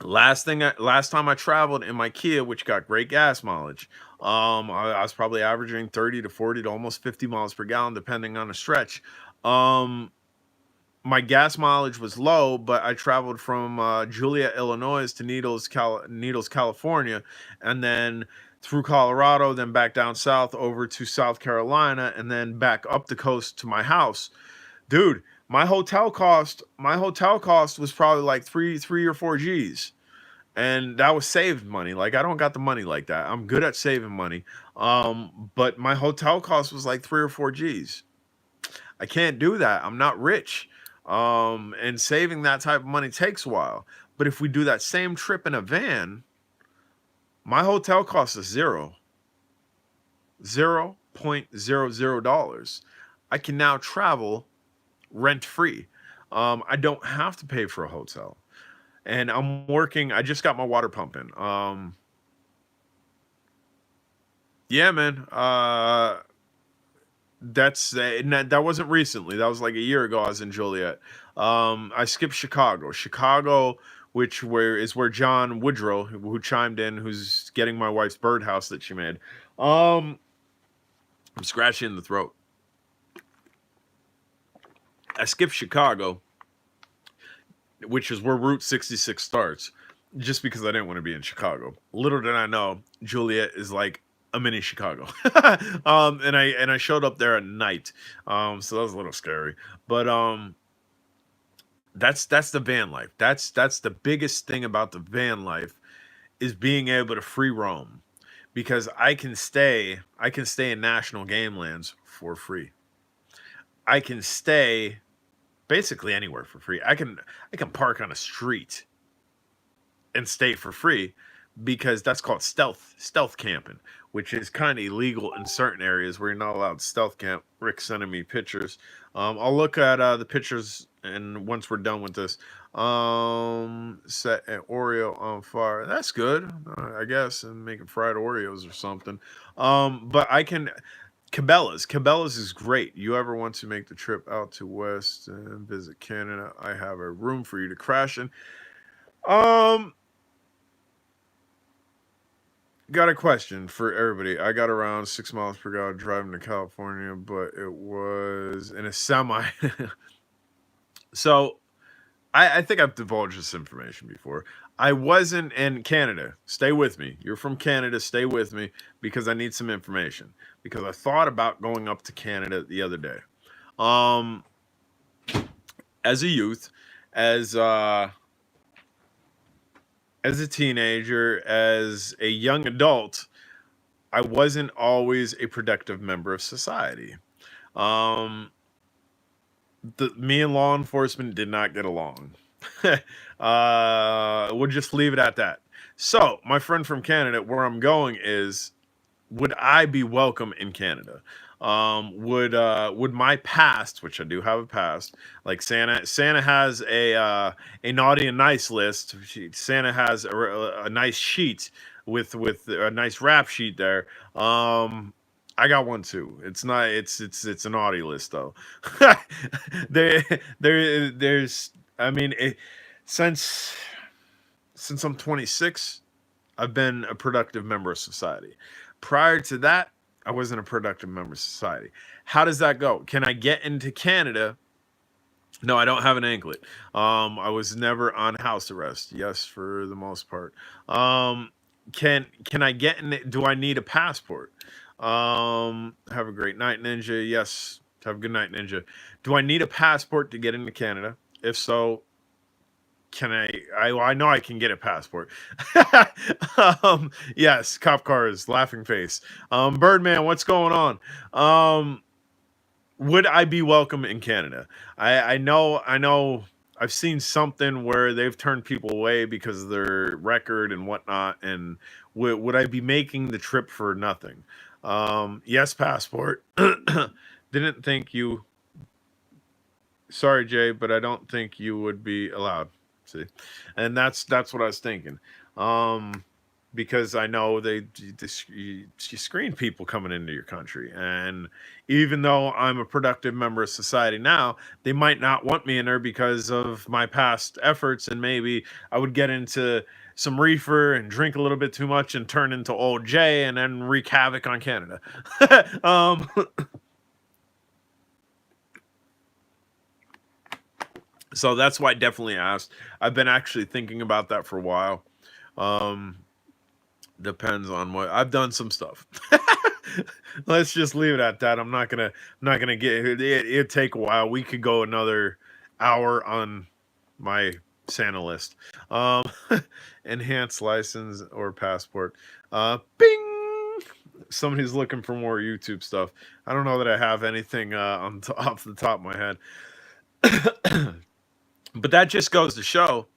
Last time I traveled in my Kia, which got great gas mileage, I was probably averaging 30 to 40 to almost 50 miles per gallon, depending on the stretch. Um, my gas mileage was low, but I traveled from Juliet, Illinois to Needles, California, and then through Colorado, then back down south over to South Carolina, and then back up the coast to my house. Dude, my hotel cost was probably like three or four G's. And that was saved money. Like, I don't got the money like that. I'm good at saving money. But my hotel cost was like 3 or 4 G's. I can't do that. I'm not rich. And saving that type of money takes a while. But if we do that same trip in a van, my hotel cost is $0.00. I can now travel rent free. I don't have to pay for a hotel. And I'm working. I just got my water pumping. Yeah, man. That wasn't recently. That was like a year ago. I was in Joliet. I skipped Chicago. Chicago, where John Woodrow, who chimed in, who's getting my wife's birdhouse that she made. I'm scratching the throat. I skipped Chicago, which is where Route 66 starts, just because I didn't want to be in Chicago. Little did I know, Juliet is like a mini Chicago. And I showed up there at night, so that was a little scary. But that's the van life. That's the biggest thing about the van life, is being able to free roam, because I can stay in national game lands for free. I can stay basically anywhere for free. I can park on a street and stay for free, because that's called stealth camping, which is kind of illegal in certain areas where you're not allowed to stealth camp. Rick's sending me pictures. I'll look at the pictures, and once we're done with this, set an Oreo on fire. That's good, I guess, and making fried Oreos or something. But I can. Cabela's is great. You ever want to make the trip out to West and visit Canada? I have a room for you to crash in. Um, got a question for everybody. I got around 6 miles per hour driving to California, but it was in a semi. So I think I've divulged this information before. I wasn't in Canada. Stay with me. You're from Canada. Stay with me, because I need some information. Because I thought about going up to Canada the other day. Um, as a youth, as uh, as a teenager, as a young adult, I wasn't always a productive member of society. Um, Me and law enforcement did not get along. We'll just leave it at that. So, my friend from Canada, where I'm going is, would I be welcome in Canada? Would my past, which I do have a past, like Santa has a naughty and nice list. Santa has a nice sheet with a nice rap sheet there. I got one too. It's not. It's a naughty list though. there there's. I mean, since since I'm 26, I've been a productive member of society. Prior to that, I wasn't a productive member of society. How does that go? Can I get into Canada No, I don't have an anklet. I was never on house arrest. Yes, for the most part. Um, can I get in? Do I need a passport? Have a great night, Ninja. Yes, have a good night, Ninja. Do I need a passport to get into Canada? If so, can I know I can get a passport. Yes, cop cars, laughing face. Birdman, what's going on? Would I be welcome in Canada? I know I've seen something where they've turned people away because of their record and whatnot, and would I be making the trip for nothing? Yes, passport. Didn't think you. Sorry, Jay, but I don't think you would be allowed. See, and that's what I was thinking. Um, because I know you screen people coming into your country, and even though I'm a productive member of society now, they might not want me in there because of my past efforts, and maybe I would get into some reefer and drink a little bit too much and turn into old Jay and then wreak havoc on Canada. um, so that's why I definitely asked. I've been actually thinking about that for a while. Um, Depends on what I've done some stuff. Let's just leave it at that. I'm not gonna get it'd take a while. We could go another hour on my Santa list. Um Enhanced license or passport. Bing. Somebody's looking for more YouTube stuff. I don't know that I have anything off the top of my head. But that just goes to show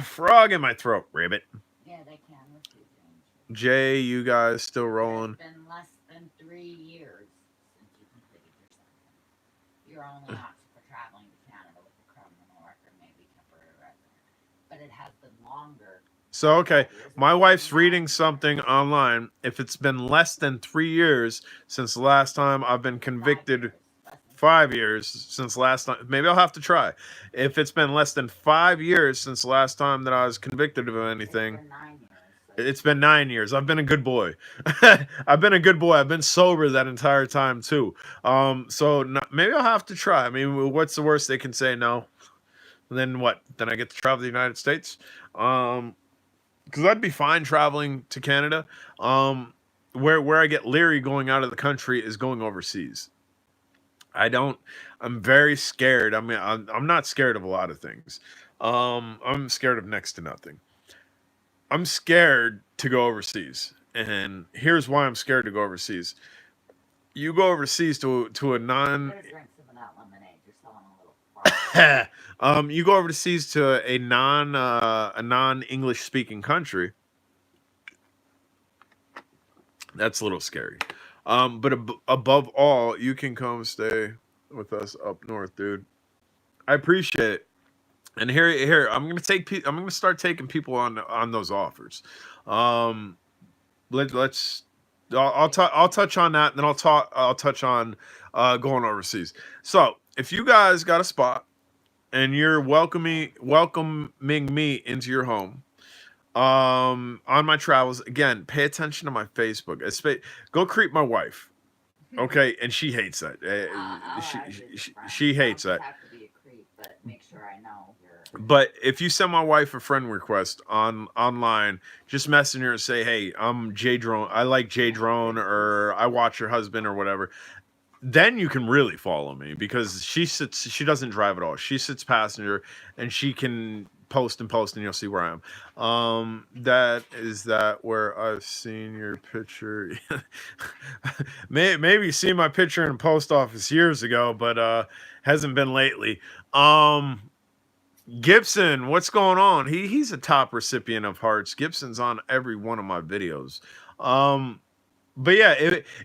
frog in my throat, ribbit. Yeah, they can refuse your entry. Jay, you guys still But it's rolling? been less than 3 years since you completed your sentence. Your only option for traveling to Canada with a criminal record may be temporary resident. But it has been longer So, than okay, 5 years. my It's been wife's reading 9 something years. online. If it's been less than 3 years since the last time I've been 5 convicted, years. Less than 5 5 years. years since last time, maybe I'll have to try. If it's been less than 5 years since the last time that I was convicted of It's anything, been 9 years. So it's been 9 years. I've been a good boy. I've been a good boy. I've been sober that entire time too. So maybe I'll have to try. I mean, what's the worst they can say? No. Then what? Then I get to travel the United States. Um, because I'd be fine traveling to Canada. Where I get leery going out of the country is going overseas. I don't. I'm very scared. I mean, I'm not scared of a lot of things. I'm scared of next to nothing. I'm scared to go overseas, and here's why I'm scared to go overseas. You go overseas to a non. get a drink some of that lemonade. You're selling a little frog. You go overseas to a non English speaking country. That's a little scary. But above all, you can come stay with us up north, dude. I appreciate it. And here, I'm gonna start taking people on those offers. Um, let's. I'll touch on that, and then I'll touch on going overseas. So if you guys got a spot and you're welcoming me into your home, on my travels, again, pay attention to my Facebook. Go creep my wife, okay? And she hates that. I'll add you as a friend. She You don't hates just that. have to be a creep, but make sure I know you're. But if you send my wife a friend request online, just message her and say, "Hey, I'm J Drone. I like J Drone, or I watch your husband, or whatever." Then you can really follow me because she doesn't drive at all. She sits passenger, and she can post, and you'll see where I am. That where I've seen your picture. Maybe you seen my picture in a post office years ago, but hasn't been lately. Gibson, what's going on? He's a top recipient of hearts. Gibson's on every one of my videos. Um, but yeah,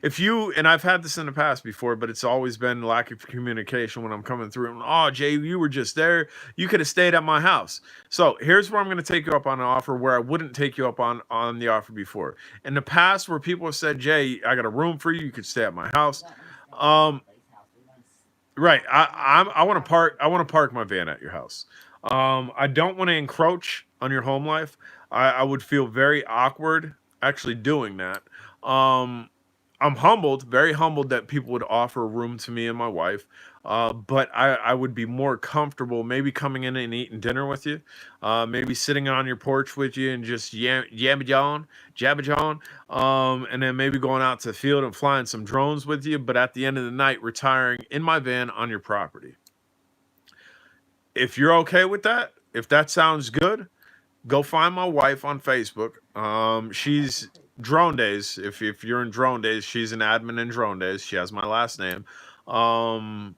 if you, and I've had this in the past before, but it's always been lack of communication when I'm coming through. Oh, Jay, you were just there. You could have stayed at my house. So here's where I'm going to take you up on an offer where I wouldn't take you up on the offer before. In the past, where people have said, Jay, I got a room for you. You could stay at my house. Let me stay at Um, somebody's house. We want to. right. I want to park. I want to park my van at your house. I don't want to encroach on your home life. I would feel very awkward actually doing that. Um, I'm humbled, very humbled that people would offer a room to me and my wife. But I would be more comfortable maybe coming in and eating dinner with you, maybe sitting on your porch with you and just jabba and then maybe going out to the field and flying some drones with you. But at the end of the night, retiring in my van on your property. If you're okay with that, if that sounds good, go find my wife on Facebook. She's Drone Days. If you're in Drone Days, she's an admin in Drone Days. She has my last name. Um,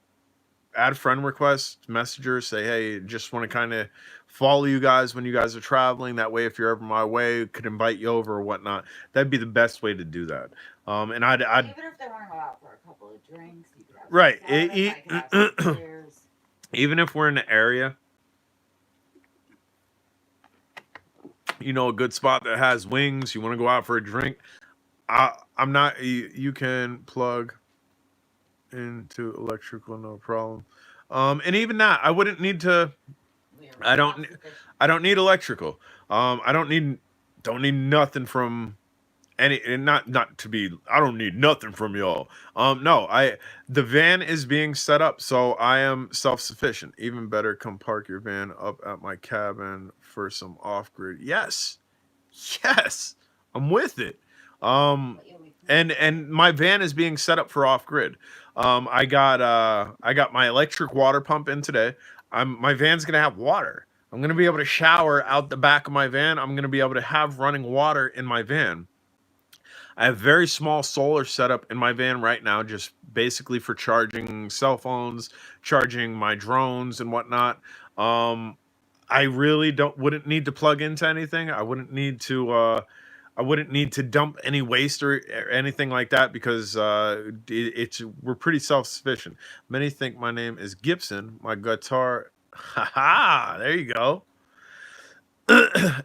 Add friend request, message her, say, hey, just want to kind of follow you guys when you guys are traveling. That way, if you're ever my way, could invite you over or whatnot. That'd be the best way to do that. And I'd Even if they want to go out for a couple of drinks, you could have right. some sodas, I could have some beers. Even if we're in the area, a good spot that has wings, you want to go out for a drink. I'm not. You can plug into electrical, no problem. And even that, I wouldn't need to. I don't. I don't need electrical. I don't need nothing from any. And not to be. I don't need nothing from y'all. No. The van is being set up, so I am self sufficient. Even better, come park your van up at my cabin for some off grid. Yes. Yes, I'm with it. And my van is being set up for off grid. I got my electric water pump in today. My van's gonna have water. I'm gonna be able to shower out the back of my van. I'm gonna be able to have running water in my van. I have very small solar setup in my van right now, just basically for charging cell phones, charging my drones and whatnot. I really wouldn't need to plug into anything. I wouldn't need to dump any waste or anything like that because we're pretty self sufficient. Many think my name is Gibson. My guitar, haha, there you go.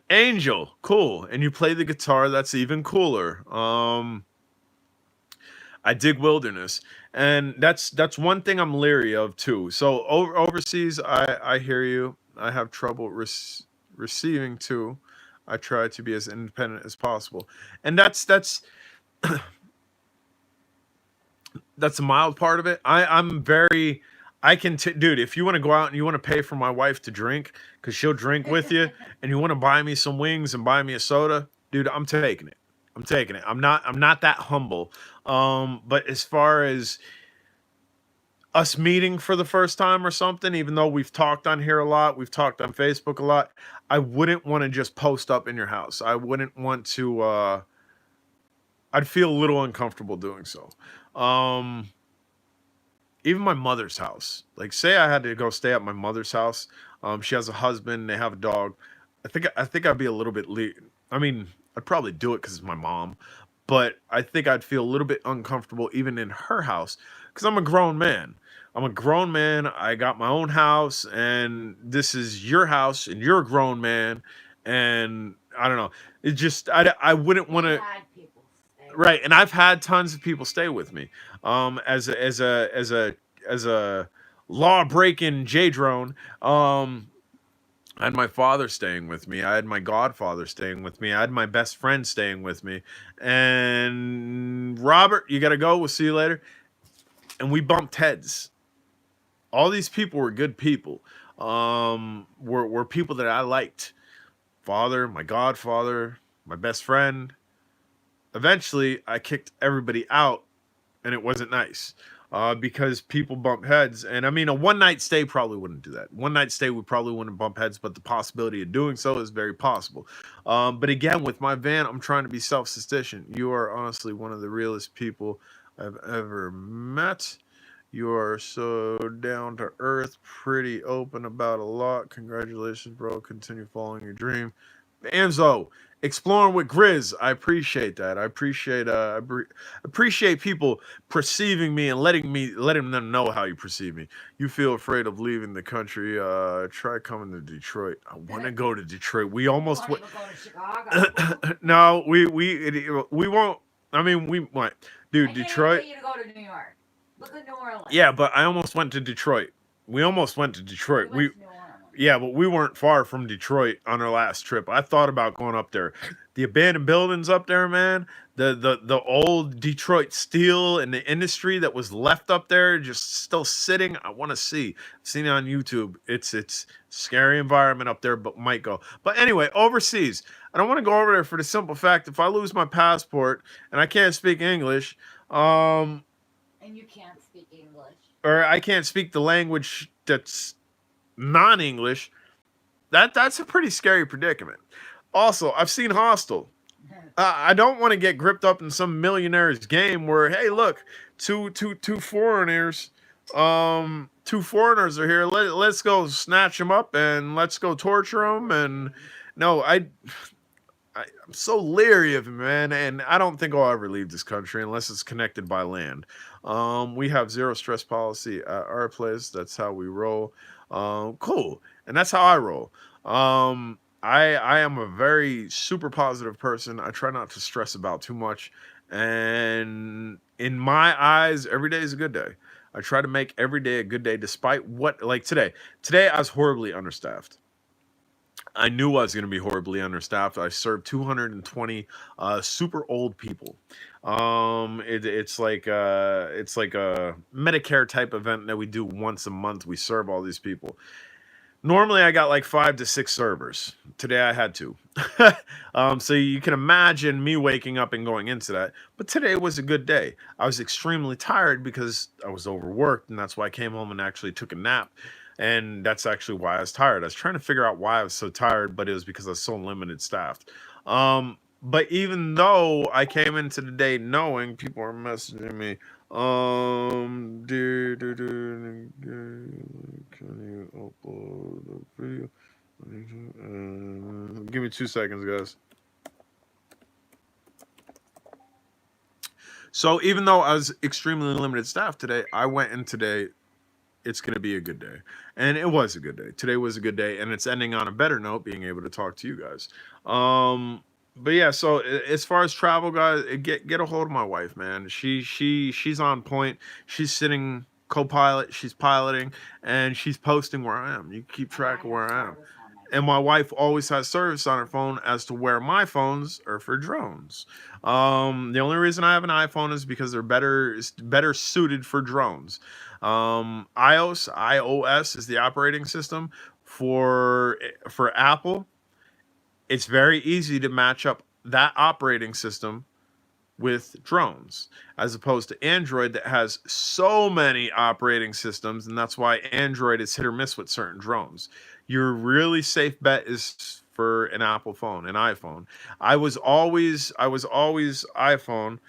Angel, cool. And you play the guitar, that's even cooler. I dig wilderness, and that's one thing I'm leery of too. So overseas, I hear you. I have trouble receiving too. I try to be as independent as possible, and that's a mild part of it. I'm very. I can, dude. If you want to go out and you want to pay for my wife to drink, because she'll drink with you, and you want to buy me some wings and buy me a soda, dude, I'm taking it. I'm taking it. I'm not that humble. But as far as us meeting for the first time or something, even though we've talked on here a lot, we've talked on Facebook a lot, I wouldn't want to just post up in your house. I wouldn't want to. I'd feel a little uncomfortable doing so. Even my mother's house. Like, say I had to go stay at my mother's house. She has a husband. They have a dog. I think I'd be a little bit. I mean, I'd probably do it because it's my mom, but I think I'd feel a little bit uncomfortable even in her house because I'm a grown man. I'm a grown man. I got my own house, and this is your house, and you're a grown man, and I don't know. It just I wouldn't want to. Right, and I've had tons of people stay with me. As a law breaking J drone. I had my father staying with me. I had my godfather staying with me. I had my best friend staying with me. And Robert, you gotta go. We'll see you later. And we bumped heads. All these people were good people. Were people that I liked. Father, my godfather, my best friend. Eventually, I kicked everybody out, and it wasn't nice because people bump heads. And I mean, a one night stay probably wouldn't do that. One night stay, we probably wouldn't bump heads, but the possibility of doing so is very possible. But again, with my van, I'm trying to be self sufficient. You are honestly one of the realest people I've ever met. You are so down to earth, pretty open about a lot. Congratulations, bro. Continue following your dream. Anzo, exploring with Grizz. I appreciate that. I appreciate people perceiving me and letting them know how you perceive me. You feel afraid of leaving the country. Try coming to Detroit. I want to go to Detroit. We almost went. No, we won't. I mean, we might. Dude, Detroit. You to go to New York. Look at New Orleans. Yeah, but I almost went to Detroit. We almost went to Detroit. Yeah, but we weren't far from Detroit on our last trip. I thought about going up there. The abandoned buildings up there, man, the old Detroit steel and the industry that was left up there, just still sitting. I want to see. I've seen it on YouTube. It's scary environment up there, but might go. But anyway, overseas. I don't want to go over there for the simple fact if I lose my passport and I can't speak English, um, And you can't speak English. or I can't speak the language that's non-English, that's a pretty scary predicament. Also, I've seen Hostel. I don't want to get gripped up in some millionaire's game where, hey, look, two foreigners, two foreigners are here. Let's go snatch them up and let's go torture them. And no, I'm so leery of him, man, and I don't think I'll ever leave this country unless it's connected by land. We have zero stress policy at our place. That's how we roll. Cool, and that's how I roll. I am a very super positive person. I try not to stress about too much, and in my eyes, every day is a good day. I try to make every day a good day, despite what, like today. Today I was horribly understaffed. I knew I was going to be horribly understaffed. I served 220 super old people. It's like a Medicare type event that we do once a month. We serve all these people. Normally, I got like 5 to 6 servers. Today, I had two. So you can imagine me waking up and going into that. But today was a good day. I was extremely tired because I was overworked, and that's why I came home and actually took a nap. And that's actually why I was tired. I was trying to figure out why I was so tired, but it was because I was so limited staffed. But even though I came into the day knowing people are messaging me, can you upload the video? Give me 2 seconds, guys. So even though I was extremely limited staff today, I went in today. It's going to be a good day. And it was a good day. Today was a good day. And it's ending on a better note, being able to talk to you guys. But yeah, so as far as travel, guys, get a hold of my wife, man. She's on point. She's sitting co-pilot. She's piloting, and she's posting where I am. You keep track of where I am. And my wife always has service on her phone as to where my phones are for drones. The only reason I have an iPhone is because they're better suited for drones. iOS is the operating system for Apple. It's very easy to match up that operating system with drones, as opposed to Android that has so many operating systems, and that's why Android is hit or miss with certain drones. Your really safe bet is for an Apple phone, an iPhone. I was always iPhone.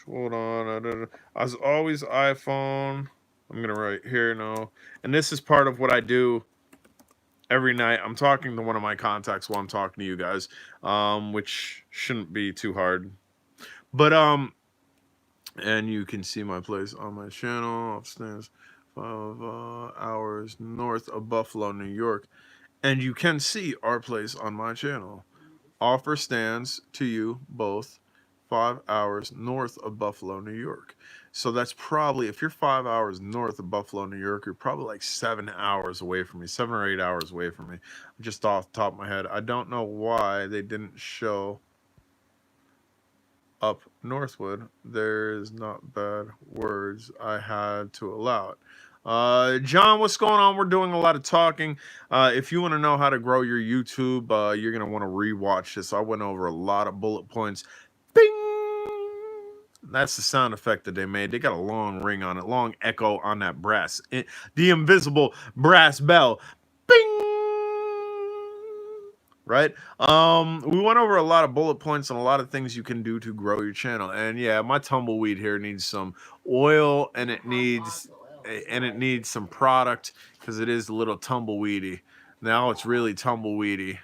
Hold on, I was always iPhone. I'm gonna write here now, and this is part of what I do every night. I'm talking to one of my contacts while I'm talking to you guys, which shouldn't be too hard. But and you can see my place on my channel. Upstairs, 5 hours north of Buffalo, New York, and you can see our place on my channel. Offer stands to you both 5 hours north of Buffalo, New York. So that's probably, if you're 5 hours north of Buffalo, New York, you're probably like 7 hours away from me, 7 or 8 hours away from me. Just off the top of my head. I don't know why they didn't show up Northwood. There's not bad words. I had to allow it. John, what's going on? We're doing a lot of talking. If you want to know how to grow your YouTube, you're going to want to rewatch this. I went over a lot of bullet points. Bing! That's the sound effect that they made. They got a long ring on it, long echo on that brass, the invisible brass bell. Bing! Right? We went over a lot of bullet points and a lot of things you can do to grow your channel. And yeah, my tumbleweed here needs some oil, and it needs some product because it is a little tumbleweedy. Now it's really tumbleweedy.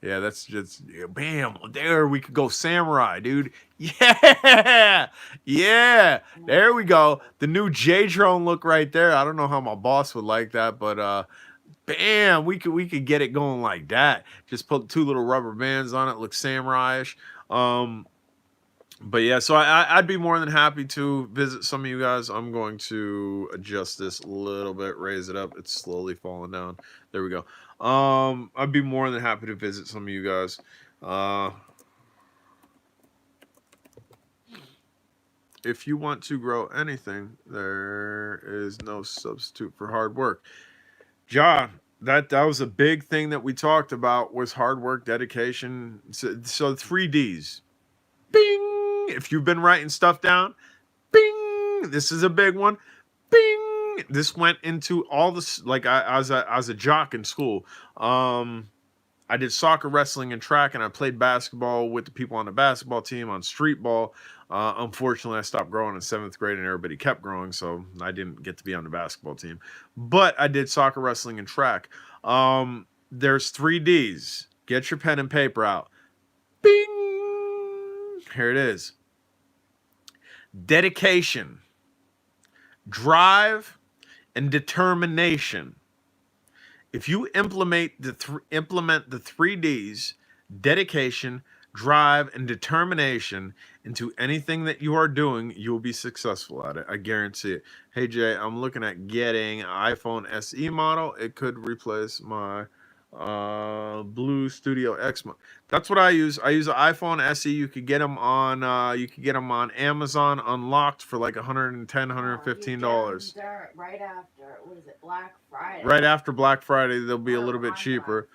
Yeah, that's just, bam, there we could go samurai, dude. Yeah, yeah, there we go. The new J drone look right there. I don't know how my boss would like that, but bam, we could get it going like that. Just put 2 little rubber bands on it, look samurai-ish. But yeah, so I'd be more than happy to visit some of you guys. I'm going to adjust this a little bit, raise it up. It's slowly falling down. There we go. I'd be more than happy to visit some of you guys. Uh, if you want to grow anything, there is no substitute for hard work. Ja, that was a big thing that we talked about was hard work, dedication. So 3Ds. Bing! If you've been writing stuff down, bing! This is a big one. Bing! This went into all this, like as a jock in school. I did soccer, wrestling, and track, and I played basketball with the people on the basketball team on street ball. Unfortunately, I stopped growing in 7th grade, and everybody kept growing, so I didn't get to be on the basketball team. But I did soccer, wrestling, and track. There's 3Ds. Get your pen and paper out. Bing! Here it is. Dedication, drive, and determination. If you implement the 3Ds, dedication, drive, and determination into anything that you are doing, you will be successful at it. I guarantee it. Hey Jay, I'm looking at getting an iPhone SE model. It could replace my Blue Studio X. That's what I use. I use an iPhone SE. You could get them on Amazon unlocked for like $110, $115. Right after, what is it, Black Friday? Right after Black Friday, they'll be a little bit cheaper.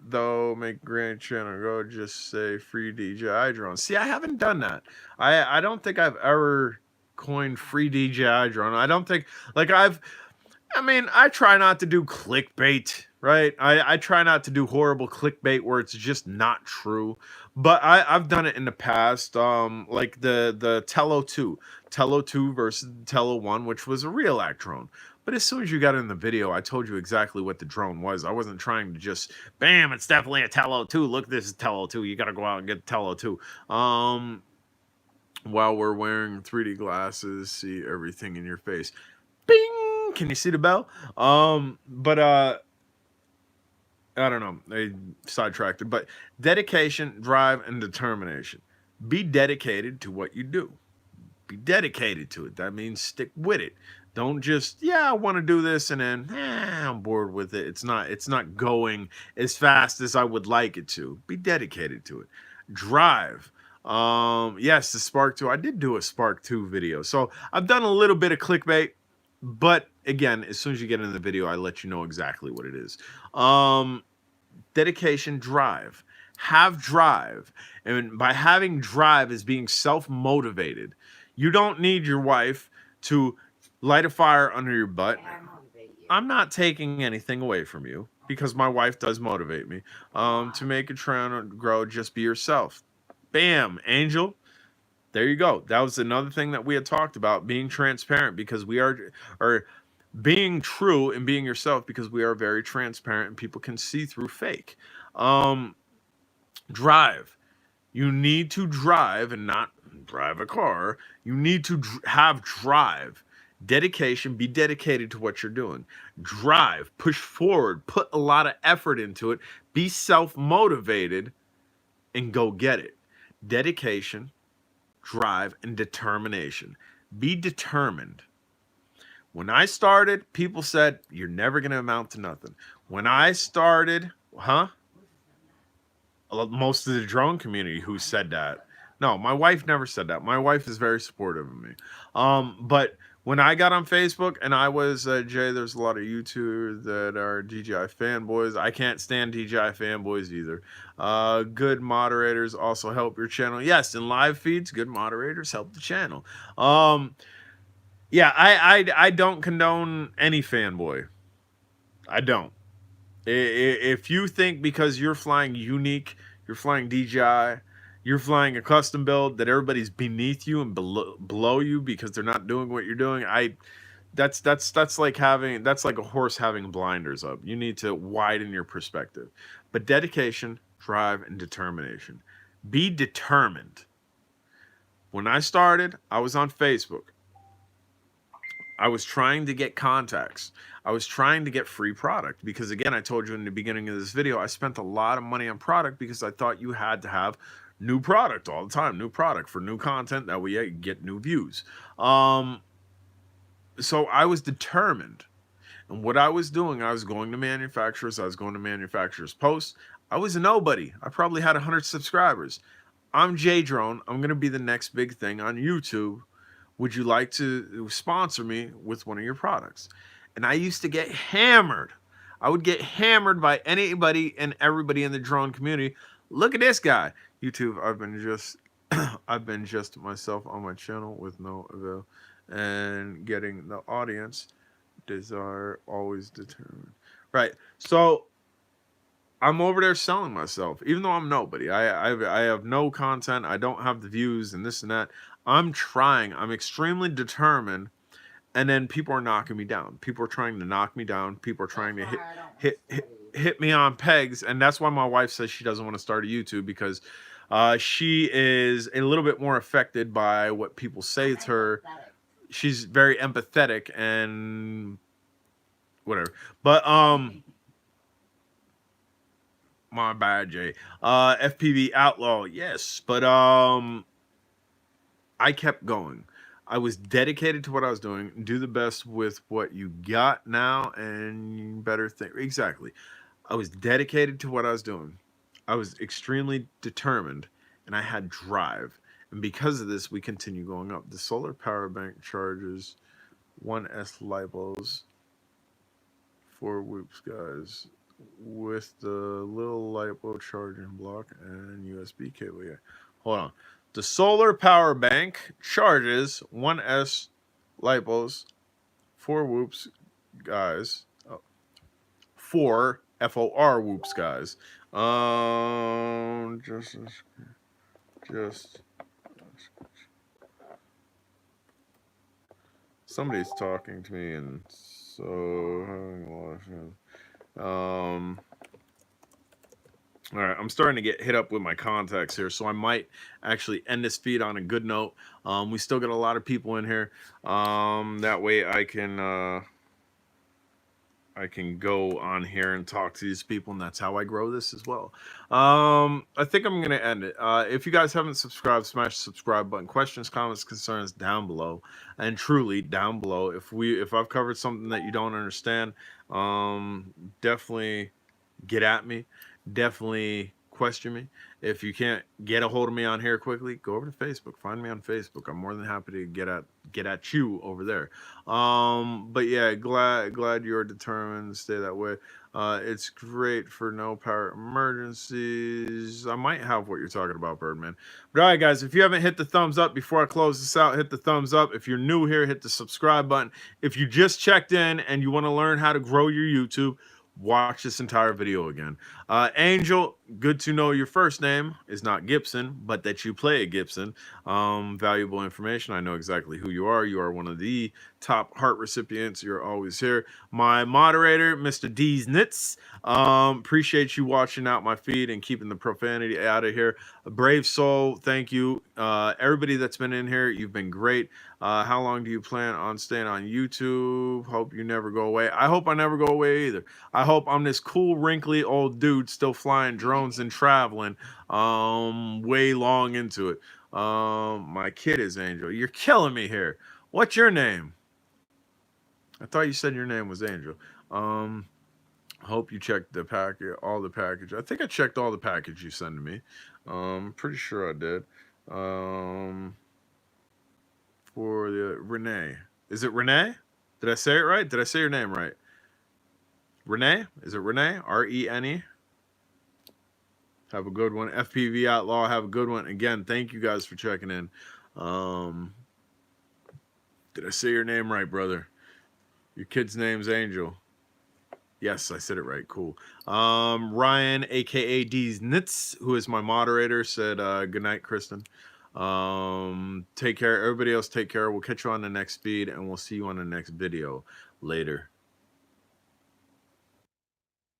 Though make Grand Channel go just say free DJI drone. See, I haven't done that. I don't think I've ever coined free DJI drone. I don't think I try not to do clickbait, right? I try not to do horrible clickbait where it's just not true. But I've done it in the past, like the Tello 2. Tello 2 versus Tello 1, which was a Realac drone. But as soon as you got in the video, I told you exactly what the drone was. I wasn't trying to just, bam, it's definitely a Tello 2. Look, this is Tello 2. You got to go out and get Tello 2. While we're wearing 3D glasses, see everything in your face. Bing! Can you see the bell? I don't know. I sidetracked it. But dedication, drive, and determination. Be dedicated to what you do. Be dedicated to it. That means stick with it. Don't just, I want to do this and then I'm bored with it. It's not going as fast as I would like it to. Be dedicated to it. Drive. Yes, the Spark 2. I did do a Spark 2 video. So I've done a little bit of clickbait. But again, as soon as you get into the video, I let you know exactly what it is. Dedication, drive. Have drive. And by having drive is being self-motivated. You don't need your wife to light a fire under your butt. I'm not taking anything away from you because my wife does motivate me. To make a trend grow, just be yourself. Bam, Angel. There you go. That was another thing that we had talked about, being transparent, because we are being true and being yourself, because we are very transparent and people can see through fake. Drive. You need to drive and not drive a car. You need to have drive. Dedication. Be dedicated to what you're doing. Drive. Push forward. Put a lot of effort into it. Be self-motivated and go get it. Dedication, drive, and determination. Be determined. When I started, people said, you're never going to amount to nothing. When I started, most of the drone community who said that. No, my wife never said that. My wife is very supportive of me. But when I got on Facebook and I was, Jay, there's a lot of YouTubers that are DJI fanboys. I can't stand DJI fanboys either. Good moderators also help your channel. Yes, in live feeds, good moderators help the channel. I don't condone any fanboy. I don't. If you think because you're flying unique, you're flying DJI, you're flying a custom build, that everybody's beneath you and below you because they're not doing what you're doing, that's like a horse having blinders up. You need to widen your perspective. But dedication, drive, and determination. Be determined. When I started, I was on Facebook. I was trying to get contacts. I was trying to get free product because, again, I told you in the beginning of this video, I spent a lot of money on product because I thought you had to have new product all the time, new product for new content, that way you get new views. So I was determined. And what I was doing, I was going to manufacturers, I was going to manufacturers' posts, I was a nobody. I probably had 100 subscribers. I'm J Drone. I'm going to be the next big thing on YouTube. Would you like to sponsor me with one of your products? And I used to get hammered. I would get hammered by anybody and everybody in the drone community. Look at this guy. YouTube, I've been just myself on my channel with no avail and getting the audience desire always determined. Right. So I'm over there selling myself, even though I'm nobody. I have no content. I don't have the views and this and that. I'm trying. I'm extremely determined, and then people are knocking me down. People are trying to knock me down. People are trying to hit me on pegs, and that's why my wife says she doesn't want to start a YouTube, because she is a little bit more affected by what people say to her. She's very empathetic and whatever. But my bad, Jay. FPV Outlaw, yes, but I kept going. I was dedicated to what I was doing. Do the best with what you got now, and better think. Exactly. I was dedicated to what I was doing. I was extremely determined, and I had drive. And because of this, we continue going up. The solar power bank charges 1S lipos, 4 whoops, guys, with the little lipo charging block and USB cable. Yeah, hold on. The solar power bank charges 1S lipos, 4 whoops, guys. 4 FOR whoops, guys. Just somebody's talking to me, and so having a lot of fun. All right, I'm starting to get hit up with my contacts here, so I might actually end this feed on a good note. We still got a lot of people in here. That way I can go on here and talk to these people, and that's how I grow this as well. I think I'm gonna end it. If you guys haven't subscribed, smash the subscribe button. Questions, comments, concerns down below, and truly down below. If I've covered something that you don't understand, definitely get at me. Definitely question me. If you can't get a hold of me on here quickly, go over to Facebook. Find me on Facebook. I'm more than happy to get at you over there. But yeah, glad you're determined to stay that way. It's great for no power emergencies. I might have what you're talking about, Birdman. But all right, guys, if you haven't hit the thumbs up before I close this out, hit the thumbs up. If you're new here, hit the subscribe button. If you just checked in and you want to learn how to grow your YouTube, watch this entire video again. Angel, good to know your first name is not Gibson, but that you play a Gibson. Valuable information. I know exactly who you are. You are one of the top heart recipients. You're always here. My moderator, Mr. D's Nits. Appreciate you watching out my feed and keeping the profanity out of here. A brave soul, thank you. Everybody that's been in here, you've been great. How long do you plan on staying on YouTube? Hope you never go away. I hope I never go away either. I hope I'm this cool, wrinkly old dude still flying drones and traveling way long into it. My kid is Angel. You're killing me here. What's your name? I thought you said your name was Angel. Hope you checked the package, all the package. I think I checked all the package you sent to me. Pretty sure I did. For the Renee. Is it Renee? Did I say it right? Did I say your name right? Renee? Is it Renee? R-E-N-E? Have a good one. FPV Outlaw, have a good one. Again, thank you guys for checking in. Did I say your name right, brother? Your kid's name's Angel. Yes, I said it right. Cool. Ryan, a.k.a. D's Nits, who is my moderator, said good night, Kristen. Take care. Everybody else take care. We'll catch you on the next feed, and we'll see you on the next video later.